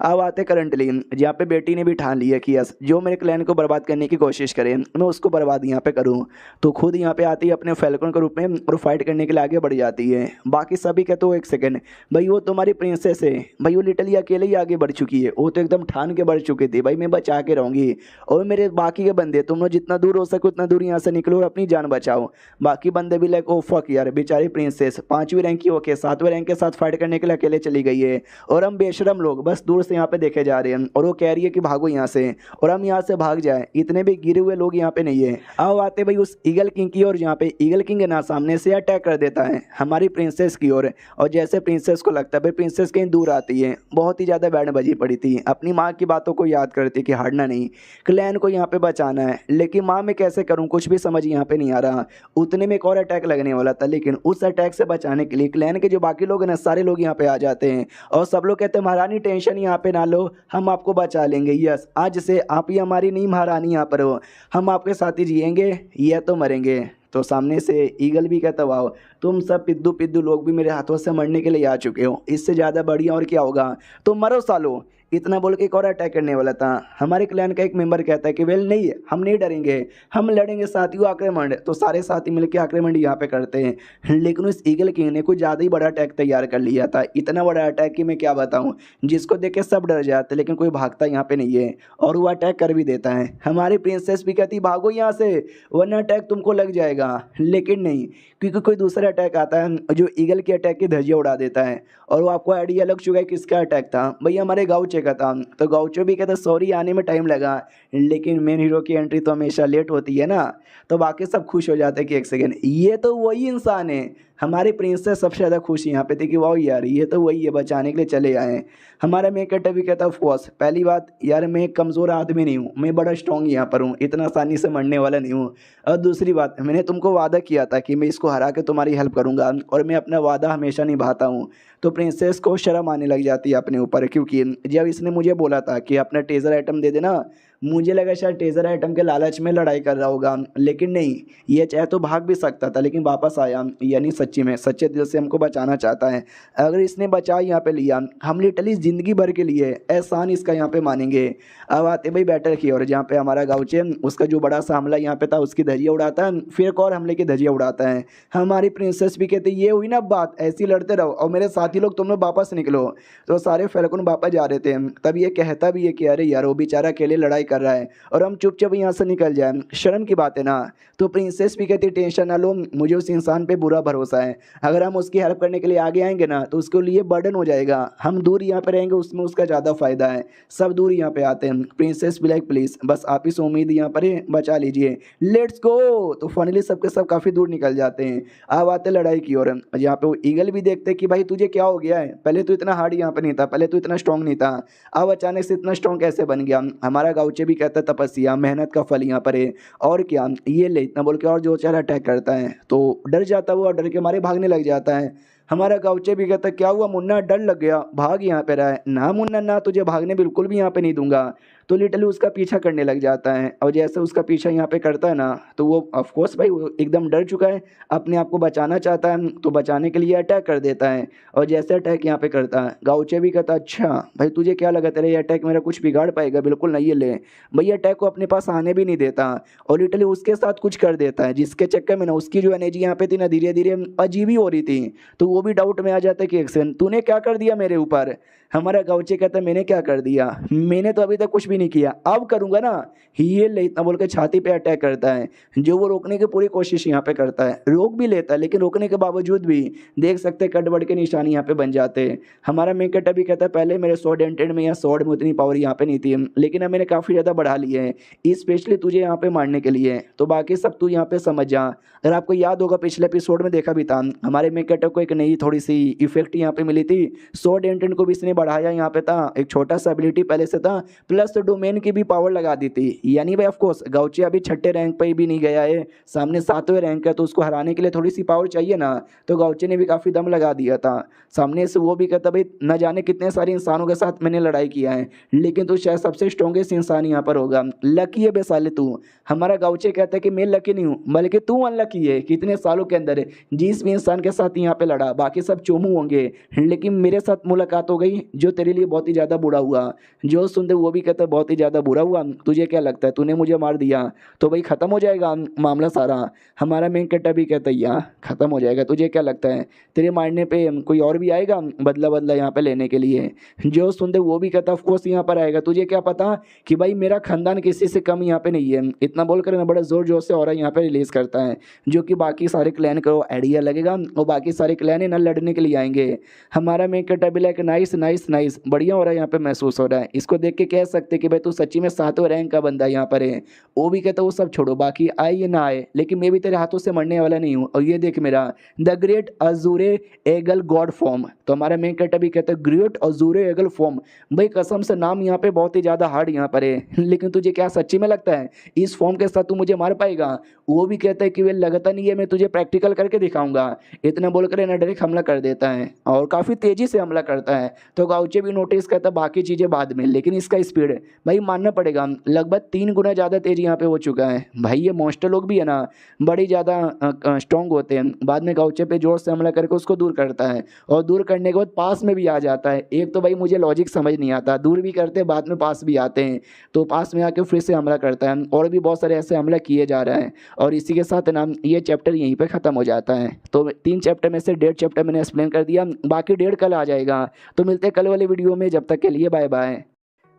A: अब आते करंटली, जहाँ पे बेटी ने भी ठान लिया कि यस जो मेरे क्लैन को बर्बाद करने की कोशिश करे मैं उसको बर्बाद यहाँ पे करूँ। तो खुद यहाँ पे आती है अपने फैल्कन के रूप में और फाइट करने के लिए आगे बढ़ जाती है। बाकी सभी कहते हो एक सेकंड भाई वो तुम्हारी प्रिंसेस है, भाई वो लिटली अकेले ही आगे बढ़ चुकी है, वो तो एकदम ठान के बढ़ चुकी थी भाई मैं बचा के रहूँगी। और मेरे बाकी के बंदे तुम लोग जितना दूर हो सके उतना दूर यहाँ से निकलो और अपनी जान बचाओ। बाकी बंदे भी लाइक ओ फक यार बेचारी प्रिंसेस 5वीं रैंक की होके 7वें रैंक के साथ फाइट करने के लिए अकेले चली गई है और हम बेशरम लोग बस दूर से यहाँ पे देखे जा रहे हैं और वो कह रही है कि भागो यहाँ से और हम यहाँ से भाग जाए। इतने भी गिरे हुए लोग यहाँ पे नहीं है। अब आते भाई उस ईगल किंग की और यहाँ पे ईगल किंग ना सामने से अटैक कर देता है हमारी प्रिंसेस की ओर। और जैसे प्रिंसेस को लगता है भाई प्रिंसेस कहीं दूर आती है, बहुत ही ज़्यादा बैंड बजी पड़ी थी, अपनी माँ की बातों को याद करती कि हारना नहीं, क्लैन को यहाँ पे बचाना है। लेकिन माँ मैं कैसे करूँ कुछ भी समझ यहाँ पे नहीं आ रहा। उतने में एक और अटैक लगने वाला था लेकिन उस अटैक से बचाने के लिए क्लैन के जो बाकी लोग हैं ना सारे लोग यहाँ पे आ जाते हैं और सब लोग कहते हैं महारानी टेंशन यहाँ पे ना लो हम आपको बचा लेंगे। यस आज से आप ही हमारी नहीं महारानी यहाँ पर हो, हम आपके साथ ही जिएंगे या तो मरेंगे। तो सामने से ईगल भी कहता वाह तुम सब पिद्दू पिद्दू लोग भी मेरे हाथों से मरने के लिए आ चुके हो, इससे ज़्यादा बढ़िया और क्या होगा, तो मरो सालो। इतना बोल के एक और अटैक करने वाला था। हमारे क्लैन का एक मेंबर कहता है कि वेल नहीं हम नहीं डरेंगे, हम लड़ेंगे साथियों आक्रमण। तो सारे साथी मिलकर आक्रमण यहाँ पे करते हैं लेकिन उस ईगल किंग ने कुछ ज़्यादा ही बड़ा अटैक तैयार कर लिया था, इतना बड़ा अटैक कि मैं क्या बताऊँ, जिसको देख के सब डर जाते लेकिन कोई भागता यहाँ पे नहीं है और वो अटैक कर भी देता है। हमारी प्रिंसेस भी कहती भागो यहाँ से वरना अटैक तुमको लग जाएगा, लेकिन नहीं क्योंकि कोई दूसरा अटैक आता है जो ईगल के अटैक की धज्जियाँ उड़ा देता है। और वो आपको आइडिया लग चुका है किसका अटैक था, भैया हमारे गाउचे का था। तो गाउचो भी कहता सॉरी आने में टाइम लगा लेकिन मेन हीरो की एंट्री तो हमेशा लेट होती है ना। तो बाकी सब खुश हो जाते हैं कि एक सेकेंड ये तो वही इंसान है। हमारी प्रिंसेस सबसे ज़्यादा खुश यहाँ पे थी कि वाह यार ये तो वही है बचाने के लिए चले आए। हमारा मेकअप भी कहता ऑफकोर्स पहली बात यार मैं एक कमज़ोर आदमी नहीं हूँ, मैं बड़ा स्ट्रॉन्ग यहाँ पर हूँ, इतना आसानी से मरने वाला नहीं हूँ। और दूसरी बात मैंने तुमको वादा किया था कि मैं इसको हरा के तुम्हारी हेल्प करूँगा और मैं अपना वादा हमेशा निभाता हूँ। तो प्रिंसेस को शर्म आने लग जाती है अपने ऊपर क्योंकि जब इसने मुझे बोला था कि अपना टेजर आइटम दे देना, मुझे लगा शायद टेजर आइटम के लालच में लड़ाई कर रहा होगा लेकिन नहीं, ये चाहे तो भाग भी सकता था लेकिन वापस आया, यानी सच्ची में सच्चे दिल से हमको बचाना चाहता है। अगर इसने बचा यहाँ पे लिया हम लिटरली ज़िंदगी भर के लिए एहसान इसका यहाँ पे मानेंगे। अब आते भाई बैटल की और जहाँ पे हमारा गाउचे उसका जो बड़ा सा हमला यहाँ पे था उसकी धज्जियाँ उड़ाता है, फिर एक और हमले की धज्जियाँ उड़ाता है। हमारी प्रिंसेस भी कहती ये हुई ना बात, ऐसी लड़ते रहो और मेरे साथी लोग तुम लोग वापस निकलो। तो सारे फैल्कन वापस जा रहे थे, तब ये कहता भी है कि अरे यार वो बेचारा अकेले लड़ाई कर रहा है और हम चुपचाप यहाँ से निकल जाए, शर्म की बात है ना। तो प्रिंसेस भी कहती टेंशन ना लो, मुझे उस इंसान पे बुरा भरोसा है, अगर हम उसकी हेल्प करने के लिए आगे आएंगे ना तो उसके लिए बर्डन हो जाएगा, हम दूर यहाँ पे रहेंगे उसमें उसका ज़्यादा फायदा है। सब दूर यहाँ पे आते हैं। प्रिंसेस भी लाइक प्लीज़ बस आप ही से उम्मीद यहाँ पर है, बचा लीजिए, लेट्स गो। तो फाइनली सबके सब काफ़ी दूर निकल जाते हैं। अब आते लड़ाई की ओर, यहाँ पे वो ईगल भी देखते कि भाई तुझे क्या हो गया है, पहले तो इतना हार्ड यहाँ पे नहीं था, पहले तो इतना स्ट्रॉन्ग नहीं था, अब अचानक से इतना स्ट्रॉन्ग कैसे बन गया। हमारा गाउचे भी कहता तपस्या मेहनत का फल यहाँ पर है और क्या, ये ले इतना बोल के और जो चार अटैक करता है तो डर जाता हुआ डर के मारे भागने लग जाता है। हमारा गाउचे भी कहता क्या हुआ मुन्ना, डर लग गया, भाग यहाँ पे रहा है ना मुन्ना, ना तुझे भागने बिल्कुल भी यहाँ पे नहीं दूंगा। तो लिटरली उसका पीछा करने लग जाता है और जैसे उसका पीछा यहाँ पे करता है ना तो वो ऑफकोर्स भाई वो एकदम डर चुका है, अपने आप को बचाना चाहता है तो बचाने के लिए अटैक कर देता है। और जैसे अटैक यहाँ पे करता है गाउचे भी कहता अच्छा भाई तुझे क्या लगा तेरा ये अटैक मेरा कुछ बिगाड़ पाएगा, बिल्कुल नहीं, ये ले भैया अटैक को अपने पास आने भी नहीं देता और लिटरली उसके साथ कुछ कर देता है जिसके चक्कर में ना उसकी जो एनर्जी यहाँ पे थी ना धीरे धीरे अजीब ही हो रही थी। तो वो भी डाउट में आ जाता है कि एक्शन तूने क्या कर दिया मेरे ऊपर। हमारा गाउचे कहता है मैंने क्या कर दिया, मैंने तो अभी तक कुछ भी नहीं किया, अब करूँगा ना, ये ले इतना बोल के छाती पे अटैक करता है। जो वो रोकने की पूरी कोशिश यहाँ पे करता है, रोक भी लेता है लेकिन रोकने के बावजूद भी देख सकते हैं कटबड़ के निशान यहाँ पे बन जाते हैं। हमारा मेकट अभी कहता है पहले मेरे स्वॉर्ड एंटेड में या स्वॉर्ड में उतनी पावर यहाँ पे नहीं थी लेकिन अब मैंने काफ़ी ज़्यादा बढ़ा लिया है स्पेशली तुझे यहाँ पे मारने के लिए, तो बाकी सब तू यहाँ पे समझ जा। अगर आपको याद होगा पिछले एपिसोड में देखा भी था हमारे मेकट को एक नई थोड़ी सी इफेक्ट यहाँ पे मिली थी, स्वॉर्ड एंटेड को भी इसने बढ़ाया यहाँ पे था, एक छोटा सा एबिलिटी पहले से था प्लस तो डोमेन की भी पावर लगा दी थी। यानी भाई ऑफकोर्स गाउचे अभी 6ठे रैंक पे भी नहीं गया है, सामने 7वें रैंक है, तो उसको हराने के लिए थोड़ी सी पावर चाहिए ना। तो गाउचे ने भी काफ़ी दम लगा दिया था सामने से। वो भी कहता भाई न जाने कितने सारे इंसानों के साथ मैंने लड़ाई किया है, लेकिन तू शायद सबसे स्ट्रॉन्गेस्ट इंसान यहाँ पर होगा। लकी है बेसाले तू। हमारा गाउचे कहता है कि मैं लकी नहीं हूँ, बल्कि तू अनलकी है। कितने सालों के अंदर जिस भी इंसान के साथ यहाँ पे लड़ा, बाकी सब चोमू होंगे, लेकिन मेरे साथ मुलाकात हो गई जो तेरे लिए बहुत ही ज़्यादा बुरा हुआ। जो सुनते वो भी कहता है बहुत ही ज़्यादा बुरा हुआ। तुझे क्या लगता है तूने मुझे मार दिया तो भाई ख़त्म हो जाएगा मामला सारा। हमारा मेन कैरेक्टर भी कहता है यार ख़त्म हो जाएगा, तुझे क्या लगता है तेरे मारने पे कोई और भी आएगा बदला बदला यहाँ पे लेने के लिए। जो सुनते वो भी कहता ऑफकोर्स यहाँ पर आएगा, तुझे क्या पता कि भाई मेरा खानदान किसी से कम यहाँ पे नहीं है। इतना बोलकर ना बड़ा ज़ोर जोर से और यहाँ पे रिलीज़ करता है, जो कि बाकी सारे क्लैन को आइडिया लगेगा और बाकी सारे क्लैन है ना लड़ने के लिए आएंगे। हमारा मेन कैरेक्टर भी लाइक नाइस नाइस नाइस, बढ़िया हो रहा है यहाँ पे महसूस हो रहा है। इसको देख के कह सकते कि भाई तू सच्ची में 7वें रैंक का बंदा यहाँ पर है। वो भी कहता वो सब छोड़ो, बाकी आए या ना आए, लेकिन मैं भी तेरे हाथों से मरने वाला नहीं हूँ। और ये देख मेरा the great अजूरे eagle God form. तो हमारा मेन कैरेक्टर भी कहता है ग्रेट अजूरे एगल फॉर्म। भाई कसम से नाम यहाँ पे बहुत ही ज़्यादा हार्ड यहाँ पर है, लेकिन तुझे क्या सच्ची में लगता है इस फॉर्म के साथ तू मुझे मार पाएगा? वो भी कहता है कि वे लगता नहीं है, मैं तुझे प्रैक्टिकल करके दिखाऊंगा। इतना बोलकर ना डायरेक्ट हमला कर देता है और काफ़ी तेज़ी से हमला करता है। तो गाउचे भी नोटिस करता है बाकी चीज़ें बाद में, लेकिन इसका स्पीड भाई मानना पड़ेगा लगभग 3 गुना ज़्यादा तेज यहाँ पे हो चुका है। भाई ये मॉन्स्टर लोग भी है ना बड़ी ज़्यादा स्ट्रॉन्ग होते हैं। बाद में गाउचे पे जोर से हमला करके उसको दूर करता है और दूर करने के बाद पास में भी आ जाता है। एक तो भाई मुझे लॉजिक समझ नहीं आता, दूर भी करते हैं बाद में पास भी आते हैं, तो पास में आके फिर से हमला करता है। और भी बहुत सारे ऐसे हमला किए जा रहे हैं और इसी के साथ ना ये चैप्टर यहीं पे ख़त्म हो जाता है। तो 3 चैप्टर में से 1.5 चैप्टर मैंने एक्सप्लेन कर दिया, बाकी 1.5 कल आ जाएगा। तो मिलते हैं कल वाले वीडियो में, जब तक के लिए बाय बाय।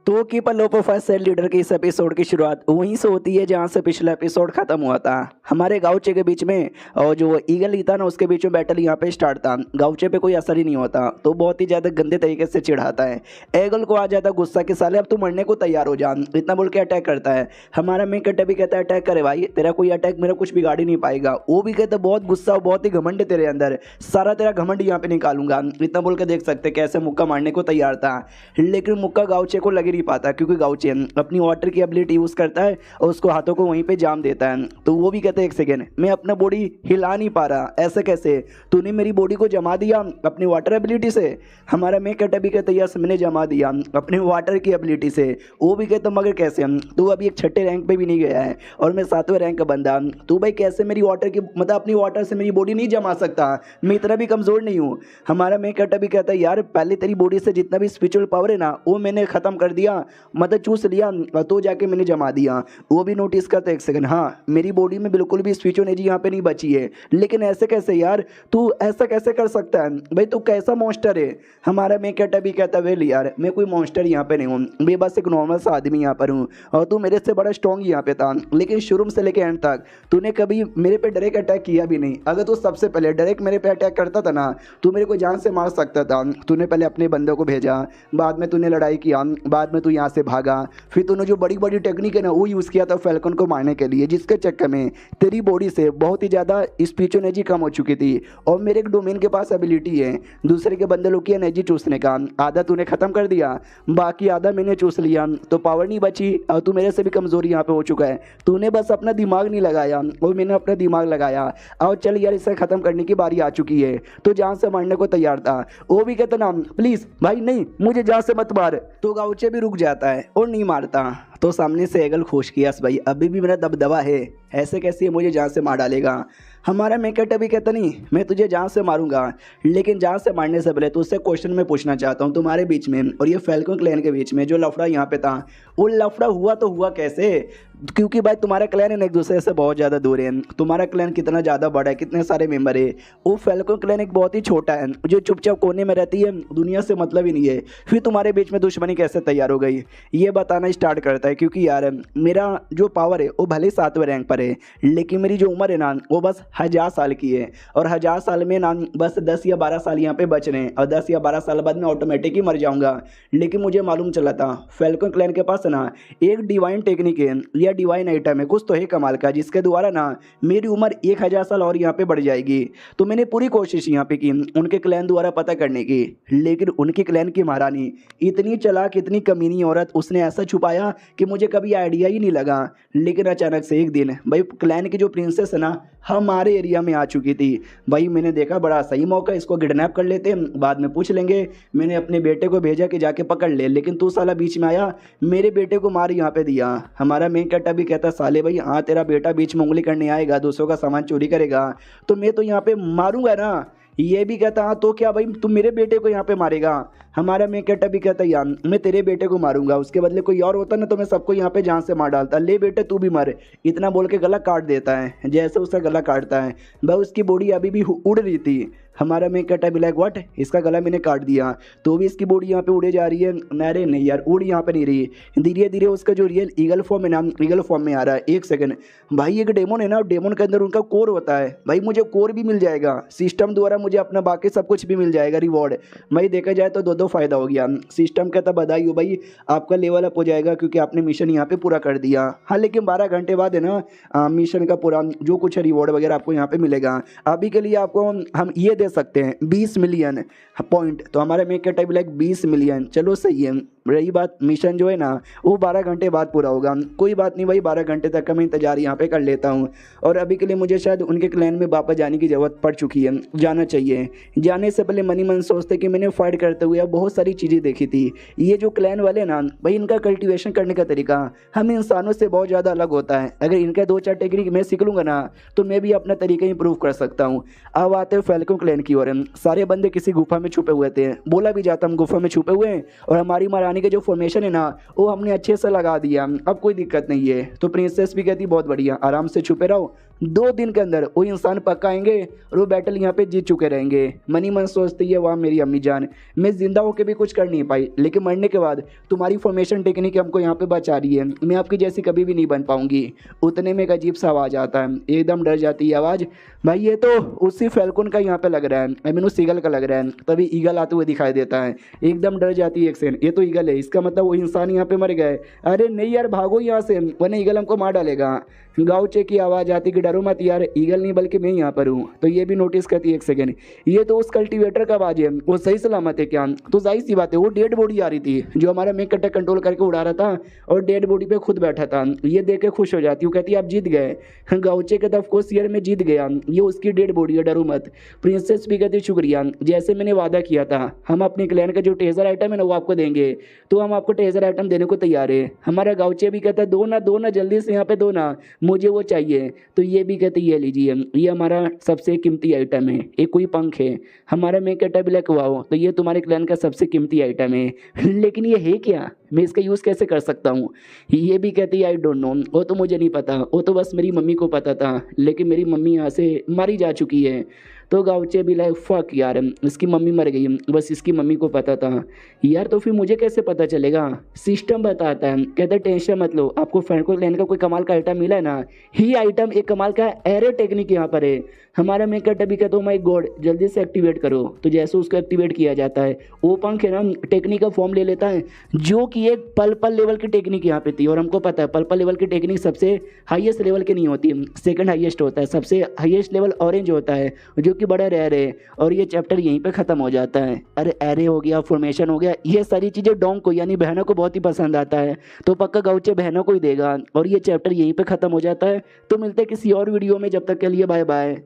A: तो keep a low profile sale leader की इस एपिसोड की शुरुआत वहीं से होती है जहां से पिछला एपिसोड खत्म हुआ था। हमारे गाउचे के बीच में और जो ईगल ही था ना उसके बीच में बैटल यहाँ पे स्टार्ट था। गाउचे पे कोई असर ही नहीं होता, तो बहुत ही ज़्यादा गंदे तरीके से चिढ़ाता है। ईगल को आ जाता गुस्सा कि साले अब तू मरने को तैयार हो जा, इतना बोल के अटैक करता है। हमारा मेन कैरेक्टर भी कहता है अटैक करे भाई, तेरा कोई अटैक मेरा कुछ बिगाड़ ही नहीं पाएगा। वो भी कहता है बहुत गुस्सा बहुत ही घमंड है तेरे अंदर, सारा तेरा घमंड यहाँ पे निकालूंगा। इतना बोल के देख सकते कैसे मुक्का मारने को तैयार था, लेकिन मुक्का गाउचे को लग ही नहीं पाता क्योंकि गाउचे अपनी वाटर की एबिलिटी यूज़ करता है और उसको हाथों को वहीं पे जाम देता है। तो वो भी कहते हैं एक सेकेंड मैं अपना बॉडी हिला नहीं पा रहा, ऐसे कैसे तूने मेरी बॉडी को जमा दिया अपनी वाटर एबिलिटी से? हमारा मैं कहता भी कहता यस मैंने जमा दिया अपने वाटर की एबिलिटी से। वो भी कहता मगर कैसे? तू अभी एक 6ठे रैंक पे भी नहीं गया है और मैं 7वें रैंक का बंदा, तू भाई कैसे मेरी वाटर की मतलब अपनी वाटर से मेरी बॉडी नहीं जमा सकता? मैं इतना भी कमज़ोर नहीं हूँ। हमारा मैं कहता भी कहता यार पहले तेरी बॉडी से जितना भी स्पिरिचुअल पावर है ना वो मैंने ख़त्म कर दिया, मतलब चूस लिया, तो जाके मैंने जमा दिया। वो भी नोटिस करता एक सेकंड, हाँ मेरी बॉडी में बिल्कुल भी स्पिरिचुअल एनर्जी यहाँ पे नहीं बची है, लेकिन ऐसे कैसे यार, तू ऐसा कैसे कर सकता है भाई, तू कैसा मॉन्स्टर है? हमारा मैं कहता भी कहता वेल यार मैं कोई मॉन्स्टर यहाँ पे नहीं हूँ, मैं बस एक नॉर्मल सा आदमी यहाँ पर हूँ और तू मेरे से बड़ा स्ट्रॉन्ग यहाँ पे था, लेकिन शुरू से लेकर एंड तक तूने कभी मेरे पे डायरेक्ट अटैक किया भी नहीं। अगर तू सबसे पहले डायरेक्ट मेरे पे अटैक करता था ना तू मेरे को जान से मार सकता था। तूने पहले अपने बंदों को भेजा, बाद में तूने लड़ाई किया, बाद में तू यहाँ से भागा, फिर तूने जो बड़ी बड़ी टेक्निक है ना वो यूज़ किया था फैल्कन को मारने के लिए, जिसके चक्कर में तेरी बॉडी से बहुत ही ज़्यादा स्पिरिचुअल एनर्जी कम हो चुकी थी। और मेरे एक डोमेन के पास एबिलिटी है दूसरे के बंदे लोग की एनर्जी चूसने का, आधा तूने ख़त्म कर दिया बाकी आधा मैंने चूस लिया, तो पावर नहीं बची और तू मेरे से भी कमज़ोरी यहाँ पे हो चुका है। तूने बस अपना दिमाग नहीं लगाया और मैंने अपना दिमाग लगाया, और चल यार इसे ख़त्म करने की बारी आ चुकी है। तो जान से मारने को तैयार था, वो भी कहता ना प्लीज़ भाई नहीं मुझे जान से मत मार, तो गाउचे भी रुक जाता है और नहीं मारता। तो सामने से एगल खुश किया भाई अभी भी मेरा दबदबा है, ऐसे कैसे मुझे जान से मार डालेगा? हमारा मेकट अभी कहता नहीं मैं तुझे जान से मारूंगा, लेकिन जान से मारने से पहले तुझसे क्वेश्चन मैं पूछना चाहता हूँ। तुम्हारे बीच में और ये फैल्कन क्लैन के बीच में जो लफड़ा यहाँ पे था वो लफड़ा हुआ तो हुआ कैसे? क्योंकि भाई तुम्हारा क्लैन है ना एक दूसरे से बहुत ज़्यादा दूर है, तुम्हारा क्लैन कितना ज़्यादा बड़ा है, कितने सारे मेंबर है। वो फैल्कन क्लैन एक बहुत ही छोटा है जो चुपचाप कोने में रहती है, दुनिया से मतलब ही नहीं है। फिर तुम्हारे बीच में दुश्मनी कैसे तैयार हो गई ये बताना स्टार्ट करता है। है, क्योंकि यार मेरा जो पावर है वो भले ही 7वें रैंक पर है, लेकिन मेरी जो उम्र है ना वो बस 1000 साल की है। और 1000 साल में ना बस 10 या 12 साल यहाँ पे बच रहे हैं, और 10 या 12 साल बाद मैं ऑटोमेटिक ही मर जाऊंगा। लेकिन मुझे मालूम चला था फैल्कन क्लैन के पास ना एक डिवाइन टेक्निक है या डिवाइन आइटम है, कुछ तो है कमाल का, जिसके द्वारा ना मेरी उम्र 1000 साल और यहाँ पे बढ़ जाएगी। तो मैंने पूरी कोशिश यहाँ पे की उनके क्लैन द्वारा पता करने की, लेकिन उनके क्लैन की महारानी इतनी चालाक, इतनी कमीनी औरत, उसने ऐसा छुपाया कि मुझे कभी आइडिया ही नहीं लगा। लेकिन अचानक से एक दिन भाई क्लैन की जो प्रिंसेस है ना हमारे एरिया में आ चुकी थी। भाई मैंने देखा बड़ा सही मौका, इसको किडनैप कर लेते हैं, बाद में पूछ लेंगे। मैंने अपने बेटे को भेजा कि जाके पकड़ ले, लेकिन तू साला बीच में आया, मेरे बेटे को मार यहाँ पे दिया। हमारा मेन कट्टा भी कहता साले भाई हाँ तेरा बेटा बीच में उंगली करने आएगा, दूसरों का सामान चोरी करेगा तो मैं तो यहाँ पे मारूंगा ना। ये भी कहता हाँ तो क्या भाई तुम मेरे बेटे को यहाँ पे मारेगा। हमारा मैं कट्टा भी कहता यार मैं तेरे बेटे को मारूंगा, उसके बदले कोई और होता ना तो मैं सबको यहाँ पे जान से मार डालता, ले बेटे तू भी मर। इतना बोल के गला काट देता है। जैसे उसका गला काटता है भाई उसकी बॉडी अभी भी उड़ रही थी। हमारा मैं कट्टा भी लाइक व्हाट, इसका गला मैंने काट दिया तो भी इसकी बॉडी यहाँ पे उड़े जा रही है। अरे नहीं यार उड़ यहाँ पे नहीं रही, धीरे धीरे उसका जो रियल ईगल फॉर्म है ना ईगल फॉर्म में आ रहा है। एक सेकंड भाई, एक डेमोन है ना, डेमोन के अंदर उनका कोर होता है भाई, मुझे कोर भी मिल जाएगा सिस्टम द्वारा, मुझे अपना बाकी सब कुछ भी मिल जाएगा रिवॉर्ड। भाई देखा जाए तो दो फायदा हो गया। सिस्टम का तब बधाई हो भाई, आपका लेवल अप हो जाएगा क्योंकि आपने मिशन यहाँ पे पूरा कर दिया। हाँ लेकिन 12 घंटे बाद है ना मिशन का पूरा जो कुछ रिवॉर्ड वगैरह आपको यहाँ पे मिलेगा। अभी के लिए आपको हम ये दे सकते हैं 20 मिलियन पॉइंट, तो हमारे मेक का टाइप लाइक 20 मिलियन, चलो सही है। रही बात मिशन जो है ना वो 12 घंटे बाद पूरा होगा, कोई बात नहीं भाई 12 घंटे तक का मैं इंतजार यहाँ पे कर लेता हूँ। और अभी के लिए मुझे शायद उनके क्लैन में वापस जाने की ज़रूरत पड़ चुकी है, जाना चाहिए। जाने से पहले मनी मन सोचते कि मैंने फाइट करते हुए बहुत सारी चीज़ें देखी थी। ये जो क्लैन वाले ना भाई इनका कल्टिवेशन करने का तरीका हम इंसानों से बहुत ज़्यादा अलग होता है। अगर इनका 2-4 टेक्निक मैं सीख लूँगा ना तो मैं भी अपना तरीका इंप्रूव कर सकता हूँ। अब आते हैं फैल्कन क्लैन की ओर। सारे बंदे किसी गुफा में छुपे हुए थे, बोला भी जाता हम गुफा में छुपे हुए हैं, और हमारी महारानी के जो फॉर्मेशन है ना वो हमने अच्छे से लगा दिया, अब कोई दिक्कत नहीं है। तो प्रिंसेस भी कहती बहुत बढ़िया, आराम से छुपे रहो, 2 दिन के अंदर वो इंसान पक्का आएंगे और वो बैटल यहाँ पे जीत चुके रहेंगे। मनी मन सोचती है वाह मेरी अम्मी जान, मैं जिंदा होकर भी कुछ कर नहीं पाई, लेकिन मरने के बाद तुम्हारी फॉर्मेशन टेक्निक हमको यहाँ पे बचा रही है, मैं आपकी जैसी कभी भी नहीं बन पाऊंगी। उतने में एक अजीब सा आवाज़ आता है, एकदम डर जाती है आवाज़। भाई ये तो उसी फैल्कन का यहाँ पे लग रहा है, आई मीन उस ईगल का लग रहा है। तभी ईगल आते हुए दिखाई देता है, एकदम डर जाती है एक सेकंड, ये तो ईगल है, इसका मतलब वो इंसान यहाँ पे मर गए। अरे नहीं यार भागो यहाँ से वरना ईगल हमको मार डालेगा। गाउचे की आवाज़ आती कि डरो मत यार, ईगल नहीं बल्कि मैं यहाँ पर हूँ। तो ये भी नोटिस करती है एक सेकंड, ये तो उस कल्टीवेटर का आवाज़ है, वो सही सलामत है क्या? तो जाहिर सी बात है वो डेड बॉडी आ रही थी जो हमारा मेक कट्टा कंट्रोल करके उड़ा रहा था, और डेड बॉडी पे खुद बैठा था। ये देख के खुश हो जाती हूँ, कहती है आप जीत गए। गाउचे कहता ऑफ कोर्स यार मैं जीत गया, ये उसकी डेड बॉडी है, डरो मत। प्रिंसेस भी कहती शुक्रिया, जैसे मैंने वादा किया था हम अपने क्लैन का जो ट्रेजर आइटम है ना वो आपको देंगे, तो हम आपको ट्रेजर आइटम देने को तैयार है। हमारा गाउचे भी कहता है दो ना जल्दी से यहाँ पे दो ना, मुझे वो चाहिए। तो ये भी कहते ये लीजिए, ये हमारा सबसे कीमती आइटम है, एक कोई पंख है। हमारा मैं कहता ब्लैक वाओ, तो ये तुम्हारे क्लैन का सबसे कीमती आइटम है, लेकिन ये है क्या, मैं इसका यूज़ कैसे कर सकता हूँ? ये भी कहती है आई डोंट नो, वो तो मुझे नहीं पता, वो तो बस मेरी मम्मी को पता था, लेकिन मेरी मम्मी यहाँ से मारी जा चुकी है। तो गाउचे भी लाइक फक यार इसकी मम्मी मर गई, बस इसकी मम्मी को पता था यार, तो फिर मुझे कैसे पता चलेगा? सिस्टम बताता है, कहते टेंशन मत लो, आपको फैल्कन क्लैन का कोई कमाल का आइटम मिला है ना, ही आइटम एक कमाल का एरे टेक्निक यहाँ पर है। हमारा मेकअप भी कहता हूँ माई गॉड जल्दी से एक्टिवेट करो। तो जैसे उसको एक्टिवेट किया जाता है वो पंख है ना टेक्निक का फॉर्म ले लेता है, जो कि एक पल लेवल की टेक्निक यहाँ पे थी। और हमको पता है पल लेवल की टेक्निक सबसे हाईएस्ट लेवल की नहीं होती, सेकंड हाईएस्ट होता है, सबसे हाईएस्ट लेवल ऑरेंज होता है जो कि बड़ा रेयर है। और ये चैप्टर यहीं पे ख़त्म हो जाता है। अरे एरे हो गया, फॉर्मेशन हो गया, ये सारी चीज़ें डोंग को यानी बहनों को बहुत ही पसंद आता है, तो पक्का गाउचे बहनों को ही देगा। और ये चैप्टर यहीं पे ख़त्म हो जाता है। तो मिलते हैं किसी और वीडियो में, जब तक के लिए बाय बाय।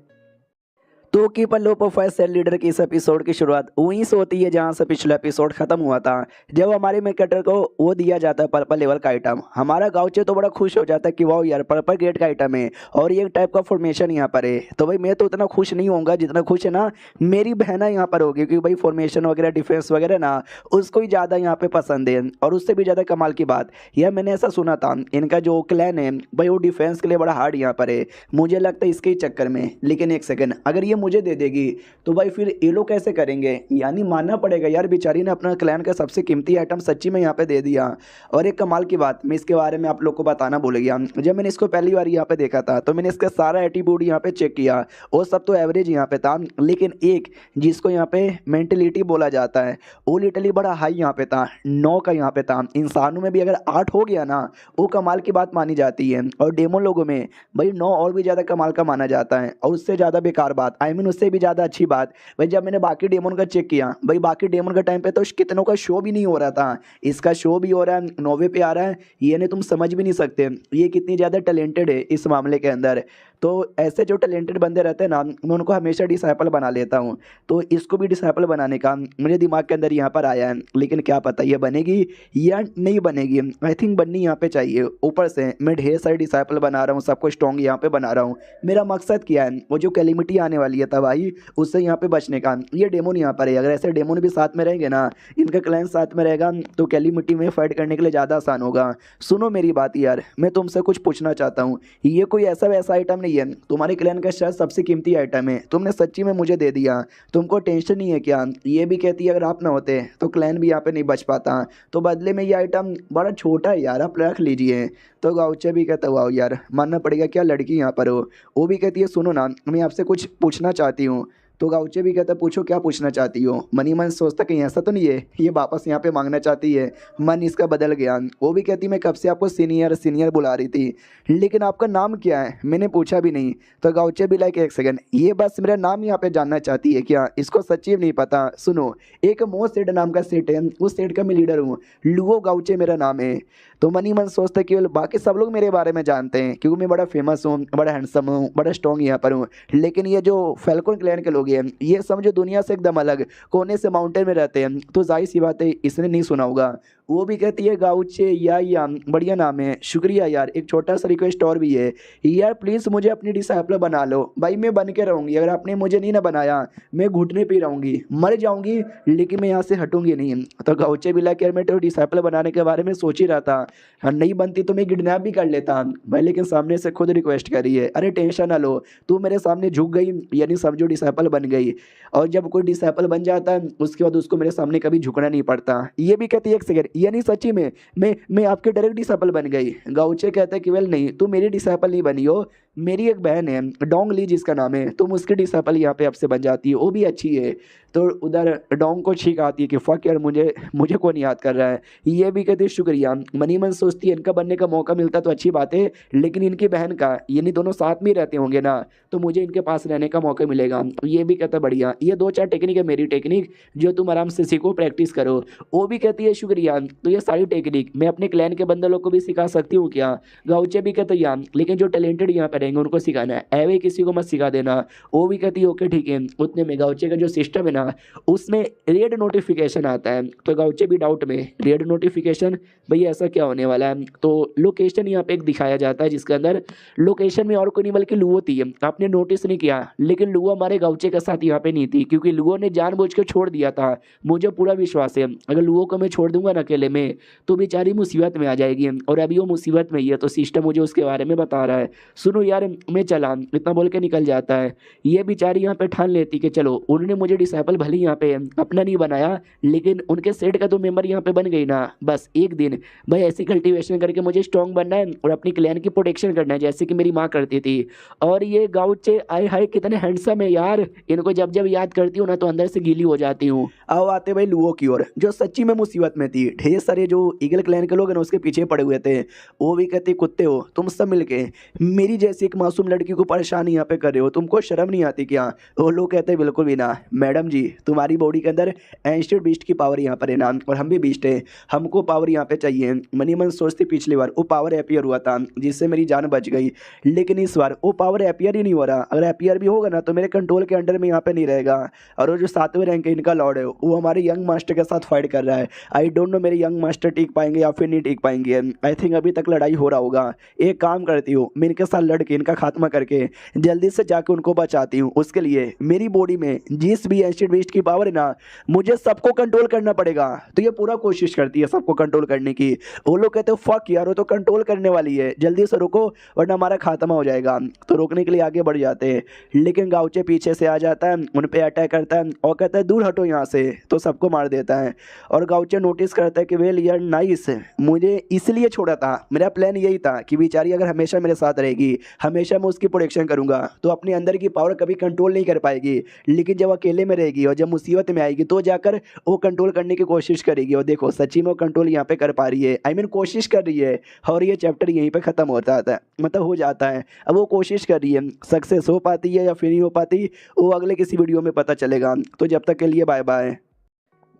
A: तो keep a low profile sale leader की इस एपिसोड की शुरुआत वहीं से होती है जहां से पिछला एपिसोड खत्म हुआ था, जब हमारे मेन कैरेक्टर को वो दिया जाता है पर्पल लेवल का आइटम। हमारा गाउचे तो बड़ा खुश हो जाता है कि वाह यार पर्पल ग्रेड का आइटम है और ये एक टाइप का फॉर्मेशन यहाँ पर है। तो भाई मैं तो उतना खुश नहीं होऊंगा जितना खुश है ना मेरी बहना यहाँ पर होगी, क्योंकि भाई फॉर्मेशन वगैरह डिफेंस वगैरह ना उसको ही ज़्यादा यहाँ पे पसंद है। और उससे भी ज़्यादा कमाल की बात यह मैंने ऐसा सुना था इनका जो क्लैन है भाई वो डिफेंस के लिए बड़ा हार्ड यहाँ पर है, मुझे लगता है इसके ही चक्कर में। लेकिन एक सेकंड, अगर ये मुझे दे देगी, तो भाई फिर ये लोग कैसे करेंगे? यानी मानना पड़ेगा यार, बेचारी ने अपना क्लैन का सबसे कीमती आइटम सच्ची में यहाँ पे दे दिया। और एक कमाल की बात, मैं इसके बारे में आप लोग को बताना भूल गया। जब मैंने इसको पहली बार यहाँ पे देखा था तो मैंने इसका सारा एटीट्यूड यहाँ पे चेक किया, वो सब तो एवरेज यहाँ पे था, लेकिन एक जिसको यहाँ पे मेंटेलिटी बोला जाता है वो लिटरली बड़ा हाई यहाँ पे था, 9 का यहाँ पे था। इंसानों में भी अगर 8 हो गया ना, वो कमाल की बात मानी जाती है, और डेमो लोगों में भाई 9 और भी ज़्यादा कमाल का माना जाता है। और उससे ज़्यादा बेकार बात, आई मीन उससे भी ज़्यादा अच्छी बात, भाई जब मैंने बाकी डेमन का चेक किया, भाई बाकी डेमन का टाइम पे तो कितनों का शो भी नहीं हो रहा था, इसका शो भी हो रहा है, 9वें पे आ रहा है। ये नहीं तुम समझ भी नहीं सकते ये कितनी ज़्यादा टैलेंटेड है इस मामले के अंदर। तो ऐसे जो टैलेंटेड बंदे रहते हैं ना, मैं उनको हमेशा डिसाइपल बना लेता हूँ। तो इसको भी डिसाइपल बनाने का मेरे दिमाग के अंदर यहाँ पर आया है, लेकिन क्या पता ये बनेगी या नहीं बनेगी। आई थिंक बननी यहाँ पे चाहिए। ऊपर से मैं ढेर सारे डिसाइपल बना रहा हूँ, सबको स्ट्रॉन्ग यहाँ पे बना रहा हूँ। मेरा मकसद क्या है, वो जो कैलिमिटी आने वाली है तबाही, उससे यहाँ पे बचने का। ये डेमोन यहाँ पर है, अगर ऐसे डेमोन भी साथ में रहेंगे ना, इनका क्लैन साथ में रहेगा, तो कैलिमिटी में फाइट करने के लिए ज़्यादा आसान होगा। सुनो मेरी बात यार, मैं तुमसे कुछ पूछना चाहता हूँ। ये कोई ऐसा वैसा आइटम नहीं है, तुम्हारे क्लैन का शायद सबसे कीमती आइटम है, तुमने सच्ची में मुझे दे दिया, तुमको टेंशन नहीं है क्या? ये भी कहती है अगर आप ना होते तो क्लैन भी यहाँ पे नहीं बच पाता, तो बदले में ये आइटम बड़ा छोटा है यार, आप रख लीजिए। तो गाउचे भी कहता वाओ यार, मानना पड़ेगा क्या लड़की यहाँ पर हो। वो भी कहती है सुनो ना, मैं आपसे कुछ पूछना चाहती हूँ। तो गाउचे भी कहता पूछो क्या पूछना चाहती हो। मनी मन सोचता कहीं ऐसा तो नहीं है ये वापस यहाँ पे मांगना चाहती है, मन इसका बदल गया। वो भी कहती मैं कब से आपको सीनियर सीनियर बुला रही थी, लेकिन आपका नाम क्या है मैंने पूछा भी नहीं। तो गाउचे भी लाइक एक सेकंड, ये बस मेरा नाम यहाँ पे जानना चाहती है क्या? इसको सच्ची में नहीं पता। सुनो, एक मो सेठ नाम का सेठ है, उस सेठ का मैं लीडर हूँ, लुओ गाउचे मेरा नाम है। तो मनी मन सोचता केवल बाकी सब लोग मेरे बारे में जानते हैं क्योंकि मैं बड़ा फेमस हूँ, बड़ा हैंडसम हूँ, बड़ा स्ट्रॉन्ग यहाँ पर हूँ, लेकिन ये जो फैल्कन क्लैन के लोग हैं ये समझो दुनिया से एकदम अलग कोने से माउंटेन में रहते हैं, तो जाहिर सी बात है इसने नहीं सुना होगा। वो भी कहती है गाउचे या बढ़िया नाम है, शुक्रिया यार। एक छोटा सा रिक्वेस्ट और भी है यार, प्लीज़ मुझे अपनी डिसाइपल बना लो। भाई मैं बन के रहूँगी, अगर आपने मुझे नहीं ना बनाया मैं घुटने पे रहूँगी, मर जाऊँगी, लेकिन मैं यहाँ से हटूँगी नहीं। तो गाउचे भी लाइक यार मैं तो डिसाइपल बनाने के बारे में सोच ही रहा था, हाँ नहीं बनती तो मैं किडनैप भी कर लेता भाई, लेकिन सामने से खुद रिक्वेस्ट करी है। अरे टेंशन ना लो, तू मेरे सामने झुक गई यानी समझो डिसाइपल बन गई। और जब कोई डिसाइपल बन जाता है उसके बाद उसको मेरे सामने कभी झुकना नहीं पड़ता। ये भी कहती है एक सेकंड, यानी सच्ची में मैं आपके डायरेक्ट डिसाइपल बन गई। गाउचे कहता है कि वेल नहीं, तू मेरी डिसाइपल नहीं बनी हो, मेरी एक बहन है डोंग ली जिसका नाम है, तुम उसकी डिसाइपल यहाँ पे आपसे बन जाती है, वो भी अच्छी है। तो उधर डोंग को छींक आती है कि फक यार मुझे कौन याद कर रहा है। ये भी कहती है शुक्रिया। मनी मन सोचती है इनका बनने का मौका मिलता तो अच्छी बात है, लेकिन इनकी बहन का यानी दोनों साथ में रहते होंगे ना, तो मुझे इनके पास रहने का मौका मिलेगा। ये भी कहता बढ़िया, ये 2-4 टेक्निक है मेरी टेक्निक जो तुम आराम से सीखो प्रैक्टिस करो। वो भी कहती है शुक्रिया। तो ये सारी टेक्निक मैं अपने क्लैन के बंदे लोग को भी सिखा सकती हूँ क्या? गाउचे भी कहते यार, लेकिन जो टैलेंटेड यहाँ पे रहेंगे उनको सिखाना है, ऐवे किसी को मत सिखा देना। वो भी कहती है ओके ठीक है। उतने में गाउचे का जो सिस्टम है ना उसमें रेड नोटिफिकेशन आता है। तो गाउचे भी डाउट में, रेड नोटिफिकेशन भैया ऐसा क्या होने वाला है? तो लोकेशन यहाँ पे एक दिखाया जाता है जिसके अंदर लोकेशन में और कोई नहीं बल्कि लुओ थी। आपने नोटिस नहीं किया, लेकिन लुओ हमारे गाउचे के साथ यहाँ पे नहीं थी क्योंकि लुओ ने जानबूझ के छोड़ दिया था। मुझे पूरा विश्वास है अगर लुओ को मैं छोड़ दूंगा ना अकेले में तो बेचारी मुसीबत में आ जाएगी, और अभी वो मुसीबत में ही है, तो सिस्टम मुझे उसके बारे में बता रहा है। सुनो यार मैं चला, इतना बोल के निकल जाता है। ये बेचारी यहाँ पे ठान लेती कि चलो उन्होंने मुझे डिसाइपल भले यहाँ पे अपना नहीं बनाया, लेकिन उनके सेट का तो मेंबर यहाँ पे बन गई ना, बस एक दिन भाई ऐसी कल्टीवेशन करके मुझे स्ट्रॉन्ग बनना है और अपनी क्लैन की प्रोटेक्शन करना है जैसे कि मेरी माँ करती थी। और ये गाउचे आए हाय कितने हैंडसम है यार, इनको जब जब याद करती हूँ ना तो अंदर से गीली हो जाती हूँ। आओ आते भाई लुओ की ओर, जो सच्ची में मुसीबत में थी। ढेर सारे जो ईगल क्लैन के लोग हैं ना उसके पीछे पड़े हुए थे। वो भी कहते कुत्ते हो तुम सब मिलके मेरी जैसी एक मासूम लड़की को परेशान यहाँ पे कर रहे हो, तुमको शर्म नहीं आती क्या? वो लोग कहते हैं बिल्कुल भी ना मैडम जी, तुम्हारी बॉडी के अंदर एंशिएंट बीस्ट की पावर यहाँ पर है ना, और हम भी बीस्ट है, हमको पावर यहाँ पे चाहिए। मनी मन सोचती पिछली बार वो पावर अपियर हुआ था जिससे मेरी जान बच गई, लेकिन इस बार वो पावर अपियर ही नहीं हो रहा। अगर अपियर भी होगा ना तो मेरे कंट्रोल के अंडर में यहाँ पे नहीं रहेगा। और वो जो 7वें रैंक है इनका लॉर्ड है वो हमारे यंग मास्टर के साथ फाइट कर रहा है। आई डोंट नो मेरे ये यंग मास्टर टिक पाएंगे या फिर नहीं टिक पाएंगे। आई थिंक अभी तक लड़ाई हो रहा होगा। एक काम करती हूँ, मैं इनके साथ लड़ के इनका खात्मा करके जल्दी से जाके उनको बचाती हूँ। उसके लिए मेरी बॉडी में जिस भी एसिड वेस्ट की पावर है ना, मुझे सबको कंट्रोल करना पड़ेगा। तो ये पूरा कोशिश करती है सबको कंट्रोल करने की। वो लोग कहते हैं फक यार, वो तो कंट्रोल करने वाली है, जल्दी से रुको वरना हमारा खात्मा हो जाएगा। तो रोकने के लिए आगे बढ़ जाते हैं, लेकिन गाउचे पीछे से आ जाता है, उन पे अटैक करता है और कहता है दूर हटो यहाँ से, तो सबको मार देता है। और गाउचे नोटिस करता है कि वेल यार नाइस, मुझे इसलिए छोड़ा था, मेरा प्लान यही था कि बेचारी अगर हमेशा मेरे साथ रहेगी, हमेशा मैं उसकी प्रोटेक्शन करूंगा, तो अपने अंदर की पावर कभी कंट्रोल नहीं कर पाएगी। लेकिन जब अकेले में रहेगी और जब मुसीबत में आएगी तो जाकर वो कंट्रोल करने की कोशिश करेगी। और देखो सच्ची में वो कंट्रोल यहाँ पे कर पा रही है, आई मीन कोशिश कर रही है। और ये चैप्टर यहीं पे ख़त्म होता है, मतलब हो जाता है। अब वो कोशिश कर रही है, सक्सेस हो पाती है या फिर नहीं हो पाती, वो अगले किसी वीडियो में पता चलेगा। तो जब तक के लिए बाय बाय।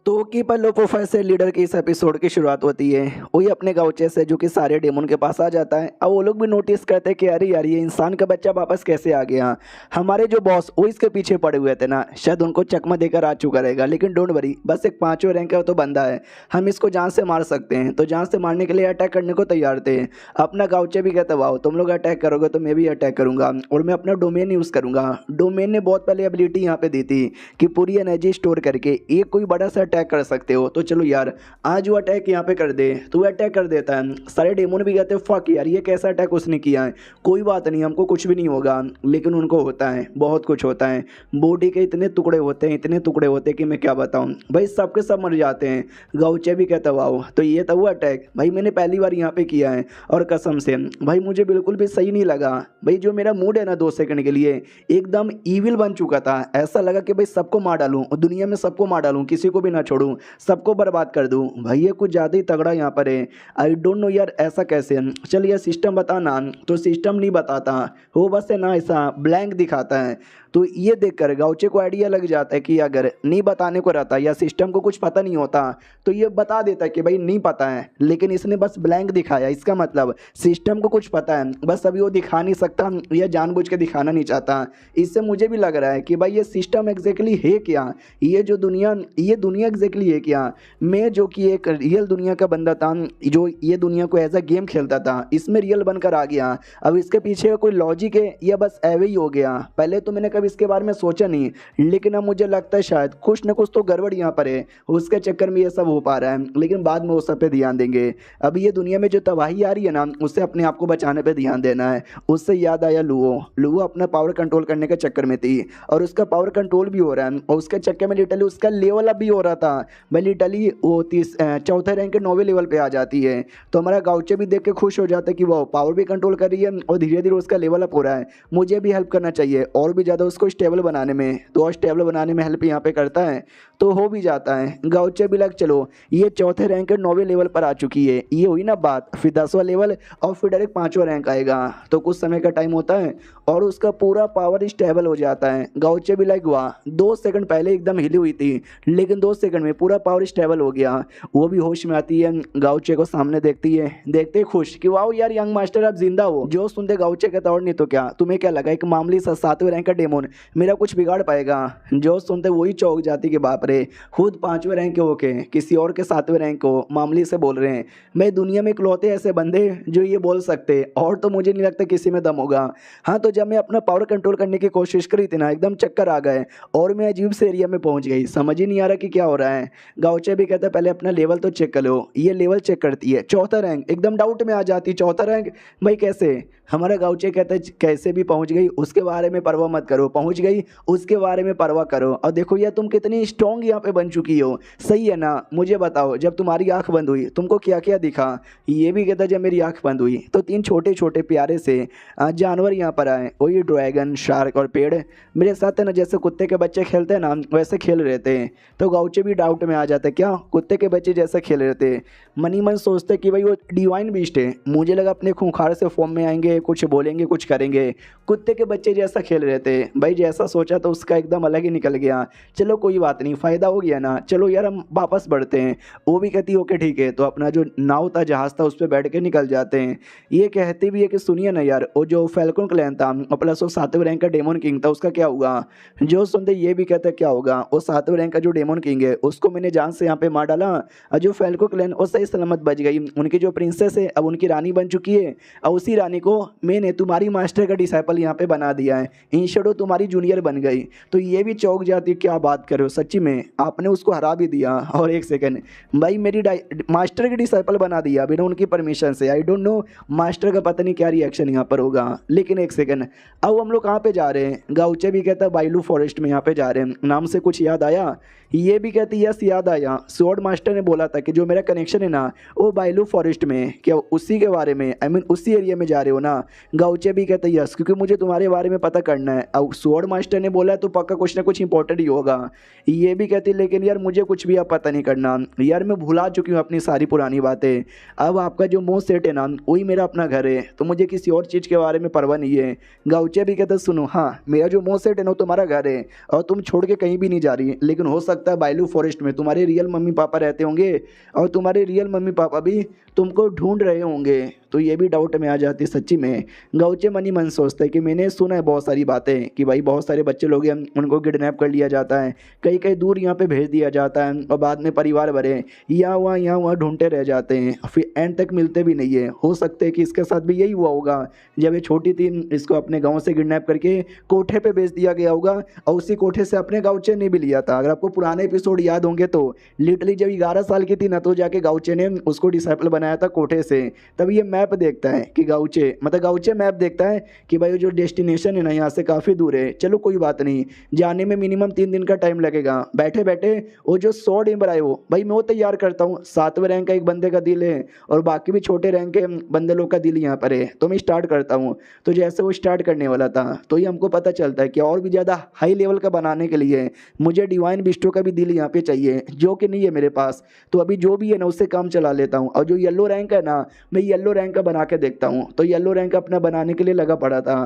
A: तो कीपर लो प्रोफेसर लीडर की इस एपिसोड की शुरुआत होती है वही अपने गाउचे से, जो कि सारे डेमन के पास आ जाता है। अब वो लोग भी नोटिस करते हैं कि अरे यार ये इंसान का बच्चा वापस कैसे आ गया। हमारे जो बॉस वो इसके पीछे पड़े हुए थे ना, शायद उनको चकमा देकर आ चुका रहेगा। लेकिन डोंट वरी, बस एक 5वें रैंक का तो बंदा है, हम इसको जान से मार सकते हैं। तो जान से मारने के लिए अटैक करने को तैयार थे। अपना गाउचे भी कहता वाओ, तुम लोग अटैक करोगे तो मैं भी अटैक करूंगा और मैं अपना डोमेन यूज़ करूंगा। डोमेन ने बहुत पहले एबिलिटी यहाँ पे दी थी कि पूरी एनर्जी स्टोर करके एक कोई बड़ा सा अटैक कर सकते हो। तो चलो यार आज वो अटैक यहाँ पे कर दे, तो वो अटैक कर देता है। सारे डेमोन भी कहते हैं फक यार ये कैसा अटैक उसने किया है, कोई बात नहीं हमको कुछ भी नहीं होगा। लेकिन उनको होता है, बहुत कुछ होता है। बॉडी के इतने टुकड़े होते हैं, इतने टुकड़े होते हैं कि मैं क्या बताऊँ भाई, सबके सब मर जाते हैं। गाउचे भी कहता वाओ, तो ये था वो अटैक भाई, मैंने पहली बार यहाँ पे किया है और कसम से भाई मुझे बिल्कुल भी सही नहीं लगा भाई। जो मेरा मूड है ना 2 सेकंड के लिए एकदम ईविल बन चुका था। ऐसा लगा कि भाई सबको मार डालूं और दुनिया में सबको मार डालूं, किसी को भी ना छोड़ूं, सबको बर्बाद कर दूं। भाई ये कुछ ज़्यादा ही तगड़ा यहाँ पर है। आई डोंट नो यार ऐसा कैसे। चल ये सिस्टम बताना, तो सिस्टम नहीं बताता, वो बस है ना ऐसा ब्लैंक दिखाता है। तो ये देखकर गाउचे को आइडिया लग जाता है कि अगर नहीं बताने को रहता या सिस्टम को कुछ पता नहीं होता तो ये बता देता है कि भाई नहीं पता है। लेकिन इसने बस ब्लैंक दिखाया, इसका मतलब सिस्टम को कुछ पता है, बस अभी वो दिखा नहीं सकता या जानबूझ के दिखाना नहीं चाहता। इससे मुझे भी लग रहा है कि भाई ये सिस्टम एग्जैक्टली है क्या, ये जो दुनिया, ये दुनिया एग्जैक्टली है क्या। मैं जो कि एक रियल दुनिया का बंदा था, जो ये दुनिया को एज अ गेम खेलता था, इसमें रियल बनकर आ गया। अब इसके पीछे कोई लॉजिक है या बस एवे ही हो गया। पहले तो मैंने कभी इसके बारे में सोचा नहीं, लेकिन अब मुझे लगता है शायद कुछ ना कुछ तो गड़बड़ यहाँ पर है, उसके चक्कर में ये सब हो पा रहा है। लेकिन बाद में वो सब पे ध्यान देंगे। अभी ये दुनिया में जो तबाही आ रही है ना, उससे अपने आप को बचाने पे ध्यान देना है। उससे याद आया लुओ अपना पावर कंट्रोल करने के चक्कर में थी और उसका पावर कंट्रोल भी हो रहा है और उसके चक्कर में लिटरली उसका लेवल अप भी हो रहा था। भाई लिटरली वो 4थे रैंक के 9वें लेवल पे आ जाती है। तो हमारा गाउचे भी देख के खुश हो जाता है कि वो पावर भी कंट्रोल कर रही है और धीरे धीरे उसका लेवल अप हो रहा है। मुझे भी हेल्प करना चाहिए और भी ज़्यादा उसको स्टेबल बनाने में। तो स्टेबल बनाने में हेल्प यहाँ पे करता है तो हो भी जाता है। गाउचे भी लग चलो ये 4थे रैंक के 9वें लेवल पर आ चुकी है, ये हुई ना बात। फिर 10वां लेवल और फिर डायरेक्ट 5वां रैंक आएगा। तो कुछ समय का टाइम होता है और उसका पूरा पावर स्टेबल हो जाता है। गाउचे भी लाइक हुआ 2 सेकंड पहले एकदम हिली हुई थी, लेकिन 2 सेकंड में पूरा पावर स्टेबल हो गया। वो भी होश में आती है, गाउचे को सामने देखती है, देखते ही खुश कि वाओ यार यंग मास्टर आप जिंदा हो। जो सुनते गाउचे कहता और नहीं तो क्या, तुम्हें क्या लगा एक मामूली सा 7वें रैंक का डेमोन मेरा कुछ बिगाड़ पाएगा। जो सुनते वही चौंक जाती कि बाप रे, खुद 5वें रैंक के होके किसी और के 7वें रैंक को मामूली से बोल रहे हैं। मैं दुनिया में इकलौते ऐसे बंदे जो ये बोल सकते, और तो मुझे नहीं लगता किसी में दम होगा। हाँ तो जब मैं अपना पावर कंट्रोल करने की कोशिश करी थी ना, एकदम चक्कर आ गए और मैं अजीब से एरिया में पहुंच गई, समझ ही नहीं आ रहा कि क्या हो रहा है। गाउचे भी कहता है पहले अपना लेवल तो चेक कर लो। ये लेवल चेक करती है 4था रैंक, एकदम डाउट में आ जाती, 4था रैंक भाई कैसे। हमारा गाउचे कहता है कैसे भी पहुंच गई उसके बारे में परवाह मत करो, पहुंच गई उसके बारे में परवाह करो। और देखो यार तुम कितनी स्ट्रॉन्ग यहाँ पे बन चुकी हो, सही है ना। मुझे बताओ जब तुम्हारी आंख बंद हुई तुमको क्या क्या दिखा। ये भी कहता जब मेरी आंख बंद हुई तो 3 छोटे छोटे प्यारे से जानवर यहाँ पर आए, वही ड्रैगन, शार्क और पेड़ मेरे साथ है ना, जैसे कुत्ते के बच्चे खेलते हैं ना वैसे खेल रहे थे। तो गाउचे भी डाउट में आ जाते क्या कुत्ते के बच्चे जैसे खेल रहे थे। मनी मन सोचते कि भाई वो डिवाइन बीस्ट है, मुझे लगा अपने खूंखार से फॉर्म में आएंगे, कुछ बोलेंगे कुछ करेंगे। कुत्ते के बच्चे जैसा खेल रहे थे भाई, जैसा सोचा तो उसका एकदम अलग ही निकल गया। चलो कोई बात नहीं, फ़ायदा हो गया ना, चलो यार हम वापस बढ़ते हैं। वो भी कहती ओके ठीक है। तो अपना जो नाव था, जहाज़ था, उस पर बैठ के निकल जाते हैं। ये कहती भी है कि सुनिए ना यार, वो जो फैल्कन क्लैन था और प्लस वो 7वें रैंक का डेमन किंग था, उसका क्या हुआ। जो सुनते ये भी कहते क्या होगा, वो 7वें रैंक का जो डेमन किंग है उसको मैंने जान से यहाँ पे मार डाला और जो फैल्को क्लैन वो सही सलामत बच गई। उनकी जो प्रिंसेस है अब उनकी रानी बन चुकी है और उसी रानी को मैंने तुम्हारी मास्टर का डिसाइपल यहाँ पे बना दिया है, इंशेडो तुम्हारी जूनियर बन गई। तो ये भी चौंक जाती है, क्या बात कर रहे हो, सच्ची में आपने उसको हरा भी दिया। और एक सेकंड भाई, मेरी मास्टर की डिसाइपल बना दिया बिना उनकी परमिशन से। आई डोंट नो मास्टर का पता नहीं क्या रिएक्शन यहाँ पर होगा। लेकिन एक सेकंड, अब हम लोग कहाँ पे जा रहे हैं? गाउचे भी कहता है बाइलू फॉरेस्ट में यहाँ पे जा रहे हैं। नाम से कुछ याद आया? ये भी कहती यस याद आया, स्वॉर्ड मास्टर ने बोला था कि जो मेरा कनेक्शन है ना वो बाइलू फॉरेस्ट में, क्या उसी के बारे में, आई मीन उसी एरिया में जा रहे हो ना? गाउचे भी कहते यस, क्योंकि मुझे तुम्हारे बारे में पता करना है। अब स्वॉर्ड मास्टर ने बोला तो पक्का कुछ ना कुछ इंपॉर्टेंट ही होगा। ये भी कहती लेकिन यार मुझे कुछ भी अब पता नहीं करना यार, मैं भुला चुकी हूँ अपनी सारी पुरानी बातें। अब आपका जो मोह सेट है ना वही मेरा अपना घर है, तो मुझे किसी और चीज़ के बारे में परवाह नहीं है। गाउचे भी कहते सुनो, हाँ मेरा जो मोह सेट है ना तुम्हारा घर है और तुम छोड़ के कहीं भी नहीं जा रही, लेकिन हो सकता है बाइलू फॉरेस्ट में तुम्हारे रियल मम्मी पापा रहते होंगे और तुम्हारे रियल मम्मी पापा भी तुमको ढूंढ रहे होंगे। तो ये भी डाउट में आ जाती है सच्ची में। गाउचे मन ही मन सोचता है कि मैंने सुना है बहुत सारी बातें कि भाई बहुत सारे बच्चे लोग हैं उनको किडनैप कर लिया जाता है, कहीं कहीं दूर यहाँ पे भेज दिया जाता है और बाद में परिवार भरे यहाँ वहाँ ढूंढते रह जाते हैं, फिर एंड तक मिलते भी नहीं है। हो सकता है कि इसके साथ भी यही हुआ होगा, जब ये छोटी थी इसको अपने गाँव से किडनैप करके कोठे पर भेज दिया गया होगा और उसी कोठे से अपने गाउचे ने भी लिया था। अगर आपको पुराने एपिसोड याद होंगे तो लिटरली जब 11 साल की थी ना तो जाके गाउचे ने उसको डिसाइपल बनाया था कोठे से। तब ये मैप देखता है कि गाउचे मैप देखता है कि भाई जो डेस्टिनेशन है ना यहाँ से काफ़ी दूर है, चलो कोई बात नहीं, जाने में मिनिमम 3 दिन का टाइम लगेगा। बैठे बैठे वो जो स्वॉर्ड एम्बर आए हो भाई मैं वो तैयार करता हूँ। 7वें रैंक का एक बंदे का दिल है और बाकी भी छोटे रैंक के बंदे लोग का दिल यहाँ पर है, तो मैं स्टार्ट करता हूँ। तो जैसे वो स्टार्ट करने वाला था तो ये हमको पता चलता है कि और भी ज़्यादा हाई लेवल का बनाने के लिए मुझे डिवाइन बिस्टो का भी दिल यहाँ पे चाहिए, जो कि नहीं है मेरे पास। तो अभी जो भी है ना उससे काम चला लेता हूँ। और जो येलो रैंक है ना मैं येलो रैंक का बना के देखता हूँ। तो येलो रैंक अपना बनाने के लिए लगा पड़ा था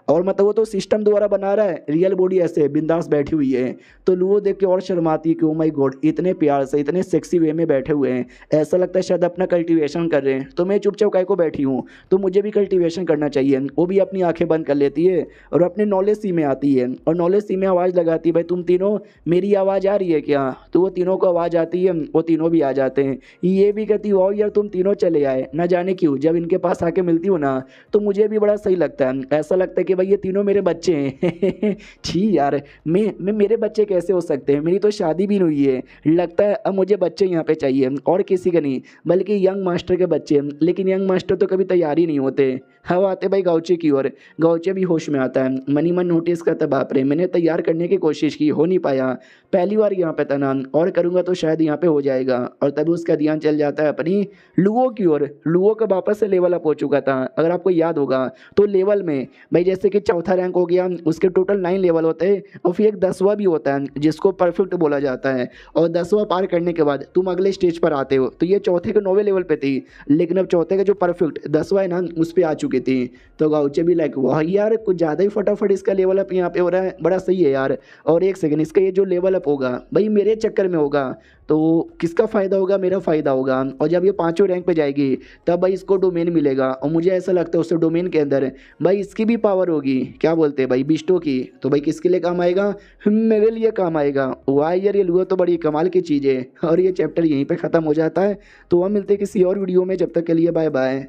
A: और मतलब वो तो सिस्टम द्वारा बना रहा है, रियल बॉडी ऐसे बिंदास बैठी हुई है। तो लुओ देख के और शर्माती है कि ओ माय गॉड इतने प्यार से इतने सेक्सी वे में बैठे हुए हैं, ऐसा लगता है शायद अपना कल्टीवेशन कर रहे हैं। तो मैं चुपचाप काय को बैठी हूँ, तो मुझे भी कल्टीवेशन करना चाहिए। वो भी अपनी आंखें बंद कर लेती है और अपने नॉलेज सी में आती है और नॉलेज सी में आवाज़ लगाती है, भाई तुम तीनों मेरी आवाज़ आ रही है क्या? तो वो तीनों को आवाज़ आती है, वो तीनों भी आ जाते हैं। ये भी कहती वाओ यार तुम तीनों चले आए, ना जाने क्यों जब इनके पास आके मिलती हूँ ना तो मुझे भी बड़ा सही लगता है। ऐसा लगता है कि भाई ये तीनों मेरे बच्चे हैं। छी यार, मैं मेरे बच्चे कैसे हो सकते हैं? मेरी तो शादी भी नहीं हुई है, लगता है अब मुझे बच्चे यहाँ पे चाहिए और किसी का नहीं बल्कि यंग मास्टर के बच्चे। लेकिन यंग मास्टर तो कभी तैयार ही नहीं होते। हम आते भाई गाउचे की ओर, गाउचे भी होश में आता है, मनी मन नोटिस करता बाप रे मैंने तैयार करने की कोशिश की, हो नहीं पाया, पहली बार यहाँ पे था ना, और करूँगा तो शायद यहाँ पे हो जाएगा। और तभी उसका ध्यान चल जाता है अपनी लुओ की ओर। लुओ का वापस से लेवल अप हो चुका था, अगर आपको याद होगा तो लेवल में भाई जैसे कि चौथा रैंक हो गया, उसके टोटल 9 लेवल होते हैं और फिर एक 10वां भी होता है जिसको परफेक्ट बोला जाता है। और 10वां पार करने के बाद तुम अगले स्टेज पर आते हो। तो ये चौथे के 9वें लेवल पे थी, लेकिन अब चौथे का जो परफेक्ट 10वां है ना उस पर आ चुकी थी। तो गाउचे भी लाइक वाह यार कुछ ज़्यादा ही फटाफट इसका लेवल अप यहाँ पे हो रहा है, बड़ा सही है यार। और एक सेकंड, इसका ये जो लेवल अप होगा भाई मेरे चक्कर में होगा तो किसका फ़ायदा होगा? मेरा फ़ायदा होगा। और जब ये 5वें रैंक पे जाएगी तब भाई इसको डोमेन मिलेगा और मुझे ऐसा लगता है उससे डोमेन के अंदर भाई इसकी भी पावर होगी, क्या बोलते हैं भाई, बिस्टो की। तो भाई किसके लिए काम आएगा? मेरे लिए काम आएगा। वाह यार ये लुआ तो बड़ी कमाल की चीज़ है। और ये चैप्टर यहीं पर ख़त्म हो जाता है। तो हम मिलते हैं किसी और वीडियो में, जब तक के लिए बाय बाय।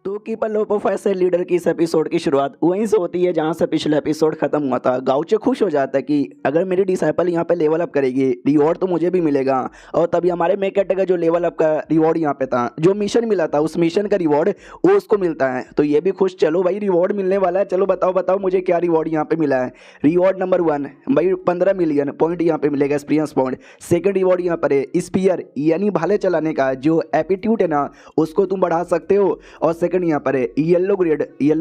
A: तो कीपर लो प्रोफेसर लीडर की इस एपिसोड की शुरुआत वहीं से होती है जहां से पिछला एपिसोड खत्म हुआ था। गाउचे खुश हो जाता है कि अगर मेरी डिसाइपल यहाँ पे लेवल अप करेगी रिवॉर्ड तो मुझे भी मिलेगा। और तभी हमारे मेकेटे का जो लेवल अप का रिवॉर्ड यहाँ पे था, जो मिशन मिला था उस मिशन का रिवॉर्ड वो उसको मिलता है। तो ये भी खुश, चलो भाई रिवॉर्ड मिलने वाला है, चलो बताओ बताओ मुझे क्या रिवॉर्ड यहाँ पे मिला है। रिवॉर्ड नंबर 1 भाई 15 मिलियन पॉइंट यहाँ पे मिलेगा, एक्सपीरियंस पॉइंट। सेकंड रिवॉर्ड यहाँ पर है स्पीयर यानी भाले चलाने का जो एप्टीट्यूड है ना उसको तुम बढ़ा सकते हो। और सेकंड यहाँ पर है येलो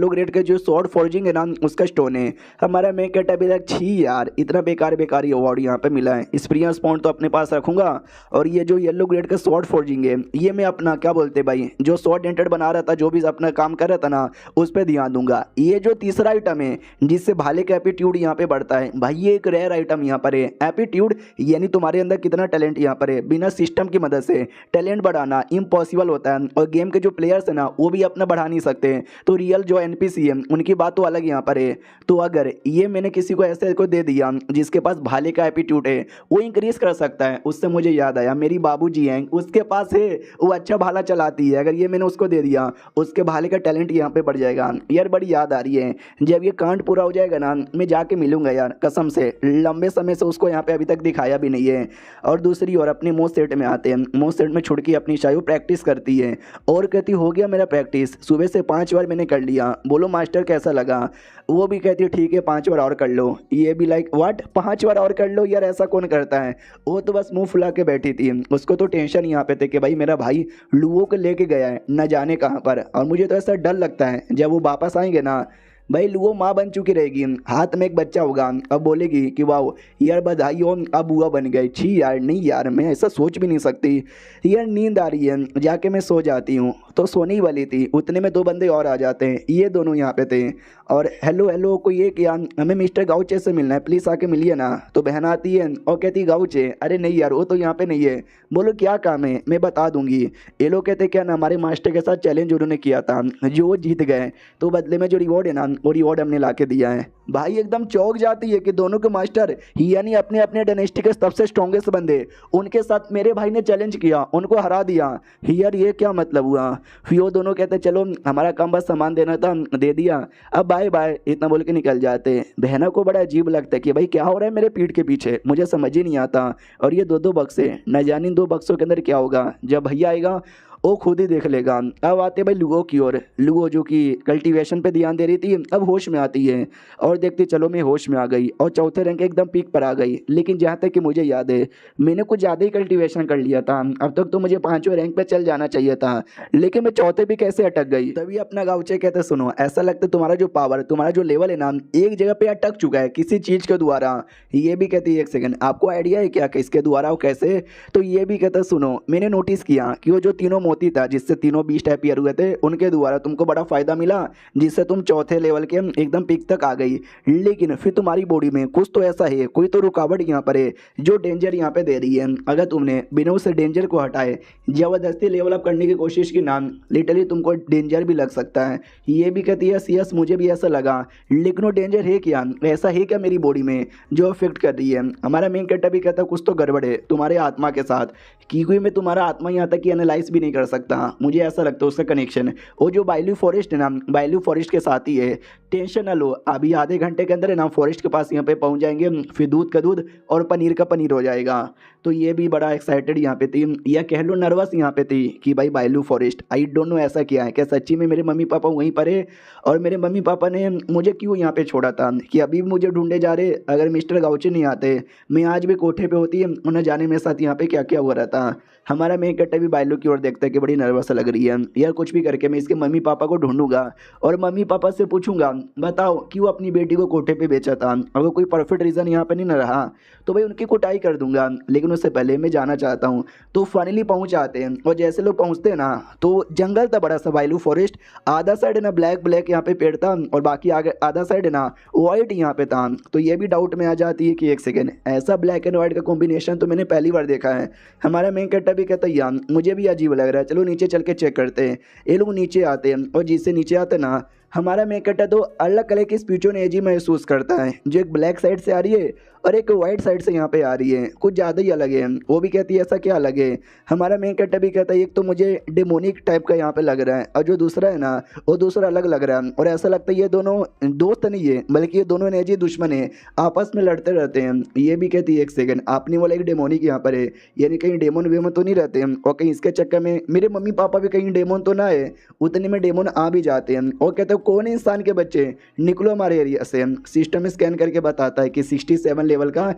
A: ग्रेड के जो स्वॉर्ड फोर्जिंग है ना उसका स्टोन है। हमारा मैं कहता भी छी यार इतना बेकार बेकार ये अवार्ड यहाँ पे मिला है। एक्सपीरियंस पॉइंट तो अपने पास रखूंगा और ये जो येलो ग्रेड का स्वॉर्ड फोर्जिंग है ये मैं अपना क्या बोलते भाई जो स्वॉर्ड डेंटेड बना रहा था, जो भी अपना काम कर रहा था ना उस पर ध्यान दूंगा। ये जो तीसरा आइटम है जिससे भाले का एप्टीट्यूड यहाँ पे बढ़ता है भाई, ये एक रेयर आइटम यहाँ पर है। एप्टीट्यूड यानी तुम्हारे अंदर कितना टैलेंट यहाँ पर है, बिना सिस्टम की मदद से टैलेंट बढ़ाना इम्पॉसिबल होता है। और गेम के जो प्लेयर्स है ना वो भी अपना स्टेमिना बढ़ा नहीं सकते। तो रियल जो एनपीसी है उनकी बात तो अलग यहाँ पर है। तो अगर ये मैंने किसी को ऐसे को दे दिया जिसके पास भाले का एप्टीट्यूड है, वो इंक्रीज कर सकता है। उससे मुझे याद आया, मेरी बाबूजी हैं, उसके पास है, वो अच्छा भाला चलाती है। अगर ये मैंने उसको दे दिया, उसके भाले का टैलेंट यहाँ पे बढ़ जाएगा। यार बड़ी याद आ रही है, जब ये कांड पूरा हो जाएगा ना, मैं जाके मिलूंगा यार, कसम से। लंबे समय से उसको यहाँ पे अभी तक दिखाया भी नहीं है। और दूसरी ओर अपने मोस्ट सेट में आते हैं। मोस्ट सेट में छुड़की अपनी शायद प्रैक्टिस करती है और कहती हो गया मेरा प्रैक्टिस, सुबह से 5 बार मैंने कर लिया, बोलो मास्टर कैसा लगा। वो भी कहती है ठीक है 5 बार और कर लो। ये भी लाइक व्हाट, 5 बार और कर लो यार, ऐसा कौन करता है। वो तो बस मुंह फुला के बैठी थी। उसको तो टेंशन यहाँ पे थे कि भाई मेरा भाई लुओ को लेके गया है न जाने कहाँ पर। और मुझे तो ऐसा डर लगता है जब वो वापस आएंगे ना, भाई लुओ माँ बन चुकी रहेगी, हाथ में एक बच्चा होगा, अब बोलेगी कि वाह यार बधाई हो, अब बुआ बन गई। छी यार, नहीं यार, मैं ऐसा सोच भी नहीं सकती यार। नींद आ रही है, जाके मैं सो जाती हूँ। तो सोने ही वाली थी, उतने में 2 बंदे और आ जाते हैं। ये दोनों यहाँ पे थे और हेलो हेलो कोई ये क्या, हमें मिस्टर गाउचे से मिलना है, प्लीज़ आके मिलिए ना। तो बहन आती है और कहती गाउचे, अरे नहीं यार वो तो यहाँ पे नहीं है। बोलो क्या काम है, मैं बता दूंगी। ये लोग कहते क्या ना, हमारे मास्टर के साथ चैलेंज उन्होंने किया था, जो वो जीत गए, तो बदले में जो रिवॉर्ड है ना, वो रिवॉर्ड हमने ला के दिया है। भाई एकदम चौंक जाती है कि दोनों के मास्टर ही यानी अपने अपने डायनेस्टी के सबसे स्ट्रॉन्गेस्ट बंदे, उनके साथ मेरे भाई ने चैलेंज किया, उनको हरा दिया। यार ये क्या मतलब हुआ। फिर वो दोनों कहते चलो हमारा काम बस सामान देना था, दे दिया, अब बाय बाय, इतना बोल के निकल जाते। बहना को बड़ा अजीब लगता है कि भाई क्या हो रहा है मेरे पीठ के पीछे, मुझे समझ ही नहीं आता। और ये 2-2 बक्से, न जाने 2 बक्सों के अंदर क्या होगा। जब भैया आएगा वो खुद ही देख लेगा। अब आते भाई लुगो की ओर। लुगो जो कि कल्टीवेशन पे ध्यान दे रही थी, अब होश में आती है और देखती चलो मैं होश में आ गई और चौथे रैंक एकदम पीक पर आ गई। लेकिन जहाँ तक कि मुझे याद है, मैंने कुछ ज़्यादा ही कल्टीवेशन कर लिया था। अब तक तो मुझे 5वें रैंक पे चल जाना चाहिए था, लेकिन मैं चौथे भी कैसे अटक गई। तभी अपना गाँवचे कहते सुनो, ऐसा लगता है तुम्हारा जो पावर, तुम्हारा जो लेवल है ना, एक जगह पे अटक चुका है किसी चीज़ के द्वारा। ये भी कहती है एक सेकंड, आपको आइडिया है क्या किसके द्वारा हो कैसे। तो ये भी कहता सुनो, मैंने नोटिस किया कि वो जो तीनों मोती था जिससे तीनों 20 टाइप ईयर हुए थे, उनके द्वारा तुमको बड़ा फायदा मिला, जिससे तुम चौथे लेवल के एकदम पीक तक आ गई। लेकिन फिर तुम्हारी बॉडी में कुछ तो ऐसा है, कोई तो रुकावट यहाँ पर है जो डेंजर यहाँ पे दे रही है। अगर तुमने बिना उस डेंजर को हटाए जबरदस्ती लेवल अप करने की कोशिश की ना, लिटरली तुमको डेंजर भी लग सकता है। ये भी कहती है यस मुझे भी ऐसा लगा, लेकिन वो डेंजर है क्या, ऐसा है क्या मेरी बॉडी में जो अफेक्ट कर रही है। हमारा मेन कैरेक्टर भी कहता है कुछ तो गड़बड़ है तुम्हारे आत्मा के साथ, क्योंकि मैं तुम्हारा आत्मा यहाँ तक कि एनालाइज भी नहीं कर सकता। मुझे ऐसा लगता है उसका कनेक्शन वो जो बायलू फॉरेस्ट है ना, बायलू फॉरेस्ट के साथ ही है। टेंशन ना लो, अभी आधे घंटे के अंदर है ना फॉरेस्ट के पास यहाँ पे पहुँच जाएंगे, फिर दूध का दूध और पनीर का पनीर हो जाएगा। तो ये भी बड़ा एक्साइटेड यहाँ पे थी, या कह लो नर्वस यहाँ पे थी कि भाई बायलू फॉरेस्ट, आई डोंट नो ऐसा क्या है, क्या सच्ची में मेरे मम्मी पापा वहीं पर है और मेरे मम्मी पापा ने मुझे क्यों यहाँ पे छोड़ा था, कि अभी भी मुझे ढूंढे जा रहे। अगर मिस्टर गाउचे नहीं आते, मैं आज भी कोठे पे होती है, उन्हें जाने मेरे साथ यहाँ पे क्या क्या हुआ रहता। हमारा मेन कैरेक्टर भी बायलू की ओर देखता है कि बड़ी नर्वस लग रही है यार, कुछ भी करके मैं इसके मम्मी पापा को ढूंढूंगा और मम्मी पापा से पूछूंगा बताओ क्यों अपनी बेटी को कोठे पे बेचा था। अगर कोई परफेक्ट रीज़न यहाँ पे नहीं न रहा तो भाई उनकी कुटाई कर दूंगा, लेकिन उससे पहले मैं जाना चाहता हूँ। तो फाइनली पहुँच जाते हैं और जैसे लोग पहुँचते हैं ना, तो जंगल था बड़ा सा बायलू फॉरेस्ट, आधा साइड है ना ब्लैक ब्लैक यहाँ पे पेड़ था और बाकी आगे आधा साइड है ना वाइट यहाँ पे था। तो ये भी डाउट में आ जाती है कि एक सेकेंड, ऐसा ब्लैक एंड वाइट का कॉम्बिनेशन तो मैंने पहली बार देखा है। हमारा मेन कैरेक्टर भी कहता है यार मुझे भी अजीब लग रहा है, चलो नीचे चल के चेक करते हैं। ये लोग नीचे आते हैं और जिससे नीचे आते ना, हमारा मेन कैरेक्टर तो अलग कलर की स्पिरिचुअलिटी महसूस करता है, जो एक ब्लैक साइड से आ रही है और एक वाइट साइड से यहाँ पे आ रही है, कुछ ज़्यादा ही अलग है। वो भी कहती है ऐसा क्या अलग है। हमारा मेन कैरेक्टर भी कहता है एक तो मुझे डेमोनिक टाइप का यहाँ पे लग रहा है और जो दूसरा है ना वो दूसरा अलग लग रहा है, और ऐसा लगता है ये दोनों दोस्त नहीं है बल्कि ये दोनों एनर्जी दुश्मन है, आपस में लड़ते रहते हैं। ये भी कहती है एक सेकंड, आपने बोला एक डेमोनिक यहाँ पर है, यानी कहीं डेमन वेमन तो नहीं रहते हैं, और कहीं इसके चक्कर में मेरे मम्मी पापा भी कहीं डेमन तो ना है, उतने में डेमन आ भी जाते हैं। और कहते हैं कौन इंसान के बच्चे निकलो हमारे एरिया से। सिस्टम में स्कैन करके बताता है कि 67 लेवल का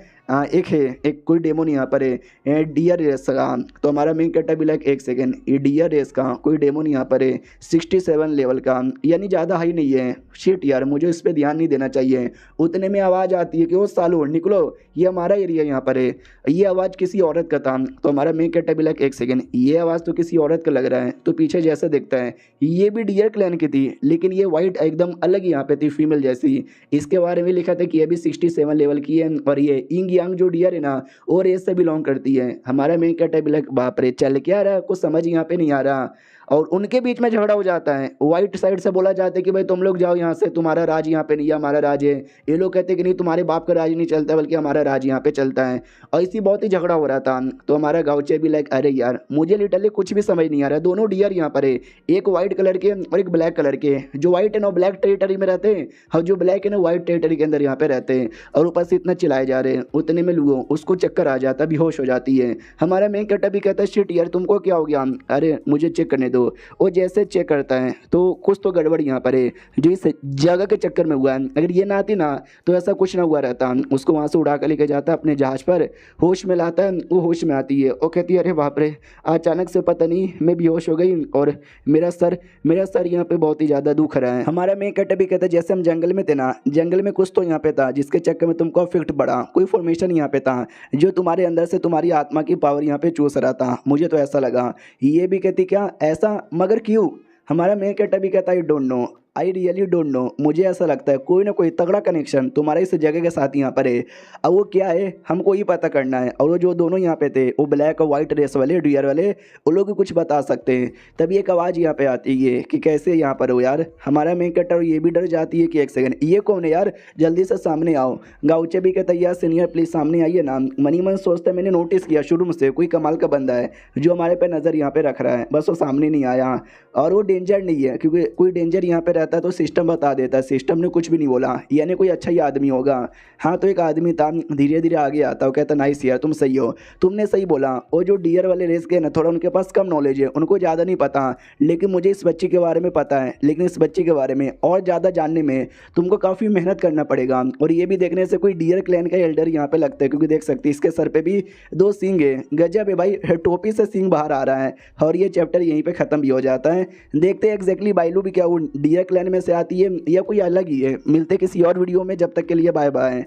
A: एक है, एक कोई डेमन यहाँ पर है डियर रेस का। तो हमारा मेन कैरेक्टर भी लाइक एक सेकेंड, ये डियर रेस का कोई डेमन यहाँ पर है 67 लेवल का, यानी ज़्यादा हाई नहीं है। शिट यार मुझे इस पर ध्यान नहीं देना चाहिए। उतने में आवाज़ आती है कि वो सालो निकलो, ये हमारा एरिया यहाँ पर है। ये आवाज़ किसी औरत का था। तो हमारा मेन कैरेक्टर भी लाइक एक सेकेंड, ये आवाज़ तो किसी औरत का लग रहा है। तो पीछे जैसे देखता है ये भी डियर क्लैन की थी, लेकिन ये वाइट एकदम अलग यहाँ पे थी, फीमेल जैसी। इसके बारे में लिखा था कि ये भी 67 लेवल की है और ये इंग यांग जो डियर है ना वो रेस से बिलोंग करती है। हमारा मेन कैरेक्टर भी लाइक बाप रे चल क्या रहा है, कुछ समझ यहाँ पे नहीं आ रहा। और उनके बीच में झगड़ा हो जाता है। वाइट साइड से बोला जाता है कि भाई तुम लोग जाओ यहाँ से, तुम्हारा राज यहाँ पे नहीं है, हमारा राज है। ये लोग कहते हैं कि नहीं, तुम्हारे बाप का राज नहीं चलता बल्कि हमारा राज यहाँ पे चलता है। और इसी बहुत ही झगड़ा हो रहा था। तो हमारा गाँवचे भी लाइक अरे यार मुझे लिटरली कुछ भी समझ नहीं आ रहा है। दोनों डियर यहाँ पर है, एक वाइट कलर के और एक ब्लैक कलर के। जो वाइट है ना ब्लैक टेरिटरी में रहते हैं और जो ब्लैक है ना वाइट टेरिटरी के अंदर यहाँ पे रहते हैं। और ऊपर से इतना चिल्लाए जा रहे हैं, उतने में लुओ उसको चक्कर आ जाता है, बेहोश हो जाती है। हमारा मेन कैरेक्टर भी कहता है शिट यार तुमको क्या हो गया, अरे मुझे चेक करने दो। वो जैसे चेक करता है तो कुछ तो गड़बड़ यहाँ पर है जो इस जगह के चक्कर में हुआ है। अगर ये ना आती ना तो ऐसा कुछ ना हुआ रहता। उसको वहाँ से उड़ा कर लेके जाता है अपने जहाज पर, होश में लाता है। वो होश में आती है, वो कहती है अरे बाप रे, अचानक से पता नहीं मैं बेहोश हो गई और मेरा सर यहाँ पे बहुत ही ज़्यादा दुख रहा है। हमारा मेन कैरेक्टर भी कहता है जैसे हम जंगल में थे ना, जंगल में कुछ तो यहाँ पे था जिसके चक्कर में तुमको अफेक्ट पड़ा, कोई फॉर्मेशन यहाँ पे था जो तुम्हारे अंदर से तुम्हारी आत्मा की पावर यहाँ पे चूस रहा था। मुझे तो ऐसा लगा। ये भी कहती क्या ऐसा, मगर क्यों? हमारा मेन कैरेक्टर भी कहता है I don't know, I really don't know. मुझे ऐसा लगता है कोई ना कोई तगड़ा कनेक्शन तुम्हारे इस जगह के साथ यहाँ पर है। अब वो क्या है हमको ही पता करना है। और वो जो दोनों यहाँ पे थे, वो ब्लैक और वाइट रेस वाले डियर वाले, वो लोग भी कुछ बता सकते हैं। तभी एक आवाज़ यहाँ पे आती है कि कैसे यहाँ पर हो यार। हमारा मेन कैरेक्टर ये भी डर जाती है कि एक सेकंड ये कौन है यार, जल्दी से सामने आओ। गाउचे भी कहता है यार सीनियर प्लीज सामने आइए ना। मनी मन सोचता है मैंने नोटिस किया शुरू से कोई कमाल का बंदा है जो हमारे पे नज़र यहाँ पे रख रहा है, बस वो सामने नहीं आया। और वो डेंजर नहीं है क्योंकि कोई डेंजर यहाँ पे रहता है तो सिस्टम बता देता है। सिस्टम ने कुछ भी नहीं बोला, यानी कोई अच्छा ही आदमी होगा। हाँ तो एक आदमी था, धीरे धीरे आगे आता, वो कहता नाइस यार तुम सही हो, तुमने सही बोला। वो जो डियर वाले रेस के ना थोड़ा उनके पास कम नॉलेज है, उनको ज़्यादा नहीं पता, लेकिन मुझे इस बच्चे के बारे में पता है। लेकिन इस बच्चे के बारे में और ज़्यादा जानने में तुमको काफ़ी मेहनत करना पड़ेगा। और ये भी देखने से कोई डियर क्लैन का एल्डर यहाँ पे लगता है क्योंकि देख सकते इसके सर पे भी 2 सींग है। गजब है भाई, टोपी से सींग बाहर आ रहा है। और ये चैप्टर यहीं पे ख़त्म भी हो जाता है। देखते हैं एग्जैक्टली बाइलू भी क्या वो डियर क्लैन में से आती है या कोई अलग ही है। मिलते किसी और वीडियो में, जब तक के लिए बाय बाय।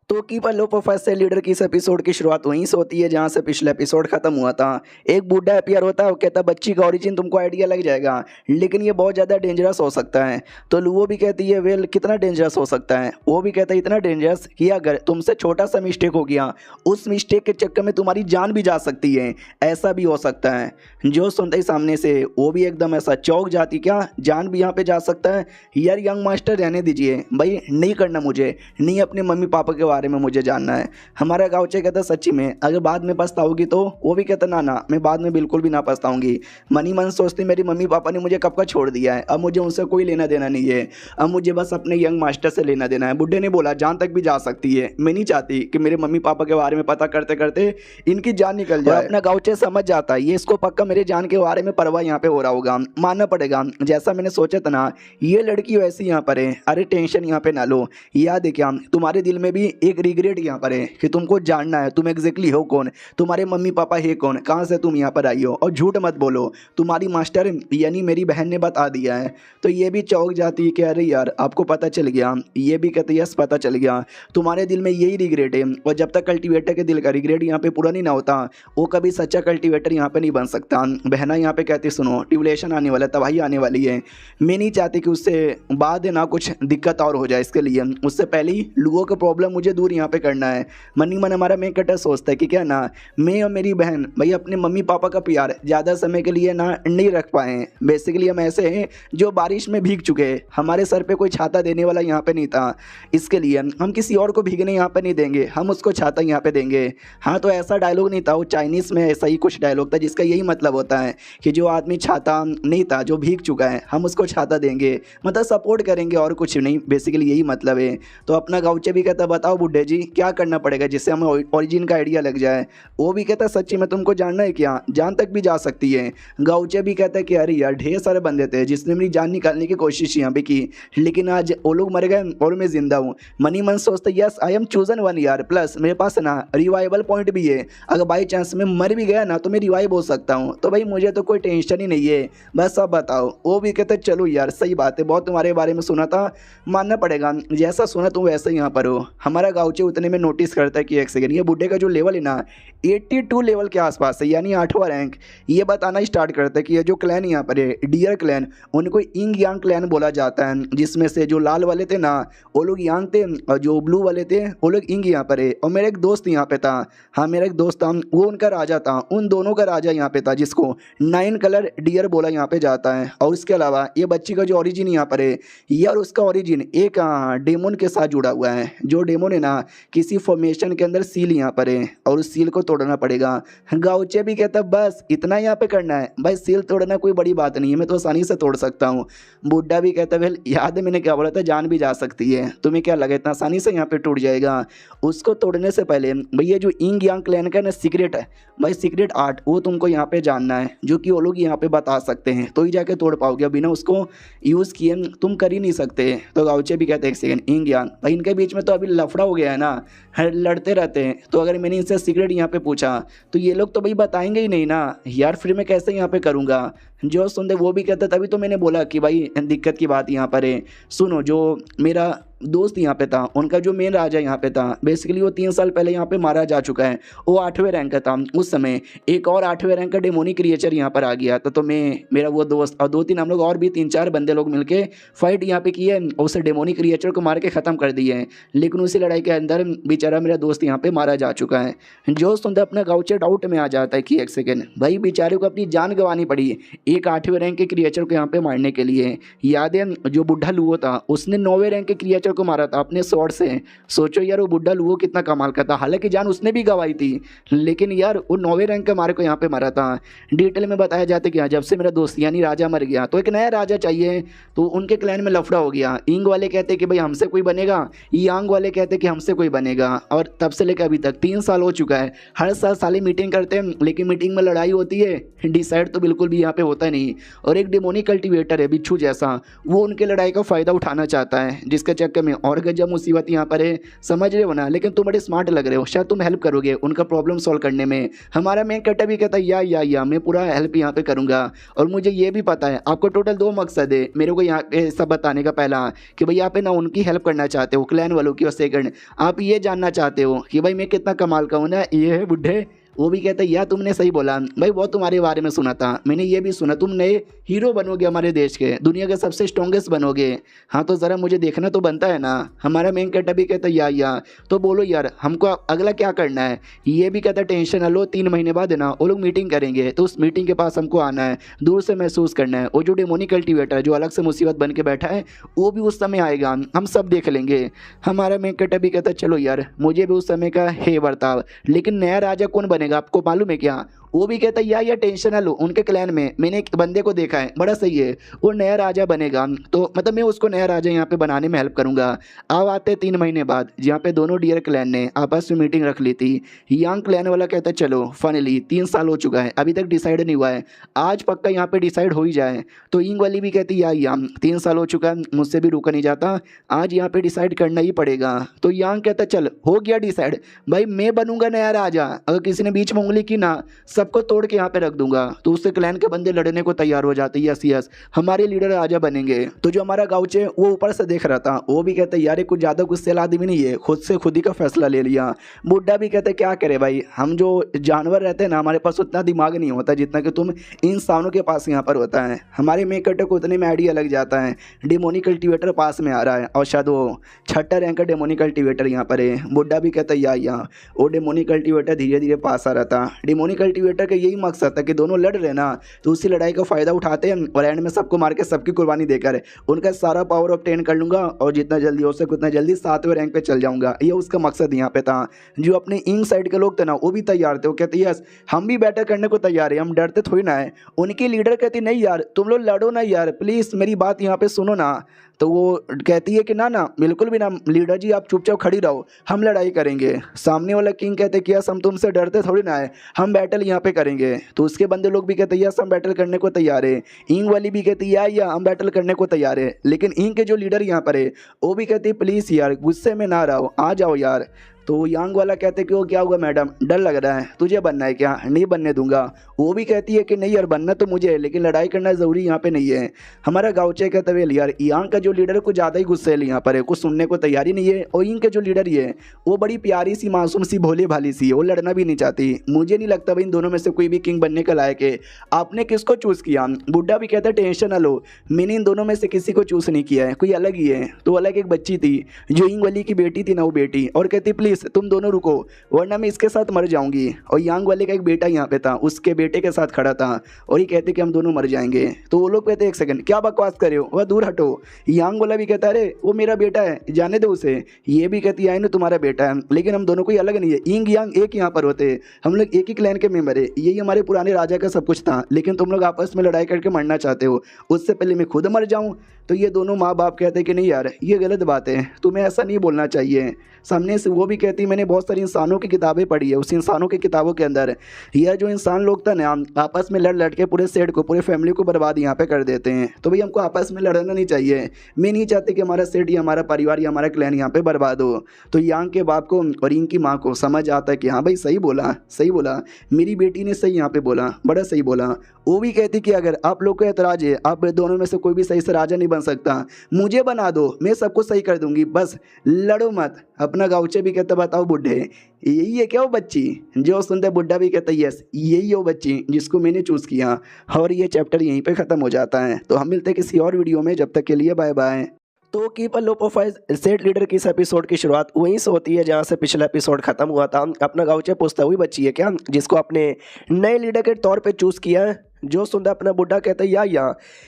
A: तो कीपर लो प्रोफेसर लीडर की इस एपिसोड की शुरुआत वहीं से होती है जहां से पिछला एपिसोड खत्म हुआ था। एक बूढ़ा अपीयर होता है, वो कहता है बच्ची का ओरिजिन तुमको आइडिया लग जाएगा लेकिन ये बहुत ज़्यादा डेंजरस हो सकता है। तो लुओ भी कहती है वेल कितना डेंजरस हो सकता है? वो भी कहता है इतना डेंजरस कि अगर तुमसे छोटा सा मिस्टेक हो गया, उस मिस्टेक के चक्कर में तुम्हारी जान भी जा सकती है, ऐसा भी हो सकता है। जो सुनते ही सामने से वो भी एकदम ऐसा चौंक जाती, क्या जान भी यहाँ पे जा सकता है? यार यंग मास्टर रहने दीजिए भाई, नहीं करना मुझे, नहीं अपने मम्मी पापा के बारे में मुझे जानना है। हमारा गाँवचे कहता सच्ची में अगर बाद में पछताओगी तो? वो भी कहता ना ना मैं बाद में बिल्कुल भी ना पछताऊंगी। मनी मन सोचती मेरी मम्मी पापा ने मुझे कब का छोड़ दिया है, अब मुझे उनसे कोई लेना देना नहीं है, अब मुझे बस अपने यंग मास्टर से लेना देना है। बुढ़े ने बोला जान तक भी जा सकती है, मैं नहीं चाहती कि मेरे मम्मी पापा के बारे में पता करते करते इनकी जान निकल जाए। अपना गाँवचे समझ जाता है ये इसको पक्का मेरे जान के बारे में परवाह यहाँ पे हो रहा होगा, मानना पड़ेगा। जैसा मैंने सोचा था ना ये लड़की वैसी यहाँ पर है। अरे टेंशन यहाँ पे ना लो, याद है क्या तुम्हारे दिल में भी एक रिग्रेट यहाँ पर है कि तुमको जानना है तुम एग्जैक्टली हो कौन, तुम्हारे मम्मी पापा है कौन, कहाँ से तुम यहाँ पर आई हो। और झूठ मत बोलो, तुम्हारी मास्टर यानी मेरी बहन ने बता दिया है। तो ये भी चौंक जाती है कि अरे यार आपको पता चल गया। ये भी कहते यस पता चल गया, तुम्हारे दिल में यही रिग्रेट है। और जब तक कल्टिवेटर के दिल का रिग्रेट यहाँ पे पूरा नहीं ना होता वो कभी सच्चा कल्टिवेटर यहाँ पे नहीं बन सकता। बहना यहाँ पे कहती सुनो ट्यूबलेशन आने वाला, तबाही आने वाली है, मैं नहीं चाहती कि उससे बाद ना कुछ दिक्कत और हो जाए। इसके लिए उससे पहले ही लोगों का प्रॉब्लम मुझे दूर यहाँ पे करना है। मनी मन हमारा मेन कैरेक्टर सोचता है कि क्या ना मैं और मेरी बहन भाई अपने मम्मी पापा का प्यार ज़्यादा समय के लिए ना नहीं रख पाए हैं। बेसिकली हम ऐसे हैं जो बारिश में भीग चुके हैं, हमारे सर पे कोई छाता देने वाला यहाँ पे नहीं था, इसके लिए हम किसी और को भीगने यहाँ पे नहीं देंगे, हम उसको छाता यहाँ पे देंगे। हाँ तो ऐसा डायलॉग नहीं था, वो चाइनीज़ में ऐसा ही कुछ डायलॉग था जिसका यही मतलब होता है कि जो आदमी छाता नहीं था, जो भीग चुका है, हम उसको छाता देंगे, मतलब सपोर्ट करेंगे और कुछ नहीं। बेसिकली यही मतलब है। तो अपना गाँवचे भी कहता बताओ बुड्ढे जी क्या करना पड़ेगा जिससे हमें ओरिजिन का आइडिया लग जाए। वो भी कहता सच्ची में तुमको जानना है क्या, जान तक भी जा सकती है। गाँवचे भी कहता है कि अरे यार ढेर सारे बंदे थे जिसने मेरी जान निकालने की कोशिश यहाँ पे की, लेकिन आज वो लोग मर गए और मैं जिंदा हूँ। मनी मन सोचता yes I am chosen one यार, प्लस मेरे पास ना रिवाइवल पॉइंट भी है, अगर बाई चांस मैं मर भी गया ना तो मैं रिवाइव हो सकता हूँ। तो भाई मुझे तो कोई टेंशन ही नहीं है, बस अब बताओ। वो भी कहते चलो यार सही बात है, बहुत तुम्हारे बारे में सुना था, मानना पड़ेगा जैसा सुना तुम वैसे यहाँ पर हो। हमारा गाउचे उतने में नोटिस करता है कि एक सेकंड, ये बुड्ढे का जो लेवल है ना 82 लेवल के आसपास है, यानी 8वां रैंक। ये बताना स्टार्ट करता है कि ये जो क्लैन यहाँ पर है डियर क्लैन, उनको इंग यांग क्लैन बोला जाता है, जिसमें से जो लाल वाले थे ना वो लोग यांग थे और जो ब्लू वाले थे वो लोग इंग यहाँ पर है। और मेरा एक दोस्त यहाँ पे था, हाँ मेरा एक दोस्त था, वो उनका राजा था, उन दोनों का राजा यहाँ पे था, जिसको 9 कलर डियर बोला यहाँ पे जाता है। और उसके अलावा ये बच्ची का जो ओरिजिन यहाँ पर है ये और उसका ओरिजिन एक डेमोन के साथ जुड़ा हुआ है। जो डेमोन है ना किसी फॉर्मेशन के अंदर सील यहाँ पर है और उस सील को तोड़ना पड़ेगा। गाउचे भी कहता बस इतना यहाँ पे करना है भाई, सील तोड़ना कोई बड़ी बात नहीं है, मैं तो आसानी से तोड़ सकता हूँ। बुड्ढा भी कहता वेल याद है मैंने क्या बोला था, जान भी जा सकती है, तुम्हें क्या लगा इतना आसानी से यहाँ पे टूट जाएगा। उसको तोड़ने से पहले भैया जो इंग यांग क्लैन का ना सीक्रेट है भाई, सीक्रेट आर्ट वो तुमको यहाँ पे जानना है, जो कि वो लोग यहाँ पे बता सकते हैं, तो ही जाके तोड़ पाओगे, बिना उसको यूज़ किए तुम कर ही नहीं सकते। तो गाउचे भी कहते हैं एक सेकंड, इंग यांग भाई इनके बीच में तो अभी लफड़ा हो गया है ना, लड़ते रहते हैं, तो अगर मैंने इनसे सीक्रेट यहाँ पे पूछा तो ये लोग तो भाई बताएंगे ही नहीं ना यार, फिर मैं कैसे यहाँ पे करूँगा। जो सुनते वो भी कहते, तभी तो मैंने बोला कि भाई दिक्कत की बात यहाँ पर है। सुनो, जो मेरा दोस्त यहाँ पे था उनका जो मेन राजा यहाँ पे था, बेसिकली वो 3 साल पहले यहाँ पे मारा जा चुका है, वो 8वें रैंक का था। उस समय एक और 8वें रैंक का डेमोनिक क्रिएचर यहाँ पर आ गया था, तो मैं मेरा वो दोस्त और 2-3 हम लोग और भी 3-4 बंदे लोग मिलके फाइट यहाँ पे किए, उस डेमोनिक क्रिएचर को मार के ख़त्म कर दिए। लेकिन उसी लड़ाई के अंदर बेचारा मेरा दोस्त यहाँ पे मारा जा चुका है। जो सुनता अपना गाउचे डाउट में आ जाता है कि एक सेकेंड भाई बेचारे को अपनी जान गंवानी पड़ी एक 8वें रैंक के क्रिएचर को यहाँ पे मारने के लिए। याद है जो बुढ़ा लुओ था उसने 9वें रैंक के क्रिएचर को मारा था अपने स्वॉर्ड से। सोचो यार वो बुढ़ा लुओ कितना कमाल का था, हालांकि जान उसने भी गंवाई थी, लेकिन यार वो 9वें रैंक के मारे को यहाँ पे मारा था। डिटेल में बताया जाता है कि जब से मेरा दोस्त यानी राजा मर गया तो एक नया राजा चाहिए, तो उनके क्लैन में लफड़ा हो गया। इंग वाले कहते कि भाई हमसे कोई बनेगा, यांग वाले कहते कि हमसे कोई बनेगा। और तब से लेकर अभी तक 3 साल हो चुका है, हर साल साली मीटिंग करते हैं, लेकिन मीटिंग में लड़ाई होती है, डिसाइड तो बिल्कुल भी यहाँ पे होता नहीं। और एक डेमोनिक कल्टीवेटर है बिच्छू जैसा, वो उनके लड़ाई का फ़ायदा उठाना चाहता है, जिसके चक्कर में और गजब मुसीबत यहाँ पर है, समझ रहे हो ना। लेकिन तुम बड़े स्मार्ट लग रहे हो, शायद तुम हेल्प करोगे उनका प्रॉब्लम सॉल्व करने में। हमारा मेन कट्टा भी कहता है या मैं पूरा हेल्प यहाँ पे करूँगा। और मुझे ये भी पता है आपको टोटल 2 मकसद है मेरे को यहाँ पे सब बताने का। पहला कि भाई आप है ना उनकी हेल्प करना चाहते हो क्लैन वालों की, और सेकंड आप ये जानना चाहते हो कि भाई मैं कितना कमाल का हूँ ना। ये है बुढ़े, वो भी कहता है यार तुमने सही बोला भाई, बहुत तुम्हारे बारे में सुना था मैंने, ये भी सुना तुम नए हीरो बनोगे हमारे देश के, दुनिया के सबसे स्ट्रॉन्गेस्ट बनोगे। हाँ तो ज़रा मुझे देखना तो बनता है ना। हमारा मेन कैटा भी कहता है या तो बोलो यार हमको अगला क्या करना है। ये भी कहता है टेंशन ना लो, 3 महीने बाद है ना वो लोग मीटिंग करेंगे, तो उस मीटिंग के पास हमको आना है, दूर से महसूस करना है। और जो डेमोनिक कल्टीवेटर जो अलग से मुसीबत बन के बैठा है वो भी उस समय आएगा, हम सब देख लेंगे। हमारा मेन कैटा भी कहता है चलो यार मुझे भी उस समय का है बर्ताव, लेकिन नया राजा कौन बनेगा आपको मालूम है क्या। वो भी कहता है यार टेंशन ना लो, उनके क्लैन में मैंने एक बंदे को देखा है बड़ा सही है, वो नया राजा बनेगा, तो मतलब मैं उसको नया राजा यहाँ पे बनाने में हेल्प करूँगा। अब आते 3 महीने बाद जहाँ पे दोनों डियर क्लैन ने आपस में मीटिंग रख ली थी। यांग क्लैन वाला कहता है चलो फाइनली 3 साल हो चुका है अभी तक डिसाइड नहीं हुआ है, आज पक्का यहाँ पे डिसाइड हो ही जाए। तो इंग वाली भी कहती है यार 3 साल हो चुका है मुझसे भी रुका नहीं जाता, आज यहाँ पे डिसाइड करना ही पड़ेगा। तो यांग कहता है चल हो गया डिसाइड भाई, मैं बनूंगा नया राजा, अगर किसी ने बीच में उंगली की ना सबको तोड़ के यहाँ पे रख दूंगा। तो उससे क्लैन के बंदे लड़ने को तैयार हो जाते, यस हमारे लीडर राजा बनेंगे। तो जो हमारा गाउचे वो ऊपर से देख रहा था वो भी कहते यार कुछ ज़्यादा गुस्सेला आदमी नहीं है, खुद से खुद ही का फैसला ले लिया। बुड्ढा भी कहते क्या करे भाई, हम जो जानवर रहते हैं ना हमारे पास उतना दिमाग नहीं होता जितना कि तुम इंसानों के पास यहाँ पर होता है। हमारे मेन कट्टे को उतने में आइडिया लग जाता है, डेमोनिक कल्टीवेटर पास में आ रहा है और शायद वो 6ठा रैंक का डेमोनिक कल्टीवेटर यहाँ पर है। बुड्ढा भी कहता या वो डेमोनिक कल्टीवेटर धीरे धीरे पास आ रहा था। डेमोनिक कल्टीवेटर का यही मकसद था कि दोनों लड़ रहे ना तो उसी लड़ाई का फ़ायदा उठाते हैं और एंड में सबको मार के सबकी कुर्बानी देकर उनका सारा पावर ऑब्टेन कर लूँगा और जितना जल्दी हो सके उतना जल्दी 7वें रैंक पे चल जाऊँगा। ये उसका मकसद यहाँ पे था। जो अपने इंग साइड के लोग थे ना वो भी तैयार थे, वो कहते यस हम भी बैटर करने को तैयार है, हम डरते थोड़ी ना है। उनकी लीडर कहती नहीं यार तुम लोग लड़ो ना यार, प्लीज़ मेरी बात यहाँ पे सुनो ना। तो वो कहती है कि ना बिल्कुल भी ना लीडर जी, आप चुपचाप खड़ी रहो, हम लड़ाई करेंगे। सामने वाला किंग कहते कि यस हम तुमसे डरते थोड़ी ना है, हम बैटल यहाँ पे करेंगे। तो उसके बंदे लोग भी कहते हैं यस हम बैटल करने को तैयार है। इंग वाली भी कहती है या हम बैटल करने को तैयार है। लेकिन इंग के जो लीडर यहाँ पर है वो भी कहती है प्लीज़ यार गुस्से में ना रहो, आ जाओ यार। तो यांग वाला कहते कि वो क्या हुआ मैडम, डर लग रहा है, तुझे बनना है क्या? नहीं बनने दूंगा। वो भी कहती है कि नहीं यार बनना तो मुझे है, लेकिन लड़ाई करना ज़रूरी यहाँ पे नहीं है। हमारा गाँवचे कहते हुए यार यांग का जो लीडर है कुछ ज़्यादा ही गुस्से यहाँ पर है, कुछ सुनने को तैयारी नहीं है। और इनके जो लीडर ही है वो बड़ी प्यारी सी मासूम सी भोली भाली सी है, वो लड़ना भी नहीं चाहती। मुझे नहीं लगता भाई इन दोनों में से कोई भी किंग बनने का लायक है। आपने किसको चूज़ किया? बुड्ढा भी कहता है टेंशन ना लो, मैंने इन दोनों में से किसी को चूज़ नहीं किया है, कोई अलग ही है। तो अलग एक बच्ची थी जो इंग वली की बेटी थी ना, वो बेटी, और कहती प्लीज़ तुम दोनों रुको वरना मैं इसके साथ मर जाऊंगी। और यांग वाले का एक बेटा यहाँ पे था, उसके बेटे के साथ खड़ा था और ये कहते कि हम दोनों मर जाएंगे। तो वो लोग कहते एक सेकंड क्या बकवास कर रहे हो, वह दूर हटो। यांग वाला भी कहता अरे वो मेरा बेटा है, जाने दो उसे। ये भी कहती आई ना तुम्हारा बेटा है, लेकिन हम दोनों कोई अलग नहीं है, इंग यांग एक यहाँ पर होते, हम लोग एक ही क्लैन के मेंबर है, यही हमारे पुराने राजा का सब कुछ था, लेकिन तुम लोग आपस में लड़ाई करके मरना चाहते हो, उससे पहले मैं खुद मर जाऊँ। तो ये दोनों माँ बाप कहते हैं कि नहीं यार ये गलत बात है, तुम्हें ऐसा नहीं बोलना चाहिए। सामने से वो भी कहती मैंने बहुत सारी इंसानों की किताबें पढ़ी है, उस इंसानों की किताबों के अंदर यह जो इंसान लोग था ना आपस में लड़ लड़ के पूरे सेट को पूरे फैमिली को बर्बाद यहाँ पे कर देते हैं। तो भाई हमको आपस में लड़ना नहीं चाहिए, मैं नहीं चाहती कि हमारा सेट या हमारा परिवार या हमारा क्लैन यहाँ पे बर्बाद हो। तो यांग के बाप को और इनकी माँ को समझ आता है कि हाँ भाई सही बोला, मेरी बेटी ने सही यहाँ पे बोला, बड़ा सही बोला। वो भी कहती कि अगर आप लोग को एतराज़ है, आप दोनों में से कोई भी सही से राजा नहीं बन सकता, मुझे बना दो, मैं सबको सही कर दूंगी, बस लड़ो मत। अपना गाँवचे भी कहता बताओ बुढ़े यही है क्या वो बच्ची? जो सुनते बुढ़ा भी कहता यस यही है वो बच्ची जिसको मैंने चूज़ किया। और ये चैप्टर यहीं पे ख़त्म हो जाता है। तो हम मिलते हैं किसी और वीडियो में, जब तक के लिए बाय बाय। तो keep a low profile set leader की इस एपिसोड की शुरुआत वहीं से होती है जहां से पिछला एपिसोड खत्म हुआ था। अपना गाँवचे पूछता हुई बच्ची है क्या जिसको आपने नए लीडर के तौर पे चूज़ किया है? जो सुनता अपना बुढ़ा कहता है या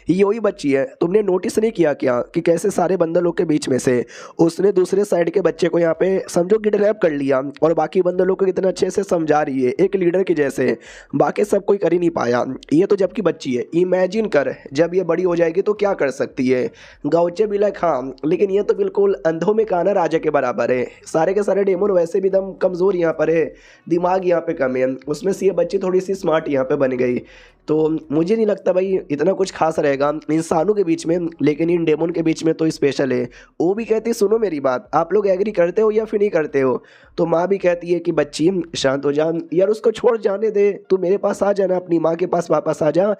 A: ये वही बच्ची है, तुमने नोटिस नहीं किया क्या कि कैसे सारे बंदर लोग के बीच में से उसने दूसरे साइड के बच्चे को यहाँ पे समझो किडनैप कर लिया और बाकी बंदर लोग को कितना अच्छे से समझा रही है एक लीडर की जैसे, बाकी सब कोई कर ही नहीं पाया। ये तो जबकि बच्ची है, इमेजिन कर जब ये बड़ी हो जाएगी तो क्या कर सकती है। गाँवचे भी लाइक हाँ, लेकिन ये तो बिल्कुल अंधों में काना राजा के बराबर है। सारे के सारे डेमोन वैसे भी दम कमज़ोर यहाँ पर है, दिमाग यहाँ पे कम है, उसमें से ये बच्ची थोड़ी सी स्मार्ट यहाँ पे बन गई। तो मुझे नहीं लगता भाई इतना कुछ खास रहेगा इंसानों के बीच में, लेकिन इन डेमोन के बीच में तो स्पेशल है। वो भी कहती सुनो मेरी बात, आप लोग एग्री करते हो या फिर नहीं करते हो? तो माँ भी कहती है कि बच्ची शांत हो जा यार, उसको छोड़ जाने दे, तू मेरे पास आ जाना, अपनी माँ के पास वापस आ जा।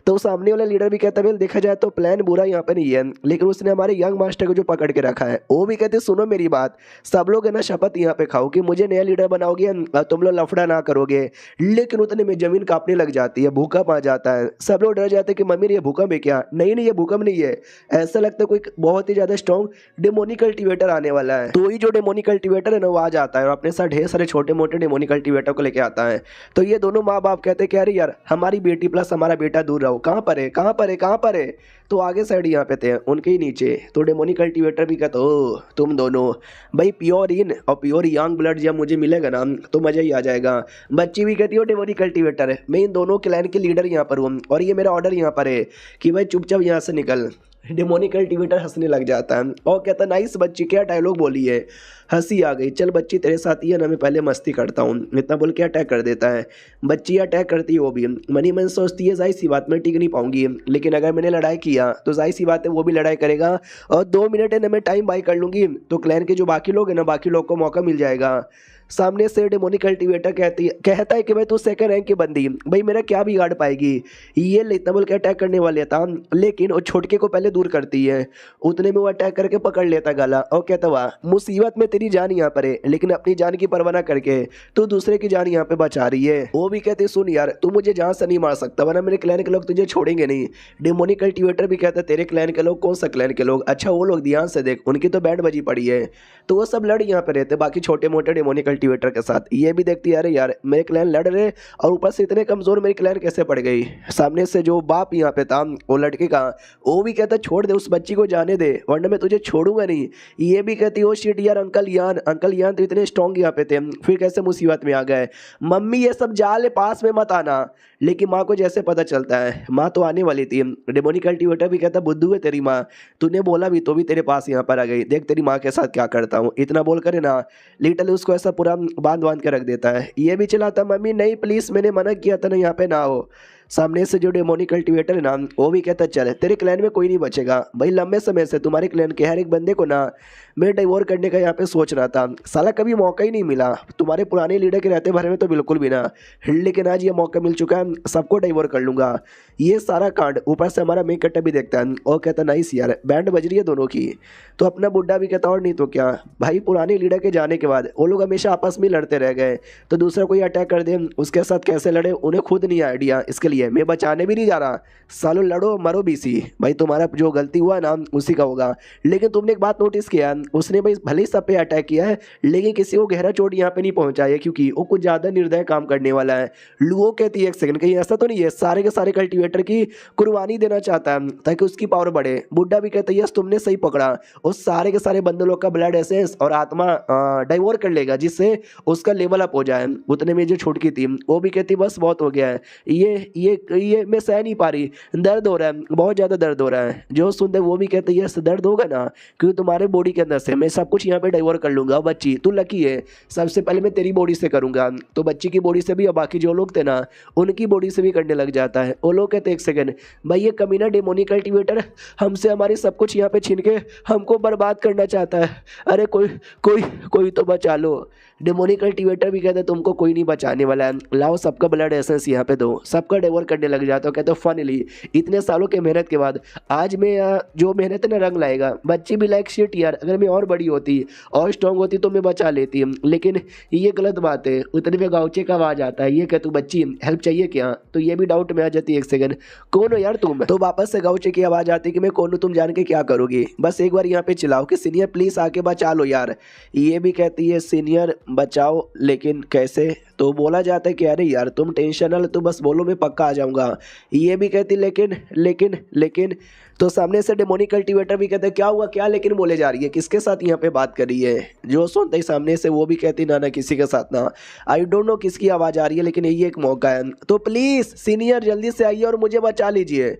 A: तो सामने वाला लीडर भी कहता है देखा जाए तो प्लान बुरा यहाँ पे नहीं है, लेकिन उसने हमारे यंग मास्टर को जो पकड़ के रखा है। वो भी कहते सुनो मेरी बात, सब लोग है ना शपथ यहाँ पे खाओ कि मुझे नया लीडर बनाओगे और तुम लोग लफड़ा ना करोगे। लेकिन उतने में जमीन कांपने लग जाती है, भूकंप आ जाता है, सब लोग डर जाते हैं कि मम्मी ये भूकंप है क्या? नहीं ये भूकंप नहीं है, ऐसा लगता है कोई बहुत ही ज्यादा स्ट्रॉन्ग डेमोनिक कल्टीवेटर आने वाला है। तो ये जो डेमोनिक कल्टीवेटर है ना वो आ जाता है और अपने साथ ढेर सारे छोटे मोटे डेमोनिक कल्टीवेटर को लेके आता है। तो ये दोनों माँ बाप कहते हैं कि अरे यार हमारी बेटी प्लस हमारा बेटा दूर रहो, कहाँ पर है? तो आगे साइड यहाँ पे थे उनके ही नीचे तो डेमोनिक कल्टीवेटर भी कहता ओ तुम दोनों भाई प्योर इन और प्योर यंग ब्लड जब मुझे मिलेगा ना तो मज़ा ही आ जाएगा। बच्ची भी कहती हो डेमोनिक कल्टीवेटर है, मैं इन दोनों क्लैन के लीडर यहाँ पर हूँ और ये मेरा ऑर्डर यहाँ पर है कि भाई चुपचाप यहाँ से निकल। डेमोनिक कल्टीवेटर हंसने लग जाता है और कहता नाइस बच्ची क्या डायलॉग बोली है, हंसी आ गई, चल बच्ची तेरे साथ ही है ना, मैं पहले मस्ती करता हूँ, इतना बोल के अटैक कर देता है। बच्ची अटैक करती है वो भी मनी मन सोचती है जाहिर सी बात मैं टिक नहीं पाऊंगी, लेकिन अगर मैंने लड़ाई किया तो जाहिर सी बात है वो भी लड़ाई करेगा और 2 मिनट है ना मैं टाइम बाई कर लूँगी तो क्लैन के जो बाकी लोग हैं ना बाकी लोग को मौका मिल जाएगा। सामने से डेमोनिक कल्टीवेटर कहता है कि भाई तू सेकंड रैंक की बंदी, भाई मेरा क्या बिगाड़ पाएगी। ये इतना बोल के अटैक करने वाले था, लेकिन वो छोटके को पहले दूर करती है, उतने में वो अटैक करके पकड़ लेता गला और कहता वाह मुसीबत में तेरी जान यहाँ पर है, लेकिन अपनी जान की परवाह ना करके तू दूसरे की जान यहाँ पे बचा रही है। वो भी कहते सुन यार तू मुझे जान से नहीं मार सकता वरना मेरे क्लैन के लोग तुझे छोड़ेंगे नहीं। डेमोनिक कल्टीवेटर भी कहता तेरे क्लैन के लोग? कौन सा क्लैन के लोग? अच्छा वो लोग ध्यान से देख उनकी तो बैंड बजी पड़ी है। तो वो सब लड़ यहाँ पे रहते बाकी छोटे मोटे डेमोनिक कल्टीवेटर के साथ। ये भी देखती है अरे यार मेरे क्लैन लड़ रहे और ऊपर से इतने कमजोर मेरी क्लैन कैसे पड़ गई। सामने से जो बाप यहाँ पे था वो लड़के का वो भी कहता छोड़ दे उस बच्ची को जाने दे वरना मैं तुझे छोड़ूंगा नहीं। ये भी कहती ओ शिट यार अंकल यान तो इतने स्ट्रॉन्ग यहाँ पे थे फिर कैसे मुसीबत में आ गए। मम्मी ये सब जाल पास में मत आना, लेकिन माँ को जैसे पता चलता है माँ तो आने वाली थी। डेमोनिक कल्टीवेटर भी कहता बुद्धू है तेरी माँ, तूने बोला भी तो भी तेरे पास यहाँ पर आ गई, देख तेरी माँ के साथ क्या करता हूँ। इतना बोल करे ना लिटल उसको ऐसा पूरा बांध के रख देता है। ये भी चिल्लाता मम्मी नहीं प्लीज़ मैंने मना किया था ना यहाँ पे ना हो। सामने से जो डेमोनिक कल्टीवेटर है ना वो भी कहता है चल तेरे क्लैन में कोई नहीं बचेगा भाई, लंबे समय से तुम्हारे क्लैन के हर एक बंदे को ना मैं डिवोर करने का यहाँ पे सोच रहा था, साला कभी मौका ही नहीं मिला। तुम्हारे पुराने लीडर के रहते भरे में तो बिल्कुल भी ना, लेकिन आज ये मौका मिल चुका है, सबको डिवोर कर लूंगा। ये सारा कांड ऊपर से हमारा मेन कट्टा भी देखता है और कहता नाइस यार, बैंड बज रही है दोनों की। तो अपना बुड्ढा भी कहता और नहीं तो क्या भाई, पुराने लीडर के जाने के बाद वो लोग हमेशा आपस में लड़ते रह गए, तो दूसरा कोई अटैक कर दे उसके साथ कैसे लड़े उन्हें खुद नहीं आइडिया, इसके लिए मैं बचाने भी नहीं जा रहा। सालो लड़ो मरो बीसी भाई, तुम्हारा जो गलती हुआ ना उसी का होगा। लेकिन तुमने एक बात नोटिस किया, उसने भाई भले ही सब पे अटैक किया है लेकिन किसी को गहरा चोट यहाँ पे नहीं पहुंचाया, क्योंकि वो कुछ ज़्यादा निर्दय काम करने वाला है। लुओ कहती है एक सेकंड, कहीं ऐसा तो नहीं है सारे के सारे कल्टीवेटर की कुर्बानी देना चाहता है ताकि उसकी पावर बढ़े। बुड्ढा भी कहता है यस तुमने सही पकड़ा, उस सारे के सारे बंदलों का ब्लड एसेंस और आत्मा डाइवोर कर लेगा जिससे उसका लेवल अप हो जाए। उतने में जो छुटकी थी वो भी कहती बस बहुत हो गया है, ये मैं सह नहीं पा रही, दर्द हो रहा है, बहुत ज़्यादा दर्द हो रहा है। जो सुनते वो भी कहते यस दर्द होगा ना, क्योंकि तुम्हारे बॉडी के अंदर से मैं सब कुछ यहाँ पे डाइवोर कर लूंगा। बच्ची तू लकी है, सबसे पहले मैं तेरी बॉडी से करूंगा, तो बच्ची की बॉडी से भी और बाकी जो लोग थे ना उनकी बॉडी से भी करने लग जाता है। वो लोग कहते एक सेकंड भाई ये कमीना डेमोनिक कल्टीवेटर हमसे हमारी सब कुछ यहाँ पे छीन के हमको बर्बाद करना चाहता है, अरे कोई कोई कोई तो बचा लो। डेमोनिक कल्टीवेटर भी कहते तुमको कोई नहीं बचाने वाला है, लाओ सबका ब्लड एसेंस यहाँ पे दो, सबका डिवोर करने लग जाता हूँ। कहते फाइनली इतने सालों के मेहनत के बाद आज मैं जो मेहनत है ना रंग लाएगा। बच्ची भी लाइक शिट यार, अगर मैं और बड़ी होती और स्ट्रॉन्ग होती तो मैं बचा लेती, लेकिन ये गलत बात है। उतने में गाउचे का आवाज आता है, ये क्या तू बच्ची हेल्प चाहिए क्या, तो ये भी डाउट में आ जाती है एक सेकंड कौन हो यार तुम, तो वापस से गाउचे की आवाज आती है कि मैं कौन हूँ, तुम जान के क्या करोगी, बस एक बार यहाँ पे चिल्लाओ कि सीनियर प्लीज आके बचा लो यार। ये भी कहती है सीनियर बचाओ लेकिन कैसे, तो बोला जाता है कि अरे यार तुम टेंशन ना लो, तो बस बोलो मैं पक्का आ जाऊंगा। ये भी कहती लेकिन लेकिन लेकिन, तो सामने से डेमोनिक कल्टीवेटर भी कहते क्या हुआ क्या लेकिन बोले जा रही है, किसके साथ यहाँ पे बात कर रही है। जो सुनते ही सामने से वो भी कहती ना ना किसी के साथ ना, आई डोंट नो किसकी आवाज़ आ रही है लेकिन ये एक मौका है, तो प्लीज़ सीनियर जल्दी से आइए और मुझे बचा लीजिए।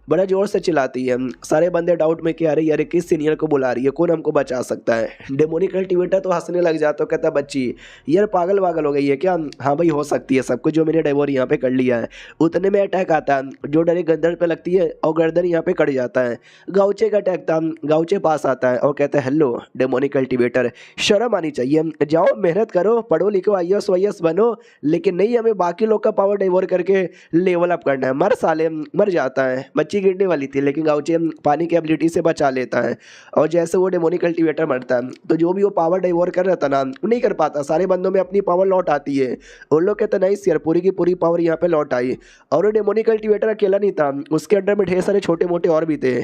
A: बड़ा जोर से चिल्लाती है, सारे बंदे डाउट में कि अरे यार किस सीनियर को बुला रही है, कौन हमको बचा सकता है। डेमोनिक कल्टीवेटर तो हंसने लग जाता है, कहता बच्ची यार पागल वागल हो गई है क्या, हाँ भाई हो सकती है सब कुछ जो मैंने डिवोर यहाँ पे कर लिया है। उतने में अटैक आता है जो डायरेक्ट गर्दन पे लगती है और गर्दन यहाँ पे कट जाता है। गाउचे का अटैक था, गाउचे पास आता है और कहता है हेलो डेमोनिक कल्टीवेटर शर्म आनी चाहिए, जाओ मेहनत करो पढ़ो लिखो IAS वाईएस बनो, लेकिन नहीं हमें बाकी लोग का पावर डिवोर करके लेवल अप करना है। मर साले मर जाता है, बच्ची गिरने वाली थी लेकिन गाउचे पानी की एबिलिटी से बचा लेता है। और जैसे वो डेमोनिक कल्टीवेटर मरता है तो जो भी वो पावर डिवोर कर रहा था ना नहीं कर पाता, सारे बंदों में अपनी पावर लौट आती है। उन लोग कहते नहीं यार पूरी की पूरी पावर यहाँ पे लौट आई। और वो डेमोनिक कल्टीवेटर अकेला नहीं था, उसके अंडर में ढेर सारे छोटे मोटे और भी थे,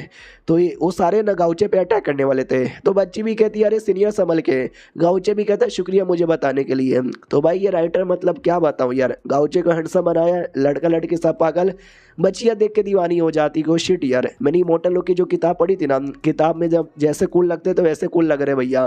A: तो वो सारे ना गाउचे पे अटैक करने वाले थे। तो बच्ची भी कहती है अरे सीनियर संभल के, गाउचे भी कहता है शुक्रिया मुझे बताने के लिए। तो भाई ये राइटर मतलब क्या बताऊँ यार, गाउचे को हैंडसम बनाया, लड़का लड़की सब पागल, बच्चियाँ देख के दीवानी हो जाती को शिट यार। मैंने इमोर्टल लोग की जो किताब पढ़ी थी ना, किताब में जब जैसे कूल लगते तो वैसे कूल लग रहे भैया।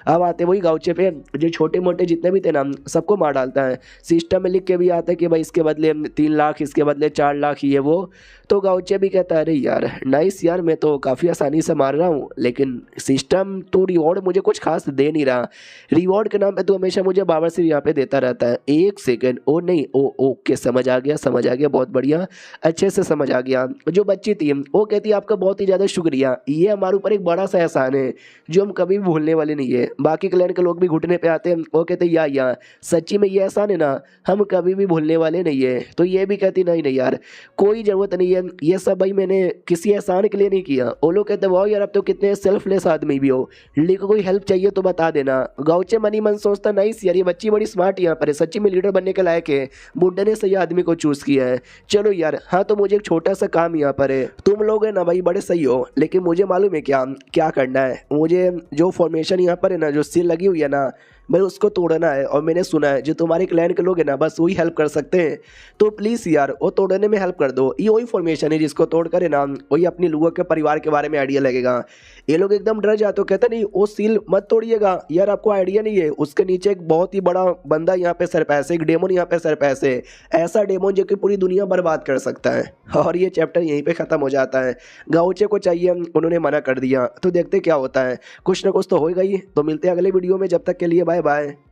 A: अब आते वही गाउचे पे जो छोटे मोटे जितने भी थे ना सबको मार डालता है, सिस्टम में लिख के भी आता है कि भाई इसके बदले 3 लाख इसके बदले 4 लाख ये वो। तो गाउचे भी कहता है अरे यार नाइस यार मैं तो काफ़ी आसानी से मार रहा हूँ, लेकिन सिस्टम तो रिवॉर्ड मुझे कुछ खास दे नहीं रहा, रिवॉर्ड के नाम पे तो हमेशा मुझे बाबर से यहाँ पे देता रहता है। एक सेकेंड ओ नहीं ओ ओके समझ आ गया बहुत बढ़िया अच्छे से समझ आ गया। जो बच्ची थी वो कहती है आपका बहुत ही ज़्यादा शुक्रिया, ये हमारे ऊपर एक बड़ा सा एहसान है जो हम कभी भी भूलने वाले नहीं है। बाकी क्लैन के लोग भी घुटने पे आते हैं, वो कहते या सच्ची में ये एहसान है ना हम कभी भी भूलने वाले नहीं है। तो ये भी कहती नहीं यार कोई ज़रूरत नहीं है, ये सब भाई मैंने किसी एहसान के लिए नहीं किया। वो लोग कहते वाह यार अब तो कितने सेल्फलेस आदमी भी हो, लेकिन कोई हेल्प चाहिए तो बता देना। गाउचे मनी मन सोचता नहीं यार ये बच्ची बड़ी स्मार्ट यहाँ पर है, सच्ची में लीडर बनने के लायक है, बुड्ढे ने सही आदमी को चूज़ किया है। चलो यार हाँ तो मुझे एक छोटा सा काम यहाँ पर है, तुम लोग है ना भाई बड़े सही हो, लेकिन मुझे मालूम है क्या क्या करना है। मुझे जो फॉर्मेशन यहाँ पर है ना जो सील लगी हुई है ना भाई उसको तोड़ना है, और मैंने सुना है जो तुम्हारे क्लैन के लोग हैं ना बस वही हेल्प कर सकते हैं, तो प्लीज़ यार वो तोड़ने में हेल्प कर दो। ये वही फॉर्मेशन है जिसको तोड़ कर है ना वही अपनी लोगों के परिवार के बारे में आइडिया लगेगा। ये लोग एकदम डर जाते हो, कहते नहीं वो सील मत तोड़िएगा यार आपको आइडिया नहीं है, उसके नीचे एक बहुत ही बड़ा बंदा यहाँ पे सर पैसे, एक डेमोन यहाँ पे सर पैसे, ऐसा डेमोन जो कि पूरी दुनिया बर्बाद कर सकता है। और ये चैप्टर यहीं पे ख़त्म हो जाता है। गाउचे को चाहिए उन्होंने मना कर दिया, तो देखते क्या होता है, कुछ ना कुछ तो होएगा ही। तो मिलते हैं अगले वीडियो में, जब तक के लिए बाय बाय।